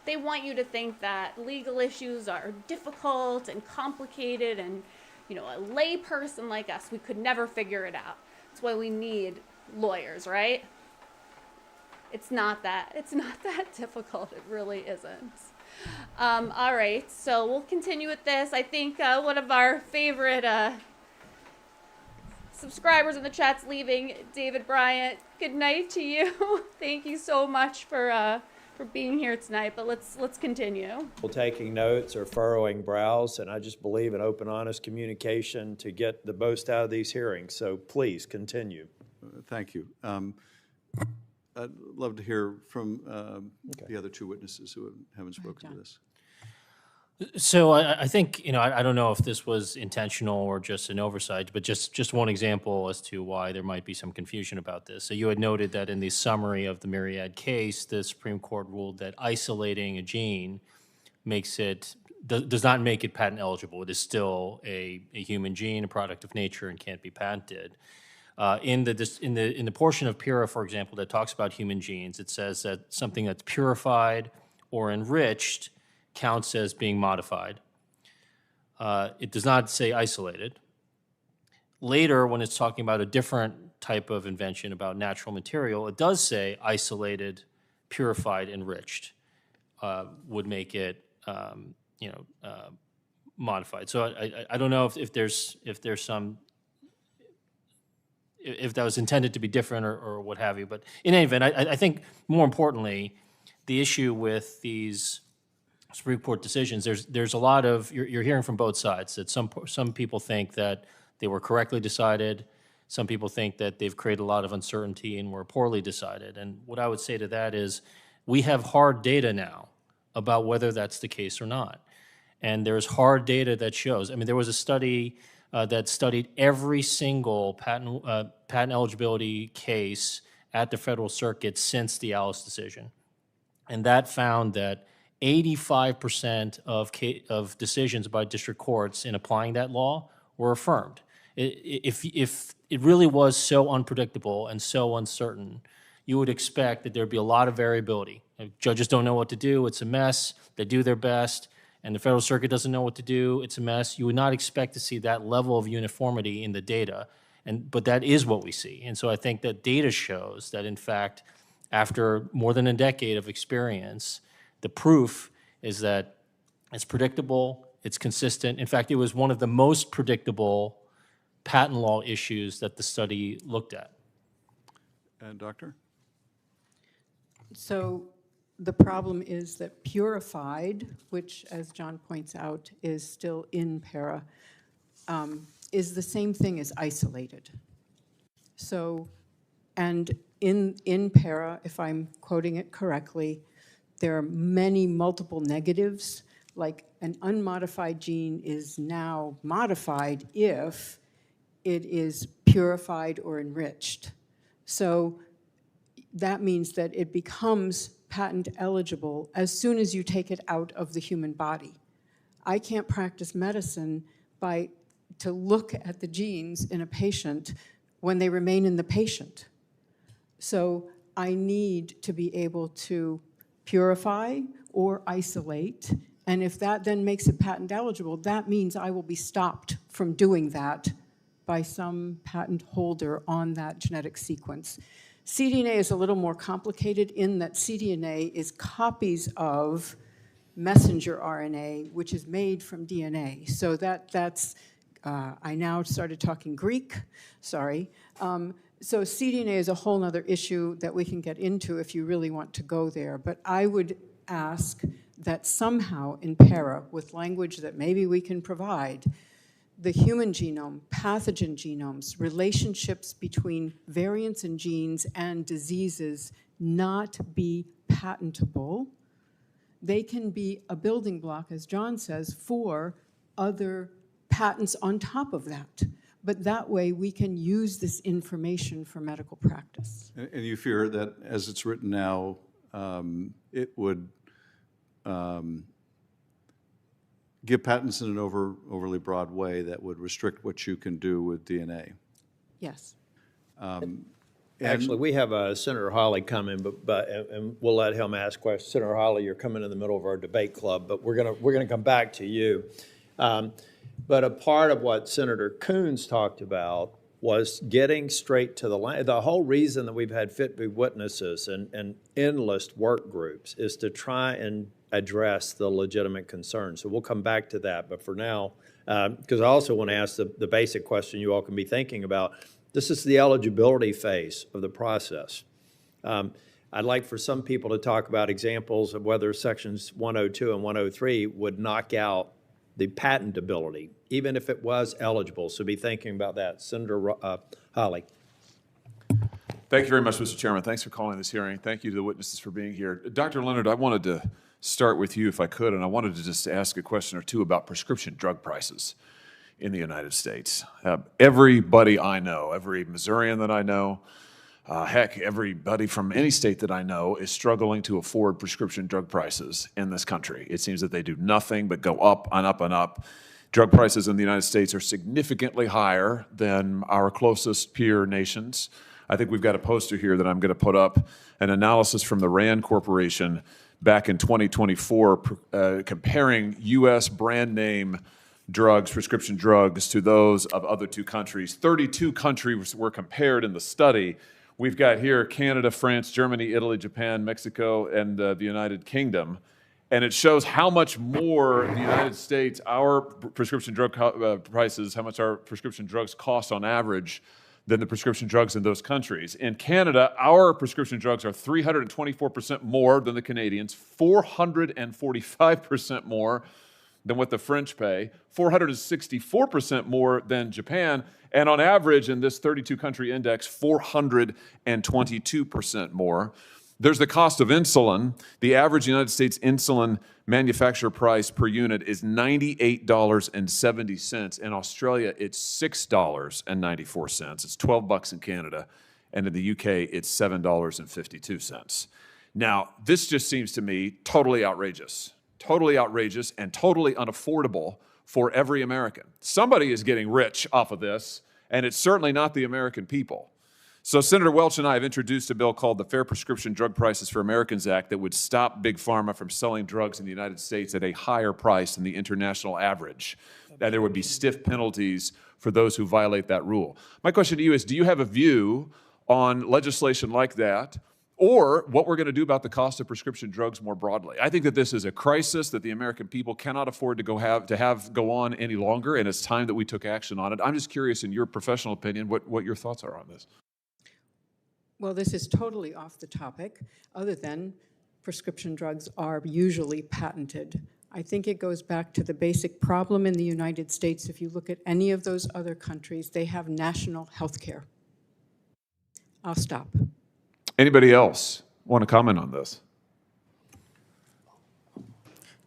They want you to think that legal issues are difficult and complicated and a lay person like us, we could never figure it out. That's why we need lawyers, right? It's not that difficult. It really isn't. All right, so we'll continue with this. I think one of our favorite subscribers in the chat's leaving, David Bryant. Good night to you. Thank you so much for being here tonight, but let's continue. Taking notes or furrowing brows, and I just believe in open, honest communication to get the most out of these hearings. So please continue. Thank you. I'd love to hear from the other two witnesses who haven't spoken to this. So I think, I don't know if this was intentional or just an oversight, but just one example as to why there might be some confusion about this. So you had noted that in the summary of the Myriad case, the Supreme Court ruled that isolating a gene does not make it patent eligible. It is still a human gene, a product of nature, and can't be patented. In the portion of PURA, for example, that talks about human genes, it says that something that's purified or enriched counts as being modified. It does not say isolated. Later, when it's talking about a different type of invention about natural material, it does say isolated, purified, enriched would make it, modified. So I don't know if there's some, if that was intended to be different or what have you. But in any event, I think more importantly, the issue with these Supreme Court decisions, there's a lot of, you're hearing from both sides, that some people think that they were correctly decided, some people think that they've created a lot of uncertainty and were poorly decided. And what I would say to that is, we have hard data now about whether that's the case or not. And there's hard data that shows, there was a study that studied every single patent eligibility case at the Federal Circuit since the Alice decision. And that found that 85% of decisions by district courts in applying that law were affirmed. If it really was so unpredictable and so uncertain, you would expect that there'd be a lot of variability. Judges don't know what to do, it's a mess, they do their best, and the Federal Circuit doesn't know what to do, it's a mess. You would not expect to see that level of uniformity in the data, but that is what we see. And so I think that data shows that, in fact, after more than a decade of experience, the proof is that it's predictable, it's consistent. In fact, it was one of the most predictable patent law issues that the study looked at. Doctor? So the problem is that purified, which, as John points out, is still in para, is the same thing as isolated. So, and in para, if I'm quoting it correctly, there are many multiple negatives, like an unmodified gene is now modified if it is purified or enriched. So that means that it becomes patent eligible as soon as you take it out of the human body. I can't practice medicine to look at the genes in a patient when they remain in the patient. So I need to be able to purify or isolate, and if that then makes it patent eligible, that means I will be stopped from doing that by some patent holder on that genetic sequence. cDNA is a little more complicated in that cDNA is copies of messenger RNA, which is made from DNA. So that's I now started talking Greek, sorry. So cDNA is a whole other issue that we can get into if you really want to go there. But I would ask that somehow in para, with language that maybe we can provide, the human genome, pathogen genomes, relationships between variants in genes and diseases not be patentable. They can be a building block, as John says, for other patents on top of that. But that way we can use this information for medical practice. And you fear that as it's written now, it would give patents in an overly broad way that would restrict what you can do with DNA. Yes. Actually, we have Senator Hawley coming, and we'll let him ask questions. Senator Hawley, you're coming in the middle of our debate club, but we're gonna come back to you. But a part of what Senator Coons talked about was getting straight to the line. The whole reason that we've had fit witnesses and endless work groups is to try and address the legitimate concerns. So we'll come back to that. But for now, because I also want to ask the basic question you all can be thinking about. This is the eligibility phase of the process. I'd like for some people to talk about examples of whether sections 102 and 103 would knock out the patentability, even if it was eligible. So be thinking about that. Senator Hawley. Thank you very much, Mr. Chairman. Thanks for calling this hearing. Thank you to the witnesses for being here. Dr. Leonard, I wanted to start with you if I could, and I wanted to just ask a question or two about prescription drug prices in the United States. Everybody I know, every Missourian that I know, heck, everybody from any state that I know is struggling to afford prescription drug prices in this country. It seems that they do nothing but go up and up and up. Drug prices in the United States are significantly higher than our closest peer nations. I think we've got a poster here that I'm going to put up, an analysis from the RAND Corporation back in 2024 comparing U.S. brand name drugs, prescription drugs, to those of other two countries. 32 countries were compared in the study. We've got here Canada, France, Germany, Italy, Japan, Mexico, and the United Kingdom. And it shows how much more the United States, our prescription drug prices, how much our prescription drugs cost on average than the prescription drugs in those countries. In Canada, our prescription drugs are 324% more than the Canadians, 445% more than what the French pay, 464% more than Japan, and on average in this 32-country index, 422% more. There's the cost of insulin. The average United States insulin manufacturer price per unit is $98.70. In Australia, it's $6.94. It's $12 in Canada, and in the UK, it's $7.52. Now, this just seems to me totally outrageous and totally unaffordable for every American. Somebody is getting rich off of this, and it's certainly not the American people. So Senator Welch and I have introduced a bill called the Fair Prescription Drug Prices for Americans Act that would stop Big Pharma from selling drugs in the United States at a higher price than the international average. And there would be stiff penalties for those who violate that rule. My question to you is, do you have a view on legislation like that, or what we're going to do about the cost of prescription drugs more broadly? I think that this is a crisis that the American people cannot afford to go on any longer, and it's time that we took action on it. I'm just curious, in your professional opinion, what your thoughts are on this. Well, this is totally off the topic, other than prescription drugs are usually patented I think it goes back to the basic problem in the United States. If you look at any of those other countries, they have national health care. I'll stop. Anybody else want to comment on this?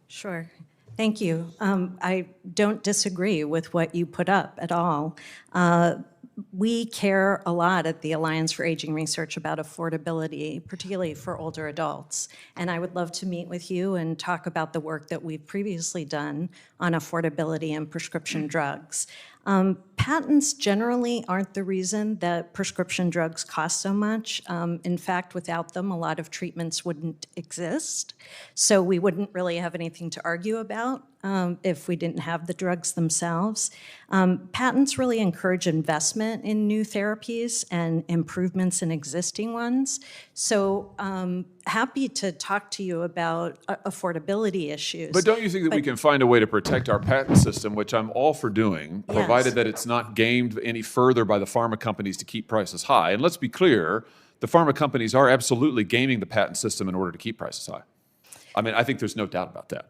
Sure. Thank you. I don't disagree with what you put up at all. We care a lot at the Alliance for Aging Research about affordability, particularly for older adults. And I would love to meet with you and talk about the work that we've previously done on affordability and prescription drugs. Patents generally aren't the reason that prescription drugs cost so much. In fact, without them, a lot of treatments wouldn't exist. So we wouldn't really have anything to argue about if we didn't have the drugs themselves. Patents really encourage investment in new therapies and improvements in existing ones. So happy to talk to you about affordability issues. But don't you think that we can find a way to protect our patent system, which I'm all for doing, provided that it's not gamed any further by the pharma companies to keep prices high? And let's be clear, the pharma companies are absolutely gaming the patent system in order to keep prices high. I mean, I think there's no doubt about that.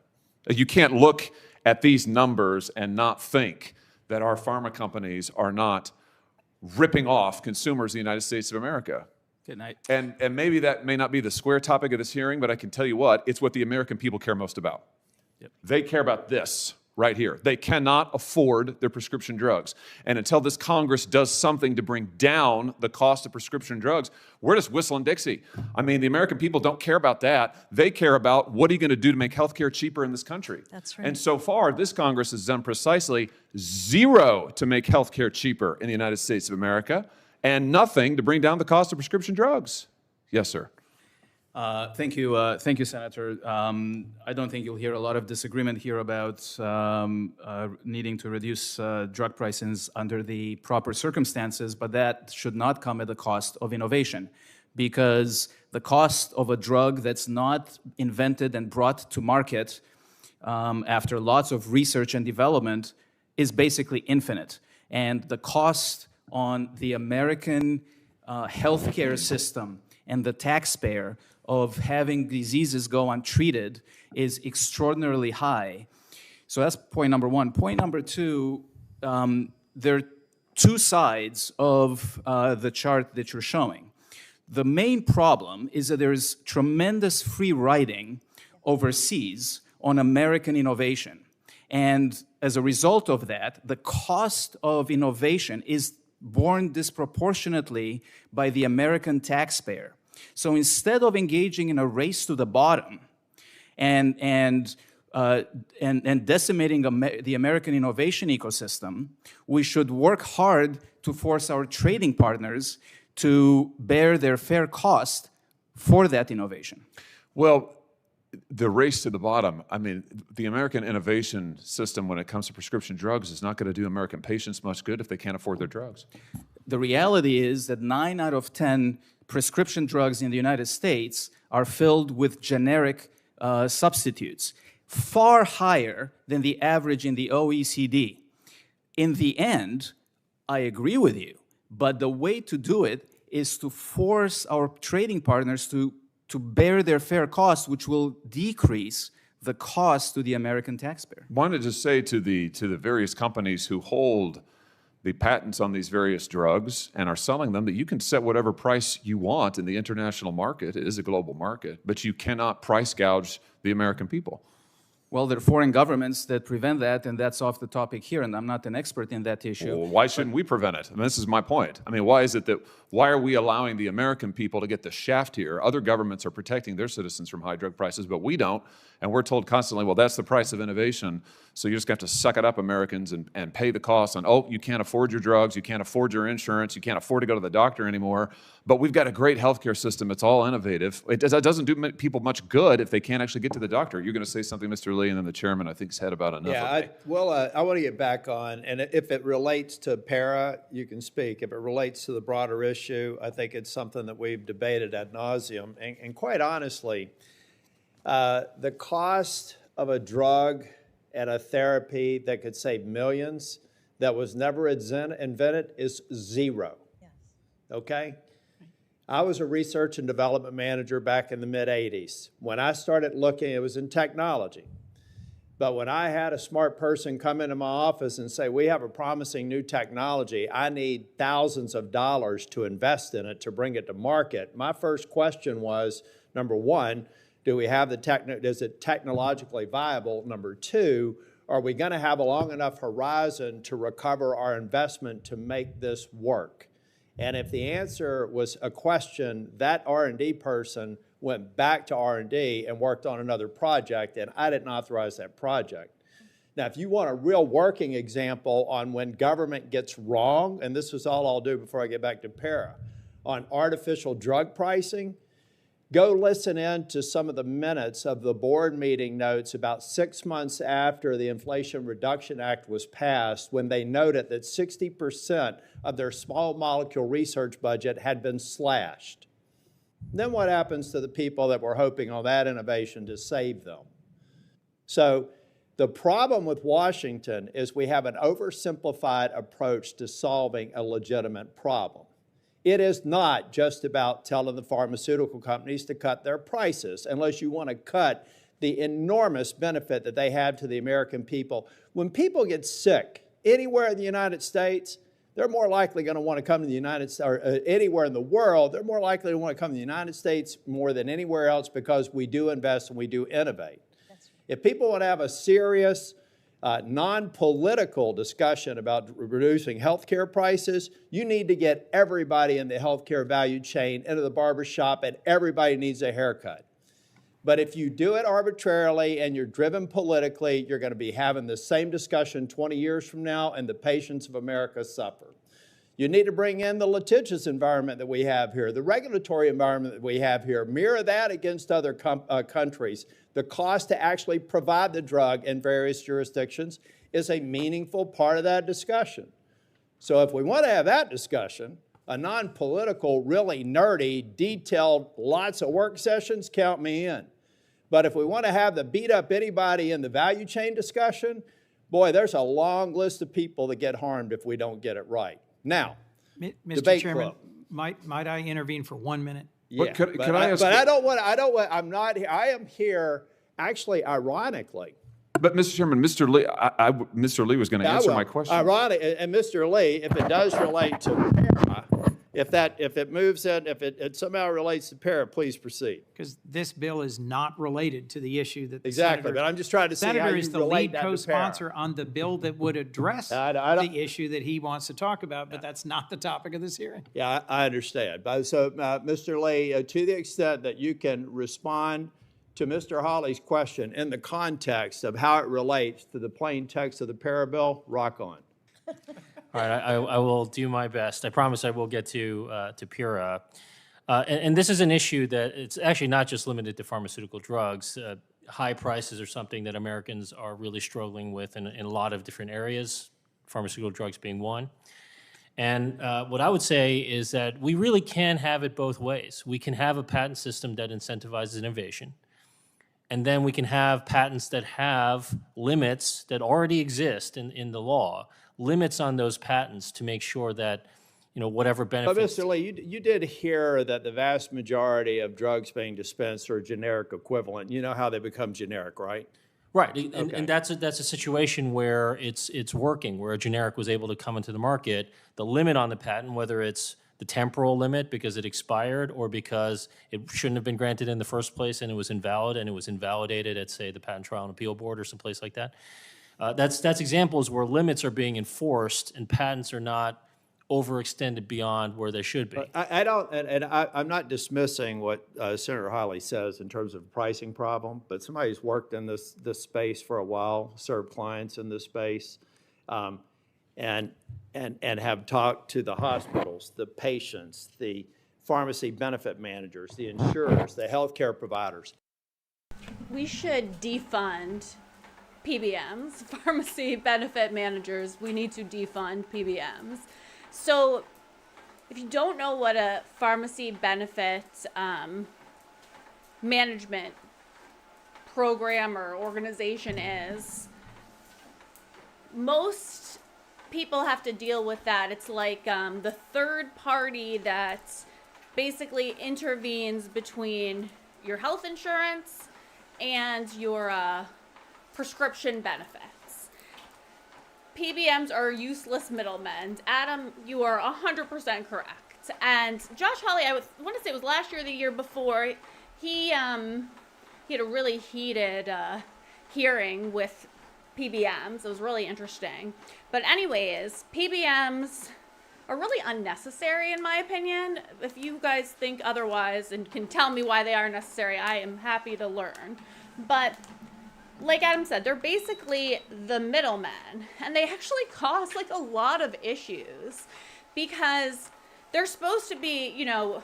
You can't look at these numbers and not think that our pharma companies are not ripping off consumers in the United States of America. Good night. And maybe that may not be the square topic of this hearing, but I can tell you what, it's what the American people care most about. Yep. They care about this right here. They cannot afford their prescription drugs. And until this Congress does something to bring down the cost of prescription drugs, we're just whistling Dixie. I mean, the American people don't care about that. They care about what are you going to do to make healthcare cheaper in this country. That's right. And so far, this Congress has done precisely zero to make healthcare cheaper in the United States of America and nothing to bring down the cost of prescription drugs. Yes, sir. Thank you, Senator. I don't think you'll hear a lot of disagreement here about needing to reduce drug prices under the proper circumstances, but that should not come at the cost of innovation, because the cost of a drug that's not invented and brought to market after lots of research and development is basically infinite. And the cost on the American healthcare system and the taxpayer of having diseases go untreated is extraordinarily high. So that's point number one. Point number two, there are two sides of the chart that you're showing. The main problem is that there's tremendous free riding overseas on American innovation. And as a result of that, the cost of innovation is borne disproportionately by the American taxpayer. So instead of engaging in a race to the bottom and decimating the American innovation ecosystem, we should work hard to force our trading partners to bear their fair cost for that innovation. Well, the race to the bottom, I mean, the American innovation system when it comes to prescription drugs is not going to do American patients much good if they can't afford their drugs. The reality is that 9 out of 10 prescription drugs in the United States are filled with generic substitutes, far higher than the average in the OECD. In the end, I agree with you, but the way to do it is to force our trading partners to bear their fair cost, which will decrease the cost to the American taxpayer. I wanted to say to the various companies who hold the patents on these various drugs and are selling them that you can set whatever price you want in the international market. It is a global market, but you cannot price gouge the American people. Well, there are foreign governments that prevent that, and that's off the topic here, and I'm not an expert in that issue. Well, why shouldn't we prevent it? I mean, this is my point. I mean, why are we allowing the American people to get the shaft here? Other governments are protecting their citizens from high drug prices, but we don't, and we're told constantly, well, that's the price of innovation, so you just have to suck it up, Americans, and pay the cost on, oh, you can't afford your drugs, you can't afford your insurance, you can't afford to go to the doctor anymore, but we've got a great healthcare system, it's all innovative. It doesn't do people much good if they can't actually get to the doctor. You're going to say something, Mr. Lee, and then the chairman, I think, has had about enough of me. I want to get back on, and if it relates to para, you can speak. If it relates to the broader issue, I think it's something that we've debated ad nauseum. And quite honestly, the cost of a drug and a therapy that could save millions that was never invented is zero. Yes. Okay? I was a research and development manager back in the mid-'80s. When I started looking, it was in technology. But when I had a smart person come into my office and say, we have a promising new technology, I need thousands of dollars to invest in it to bring it to market, my first question was, number one, do we have is it technologically viable? Number two, are we going to have a long enough horizon to recover our investment to make this work? And if the answer was a question, that R&D person went back to R&D and worked on another project, and I didn't authorize that project. Now, if you want a real working example on when government gets wrong, and this is all I'll do before I get back to para, on artificial drug pricing, go listen in to some of the minutes of the board meeting notes about 6 months after the Inflation Reduction Act was passed, when they noted that 60% of their small molecule research budget had been slashed. Then what happens to the people that were hoping on that innovation to save them? So the problem with Washington is we have an oversimplified approach to solving a legitimate problem. It is not just about telling the pharmaceutical companies to cut their prices, unless you want to cut the enormous benefit that they have to the American people. When people get sick anywhere in the United States, they're more likely going to want to come to the United States, or anywhere in the world, they're more likely to want to come to the United States more than anywhere else, because we do invest and we do innovate. That's right. If people want to have a serious, non-political discussion about reducing healthcare prices, you need to get everybody in the healthcare value chain into the barbershop, and everybody needs a haircut. But if you do it arbitrarily and you're driven politically, you're going to be having the same discussion 20 years from now, and the patients of America suffer. You need to bring in the litigious environment that we have here, the regulatory environment that we have here, mirror that against other countries. The cost to actually provide the drug in various jurisdictions is a meaningful part of that discussion. So if we want to have that discussion, a non-political, really nerdy, detailed, lots of work sessions, count me in. But if we want to have the beat up anybody in the value chain discussion, boy, there's a long list of people that get harmed if we don't get it right. Now, Mr. Chairman, might I intervene for 1 minute? Yeah, Could I ask? But I'm not here. I am here, actually, ironically. But Mr. Chairman, Mr. Lee, Mr. Lee was going to answer my question. Ironic, and Mr. Lee, if it does relate to para, if it moves in, if it somehow relates to para, please proceed. Because this bill is not related to the issue that the exactly. Senator, But I'm just trying to see how Senator you is the relate lead that to co-sponsor para. on the bill that would address the issue that he wants to talk about, but that's not the topic of this hearing. Yeah, I understand. But so, Mr. Lee, to the extent that you can respond to Mr. Hawley's question in the context of how it relates to the plain text of the para bill, rock on. All right, I will do my best. I promise I will get to PURA. And this is an issue that it's actually not just limited to pharmaceutical drugs. High prices are something that Americans are really struggling with in a lot of different areas, pharmaceutical drugs being one. And what I would say is that we really can have it both ways. We can have a patent system that incentivizes innovation, and then we can have patents that have limits that already exist in the law, limits on those patents to make sure that, whatever benefits. But Mr. Lee, you did hear that the vast majority of drugs being dispensed are generic equivalent. You know how they become generic, right? Right, and that's a situation where it's working, where a generic was able to come into the market. The limit on the patent, whether it's the temporal limit because it expired or because it shouldn't have been granted in the first place and it was invalid and it was invalidated at, say, the Patent Trial and Appeal Board or someplace like that. That's examples where limits are being enforced and patents are not overextended beyond where they should be. I'm not dismissing what Senator Hawley says in terms of a pricing problem, but somebody who's worked in this space for a while, served clients in this space, and have talked to the hospitals, the patients, the pharmacy benefit managers, the insurers, the healthcare providers. We should defund PBMs, pharmacy benefit managers. We need to defund PBMs. So if you don't know what a pharmacy benefit management program or organization is, most people have to deal with that. It's like the third party that basically intervenes between your health insurance and your prescription benefits. PBMs are useless middlemen. Adam, you are 100% correct. And Josh Hawley, I want to say it was last year or the year before, he had a really heated hearing with PBMs. It was really interesting. But anyways, PBMs are really unnecessary in my opinion. If you guys think otherwise and can tell me why they are necessary, I am happy to learn. But like Adam said, they're basically the middlemen, and they actually cause like a lot of issues because they're supposed to be, you know,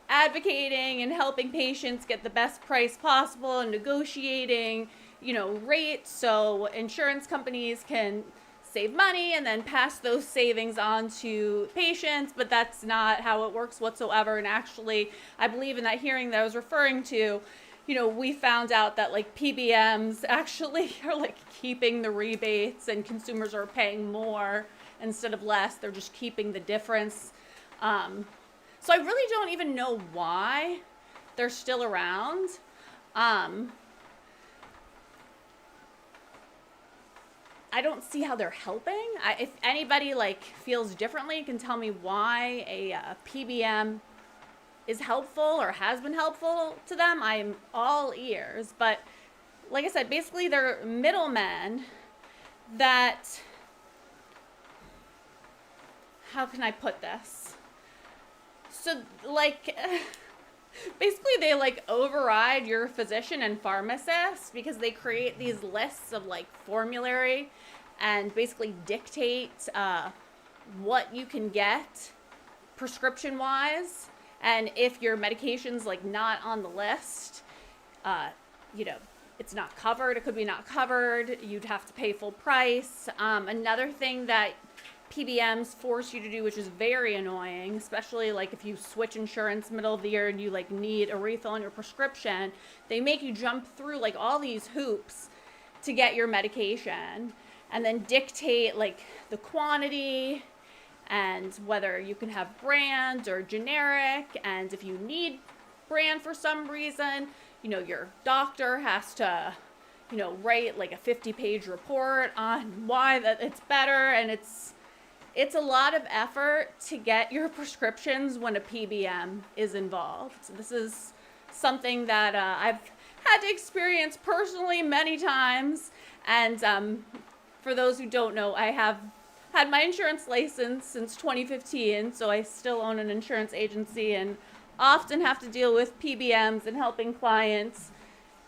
advocating and helping patients get the best price possible and negotiating, you know, rates so insurance companies can save money and then pass those savings on to patients, but that's not how it works whatsoever. And actually, I believe in that hearing that I was referring to, you know, we found out that like PBMs actually are like keeping the rebates and consumers are paying more instead of less. They're just keeping the difference. So I really don't even know why they're still around. I don't see how they're helping. If anybody like feels differently, can tell me why a PBM is helpful or has been helpful to them. I'm all ears. But like I said, basically they're middlemen that, how can I put this? So like, basically they like override your physician and pharmacist because they create these lists of like formulary and basically dictate what you can get prescription wise. And if your medication's like not on the list, you know, it's not covered. It could be not covered. You'd have to pay full price. Another thing that PBMs force you to do, which is very annoying, especially like if you switch insurance middle of the year and you like need a refill on your prescription, they make you jump through like all these hoops to get your medication and then dictate like the quantity and whether you can have brand or generic. And if you need brand for some reason, you know, your doctor has to, you know, write like a 50-page report on why that it's better. And it's a lot of effort to get your prescriptions when a PBM is involved. This is something that I've had to experience personally many times. And for those who don't know, I have had my insurance license since 2015, so I still own an insurance agency and often have to deal with PBMs and helping clients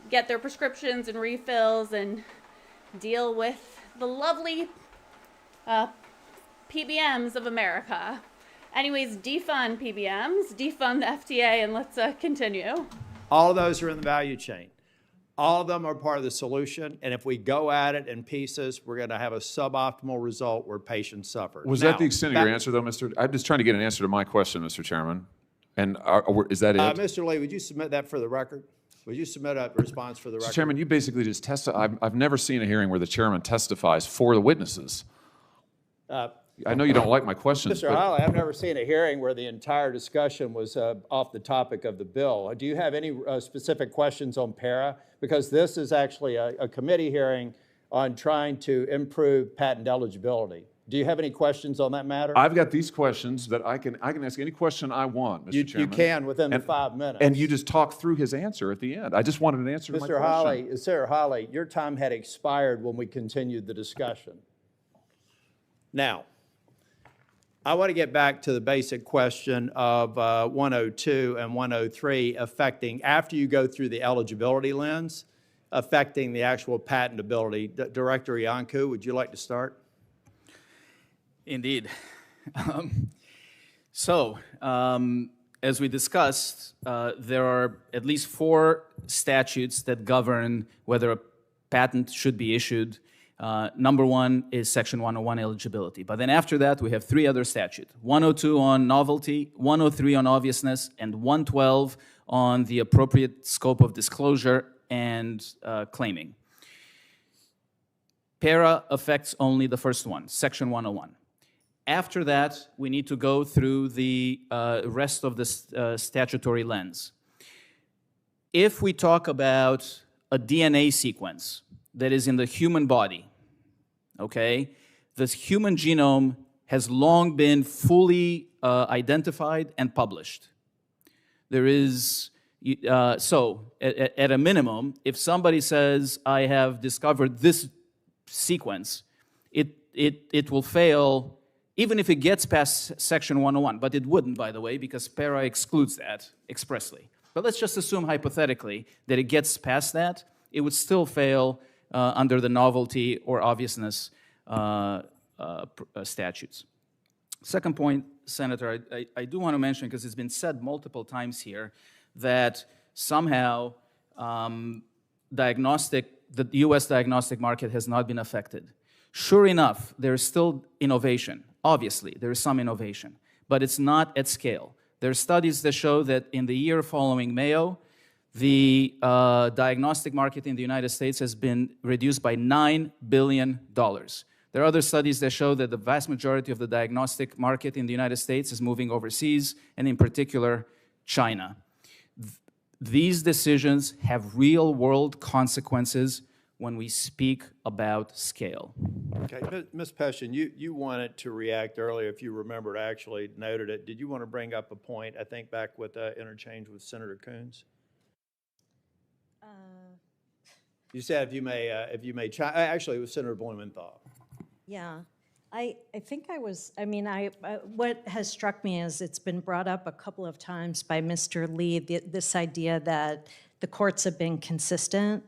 get their prescriptions and refills and deal with the lovely PBMs of America. Anyways, defund PBMs, defund the FDA, and let's continue. All of those are in the value chain. All of them are part of the solution, and if we go at it in pieces, we're going to have a suboptimal result where patients suffer. Was that the extent of your answer, though, Mr.? I'm just trying to get an answer to my question, Mr. Chairman. And is that it? Mr. Lee, would you submit that for the record? Would you submit a response for the record? Mr. Chairman, you basically just testified. I've never seen a hearing where the chairman testifies for the witnesses. I know you don't like my questions. Mr. Hawley, I've never seen a hearing where the entire discussion was off the topic of the bill. Do you have any specific questions on para? Because this is actually a committee hearing on trying to improve patent eligibility. Do you have any questions on that matter? I've got these questions that I can ask any question I want, Mr. Chairman. You can within the 5 minutes. And you just talk through his answer at the end. I just wanted an answer to my question. Mr. Hawley, your time had expired when we continued the discussion. Now, I want to get back to the basic question of 102 and 103 affecting, after you go through the eligibility lens, affecting the actual patentability. Director Iancu, would you like to start? Indeed. As we discussed, there are at least 4 statutes that govern whether a patent should be issued. Number 1 is Section 101 eligibility. But then after that, we have 3 other statutes. 102 on novelty, 103 on obviousness, and 112 on the appropriate scope of disclosure and claiming. Para affects only the first one, Section 101. After that, we need to go through the rest of the statutory lens. If we talk about a DNA sequence, that is in the human body, okay? The human genome has long been fully identified and published. There is, at a minimum, if somebody says, I have discovered this sequence, it will fail even if it gets past Section 101, but it wouldn't, by the way, because PARA excludes that expressly. But let's just assume hypothetically that it gets past that, it would still fail under the novelty or obviousness statutes. Second point, Senator, I do want to mention, because it's been said multiple times here, that somehow the U.S. diagnostic market has not been affected. Sure enough, there is still innovation. Obviously, there is some innovation, but it's not at scale. There are studies that show that in the year following Mayo, the diagnostic market in the United States has been reduced by $9 billion. There are other studies that show that the vast majority of the diagnostic market in the United States is moving overseas, and in particular, China. These decisions have real-world consequences when we speak about scale. Okay, Ms. Peshin, you wanted to react earlier, if you remembered, I actually noted it. Did you want to bring up a point, I think back with interchange with Senator Coons? You said if you may actually it was Senator Blumenthal. Yeah, I think what has struck me is it's been brought up a couple of times by Mr. Lee, this idea that the courts have been consistent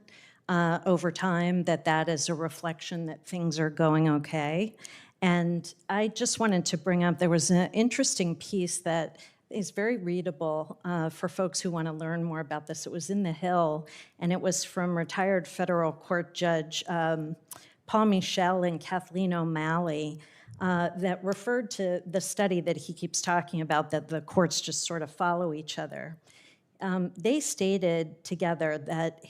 over time, that is a reflection that things are going okay. And I just wanted to bring up, there was an interesting piece that is very readable for folks who want to learn more about this. It was in The Hill, and it was from retired federal court judge Paul Michel and Kathleen O'Malley that referred to the study that he keeps talking about, that the courts just sort of follow each other. They stated together that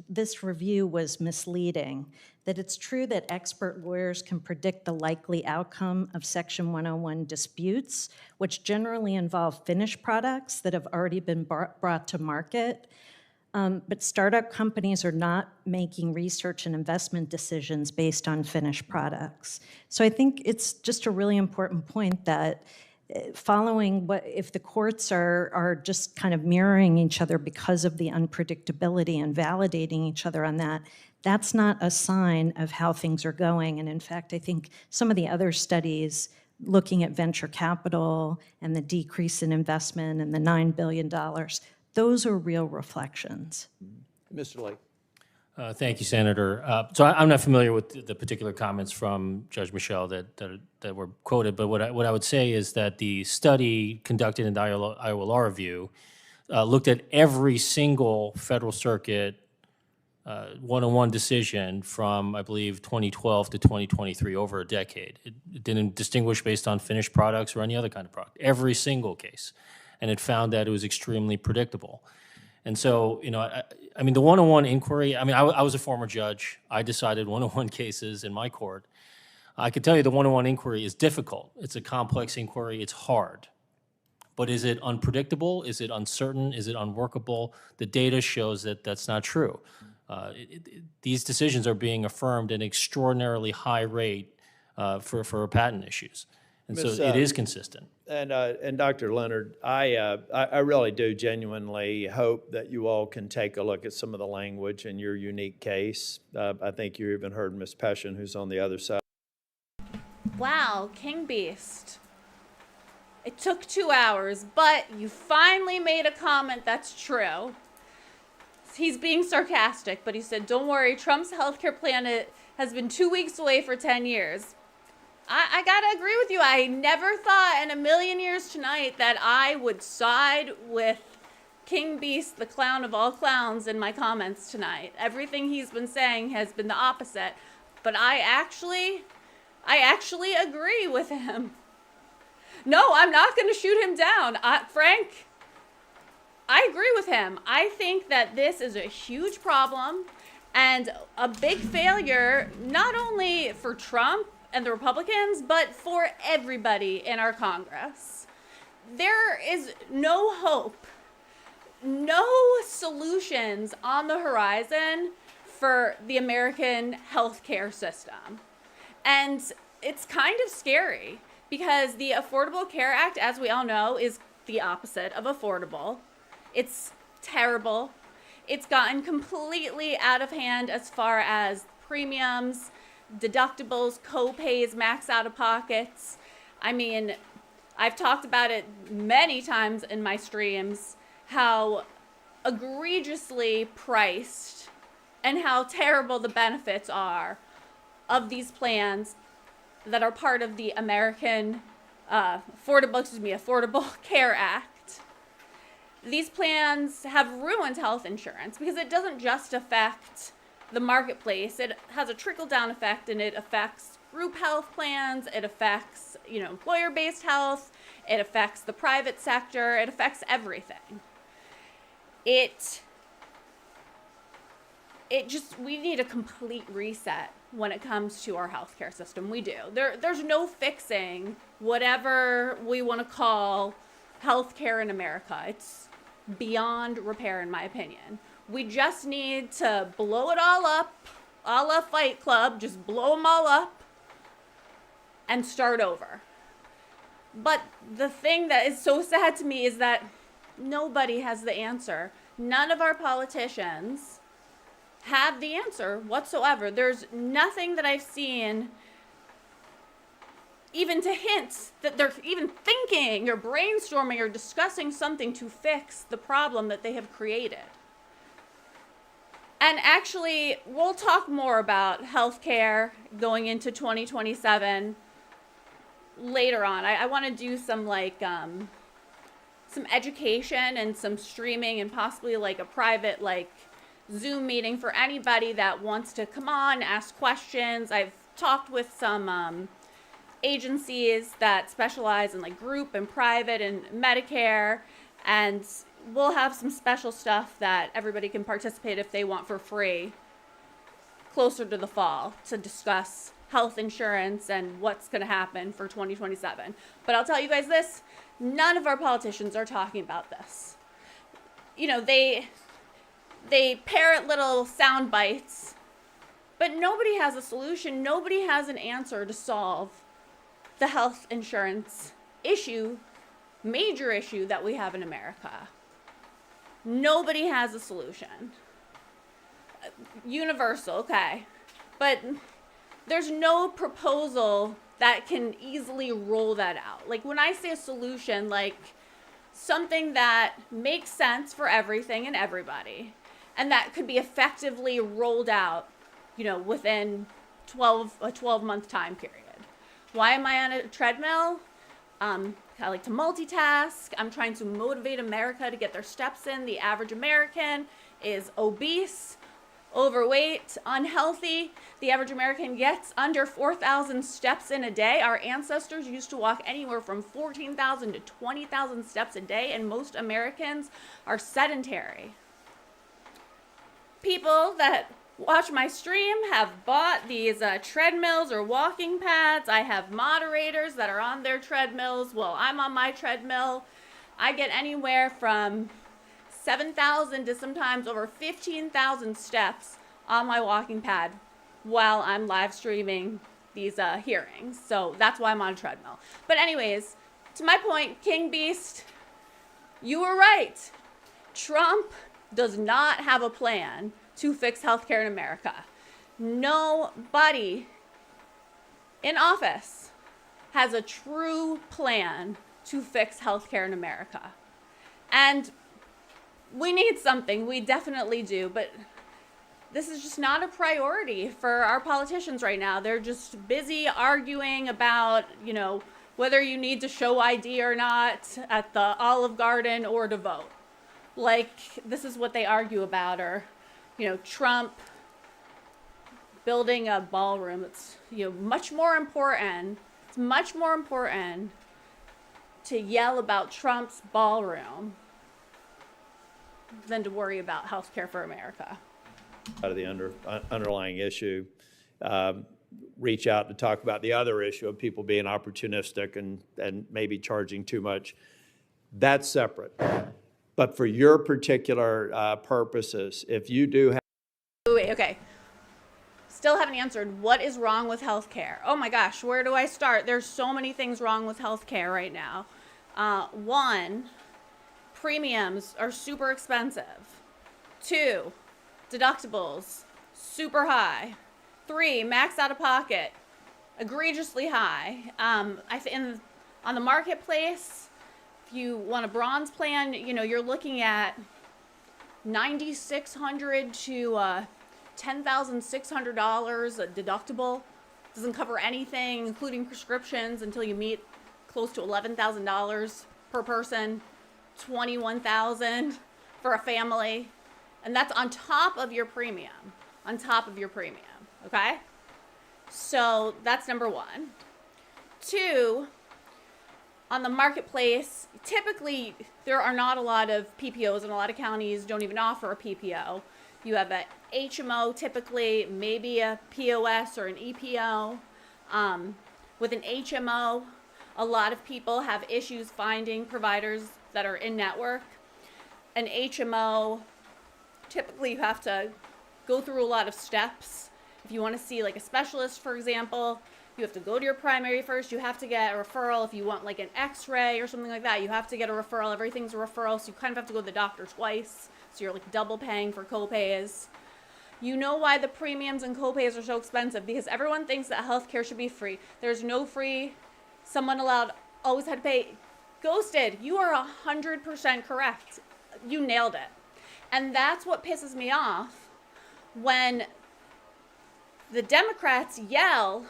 this review was misleading, that it's true that expert lawyers can predict the likely outcome of Section 101 disputes, which generally involve finished products that have already been brought to market. But startup companies are not making research and investment decisions based on finished products. So I think it's just a really important point that following if the courts are just kind of mirroring each other because of the unpredictability and validating each other on that, that's not a sign of how things are going. And in fact, I think some of the other studies looking at venture capital and the decrease in investment and the $9 billion, those are real reflections. Mr. Lake. Thank you, Senator. So I'm not familiar with the particular comments from Judge Michel that were quoted, but what I would say is that the study conducted in the Iowa Law Review looked at every single Federal Circuit 101 decision from, I believe, 2012 to 2023, over a decade. It didn't distinguish based on finished products or any other kind of product, every single case. And it found that it was extremely predictable. And so, I mean, the 101 inquiry, I mean, I was a former judge. I decided 101 cases in my court. I could tell you the 101 inquiry is difficult. It's a complex inquiry. It's hard. But is it unpredictable? Is it uncertain? Is it unworkable? The data shows that that's not true. These decisions are being affirmed at an extraordinarily high rate for patent issues. And so it is consistent. And Dr. Leonard, I really do genuinely hope that you all can take a look at some of the language in your unique case. I think you even heard Ms. Peshin, who's on the other side. Wow, King Beast. It took 2 hours, but you finally made a comment that's true. He's being sarcastic, but he said, don't worry, Trump's healthcare plan has been 2 weeks away for 10 years. I gotta agree with you. I never thought in a million years tonight that I would side with King Beast, the clown of all clowns, in my comments tonight. Everything he's been saying has been the opposite. But I actually agree with him. No, I'm not going to shoot him down. Frank, I agree with him. I think that this is a huge problem and a big failure, not only for Trump and the Republicans, but for everybody in our Congress. There is no hope, no solutions on the horizon for the American healthcare system. And it's kind of scary because the Affordable Care Act, as we all know, is the opposite of affordable. It's terrible. It's gotten completely out of hand as far as premiums, deductibles, co-pays, max out-of-pockets. I mean, I've talked about it many times in my streams, how egregiously priced and how terrible the benefits are of these plans that are part of the American Affordable Care Act. These plans have ruined health insurance because it doesn't just affect the marketplace. It has a trickle-down effect, and it affects group health plans. It affects, employer-based health. It affects the private sector. It affects everything. We need a complete reset when it comes to our healthcare system. We do. There's no fixing whatever we want to call healthcare in America. It's beyond repair, in my opinion. We just need to blow it all up, a la Fight Club, just blow them all up and start over. But the thing that is so sad to me is that nobody has the answer. None of our politicians have the answer whatsoever. There's nothing that I've seen even to hint that they're even thinking or brainstorming or discussing something to fix the problem that they have created. And actually, we'll talk more about healthcare going into 2027 later on. I want to do some some education and some streaming and possibly a private Zoom meeting for anybody that wants to come on, ask questions. I've talked with some agencies that specialize in group and private and Medicare, and we'll have some special stuff that everybody can participate if they want for free closer to the fall to discuss health insurance and what's going to happen for 2027. But I'll tell you guys this, none of our politicians are talking about this. They parrot little sound bites, but nobody has a solution. Nobody has an answer to solve the health insurance issue, major issue that we have in America. Nobody has a solution. Universal, okay. But there's no proposal that can easily roll that out. When I say a solution, something that makes sense for everything and everybody, and that could be effectively rolled out, within a 12-month time period. Why am I on a treadmill? I like to multitask. I'm trying to motivate America to get their steps in. The average American is obese, overweight, unhealthy. The average American gets under 4,000 steps in a day. Our ancestors used to walk anywhere from 14,000 to 20,000 steps a day, and most Americans are sedentary. People that watch my stream have bought these treadmills or walking pads. I have moderators that are on their treadmills while I'm on my treadmill. I get anywhere from 7,000 to sometimes over 15,000 steps on my walking pad while I'm live streaming these hearings. So that's why I'm on a treadmill. But anyways, to my point, King Beast, you were right. Trump does not have a plan to fix healthcare in America. Nobody in office has a true plan to fix healthcare in America. And we need something, we definitely do, but this is just not a priority for our politicians right now. They're just busy arguing about, whether you need to show ID or not at the Olive Garden or to vote. This is what they argue about, or Trump building a ballroom. It's much more important. It's much more important to yell about Trump's ballroom than to worry about healthcare for America. Out of the underlying issue, reach out to talk about the other issue of people being opportunistic and maybe charging too much. That's separate. But for your particular purposes, if you do have... Wait, okay. still haven't answered what is wrong with healthcare. Oh my gosh, where do I start? There's so many things wrong with healthcare right now. One, premiums are super expensive. 2, deductibles, super high. 3, max out of pocket, egregiously high. On the marketplace, if you want a bronze plan, you're looking at $9,600 to $10,600 a deductible. Doesn't cover anything, including prescriptions, until you meet close to $11,000 per person, $21,000 for a family, and that's on top of your premium. On top of your premium, okay? So that's number 1. 2, on the marketplace, typically there are not a lot of PPOs, and a lot of counties don't even offer a PPO. You have a HMO typically, maybe a POS or an EPO. With an HMO, a lot of people have issues finding providers that are in network. An HMO, typically you have to go through a lot of steps. If you want to see like a specialist, for example, you have to go to your primary first. You have to get a referral. If you want like an x-ray or something like that, you have to get a referral. Everything's a referral, so you kind of have to go to the doctor twice. So you're like double paying for copays. You know why the premiums and copays are so expensive? Because everyone thinks that healthcare should be free. There's no free. Someone always had to pay. Ghosted, you are 100% correct. You nailed it. And that's what pisses me off when the Democrats yell,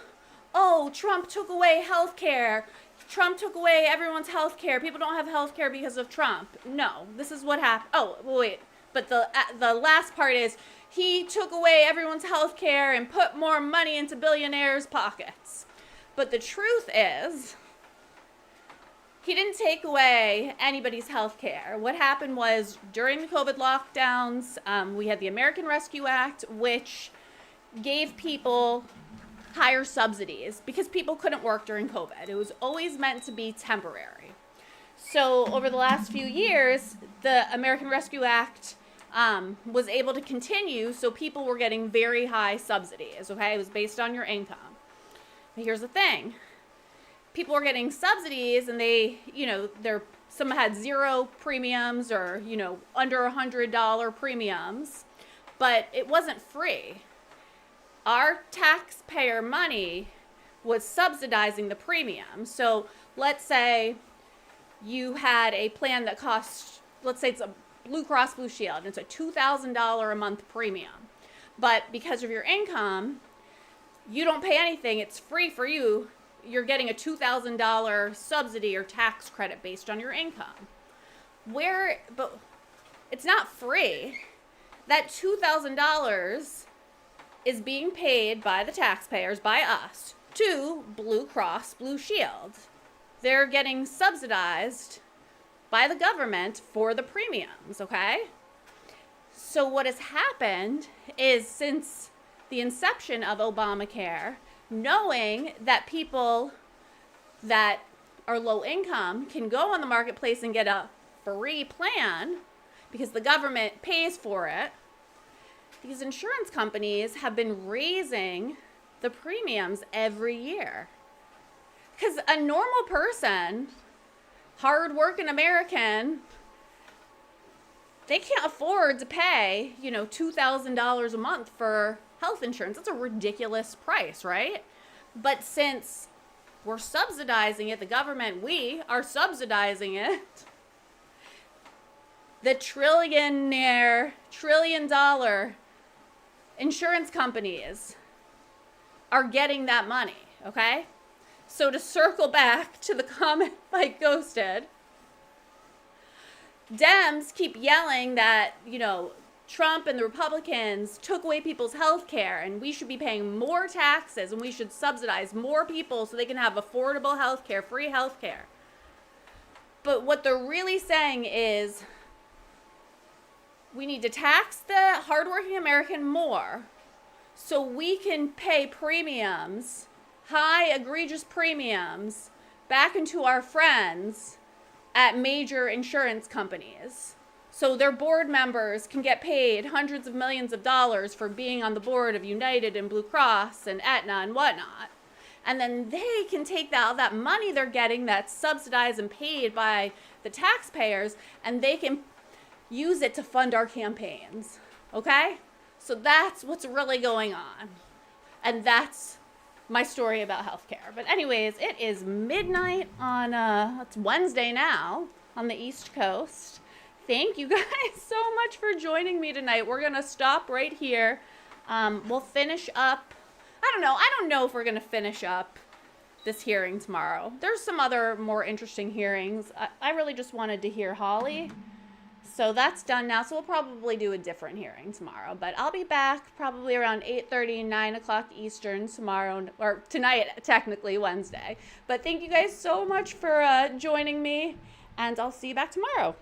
oh, Trump took away health care. Trump took away everyone's health care. People don't have health care because of Trump. No, this is what happened. Oh, wait. But the last part is he took away everyone's health care and put more money into billionaires' pockets. But the truth is, he didn't take away anybody's health care. What happened was during the COVID lockdowns, we had the American Rescue Act, which gave people higher subsidies because people couldn't work during COVID. It was always meant to be temporary. So over the last few years, the American Rescue Act was able to continue, so people were getting very high subsidies, okay? It was based on your income. But here's the thing. People were getting subsidies and some had 0 premiums or, under $100 premiums, but it wasn't free. Our taxpayer money was subsidizing the premium. So let's say you had a plan that cost, let's say it's a Blue Cross Blue Shield, and it's a $2,000 a month premium. But because of your income, you don't pay anything. It's free for you. You're getting a $2,000 subsidy or tax credit based on your income. But it's not free. That $2,000 is being paid by the taxpayers, by us, to Blue Cross Blue Shield. They're getting subsidized by the government for the premiums, okay? So what has happened is since the inception of Obamacare, knowing that people that are low income can go on the marketplace and get a free plan because the government pays for it, these insurance companies have been raising the premiums every year. Because a normal person, hard-working American, they can't afford to pay, $2,000 a month for health insurance. That's a ridiculous price, right? But since we're subsidizing it, the government, we are subsidizing it, the trillion-dollar insurance companies are getting that money, okay? So to circle back to the comment by Ghosted, Dems keep yelling that, Trump and the Republicans took away people's health care and we should be paying more taxes and we should subsidize more people so they can have affordable health care, free health care. But what they're really saying is we need to tax the hardworking American more so we can pay premiums, high egregious premiums, back into our friends at major insurance companies. So their board members can get paid hundreds of millions of dollars for being on the board of United and Blue Cross and Aetna and whatnot. And then they can take that money they're getting that's subsidized and paid by the taxpayers, and they can use it to fund our campaigns, okay? So that's what's really going on. And that's my story about healthcare. But anyways, it is midnight on, it's Wednesday now on the East Coast. Thank you guys so much for joining me tonight. We're gonna stop right here. We'll finish up, I don't know if we're gonna finish up this hearing tomorrow. There's some other more interesting hearings. I really just wanted to hear Hawley. So that's done now, so we'll probably do a different hearing tomorrow. But I'll be back probably around 8:30, 9 o'clock Eastern tomorrow, or tonight, technically Wednesday. But thank you guys so much for joining me, and I'll see you back tomorrow.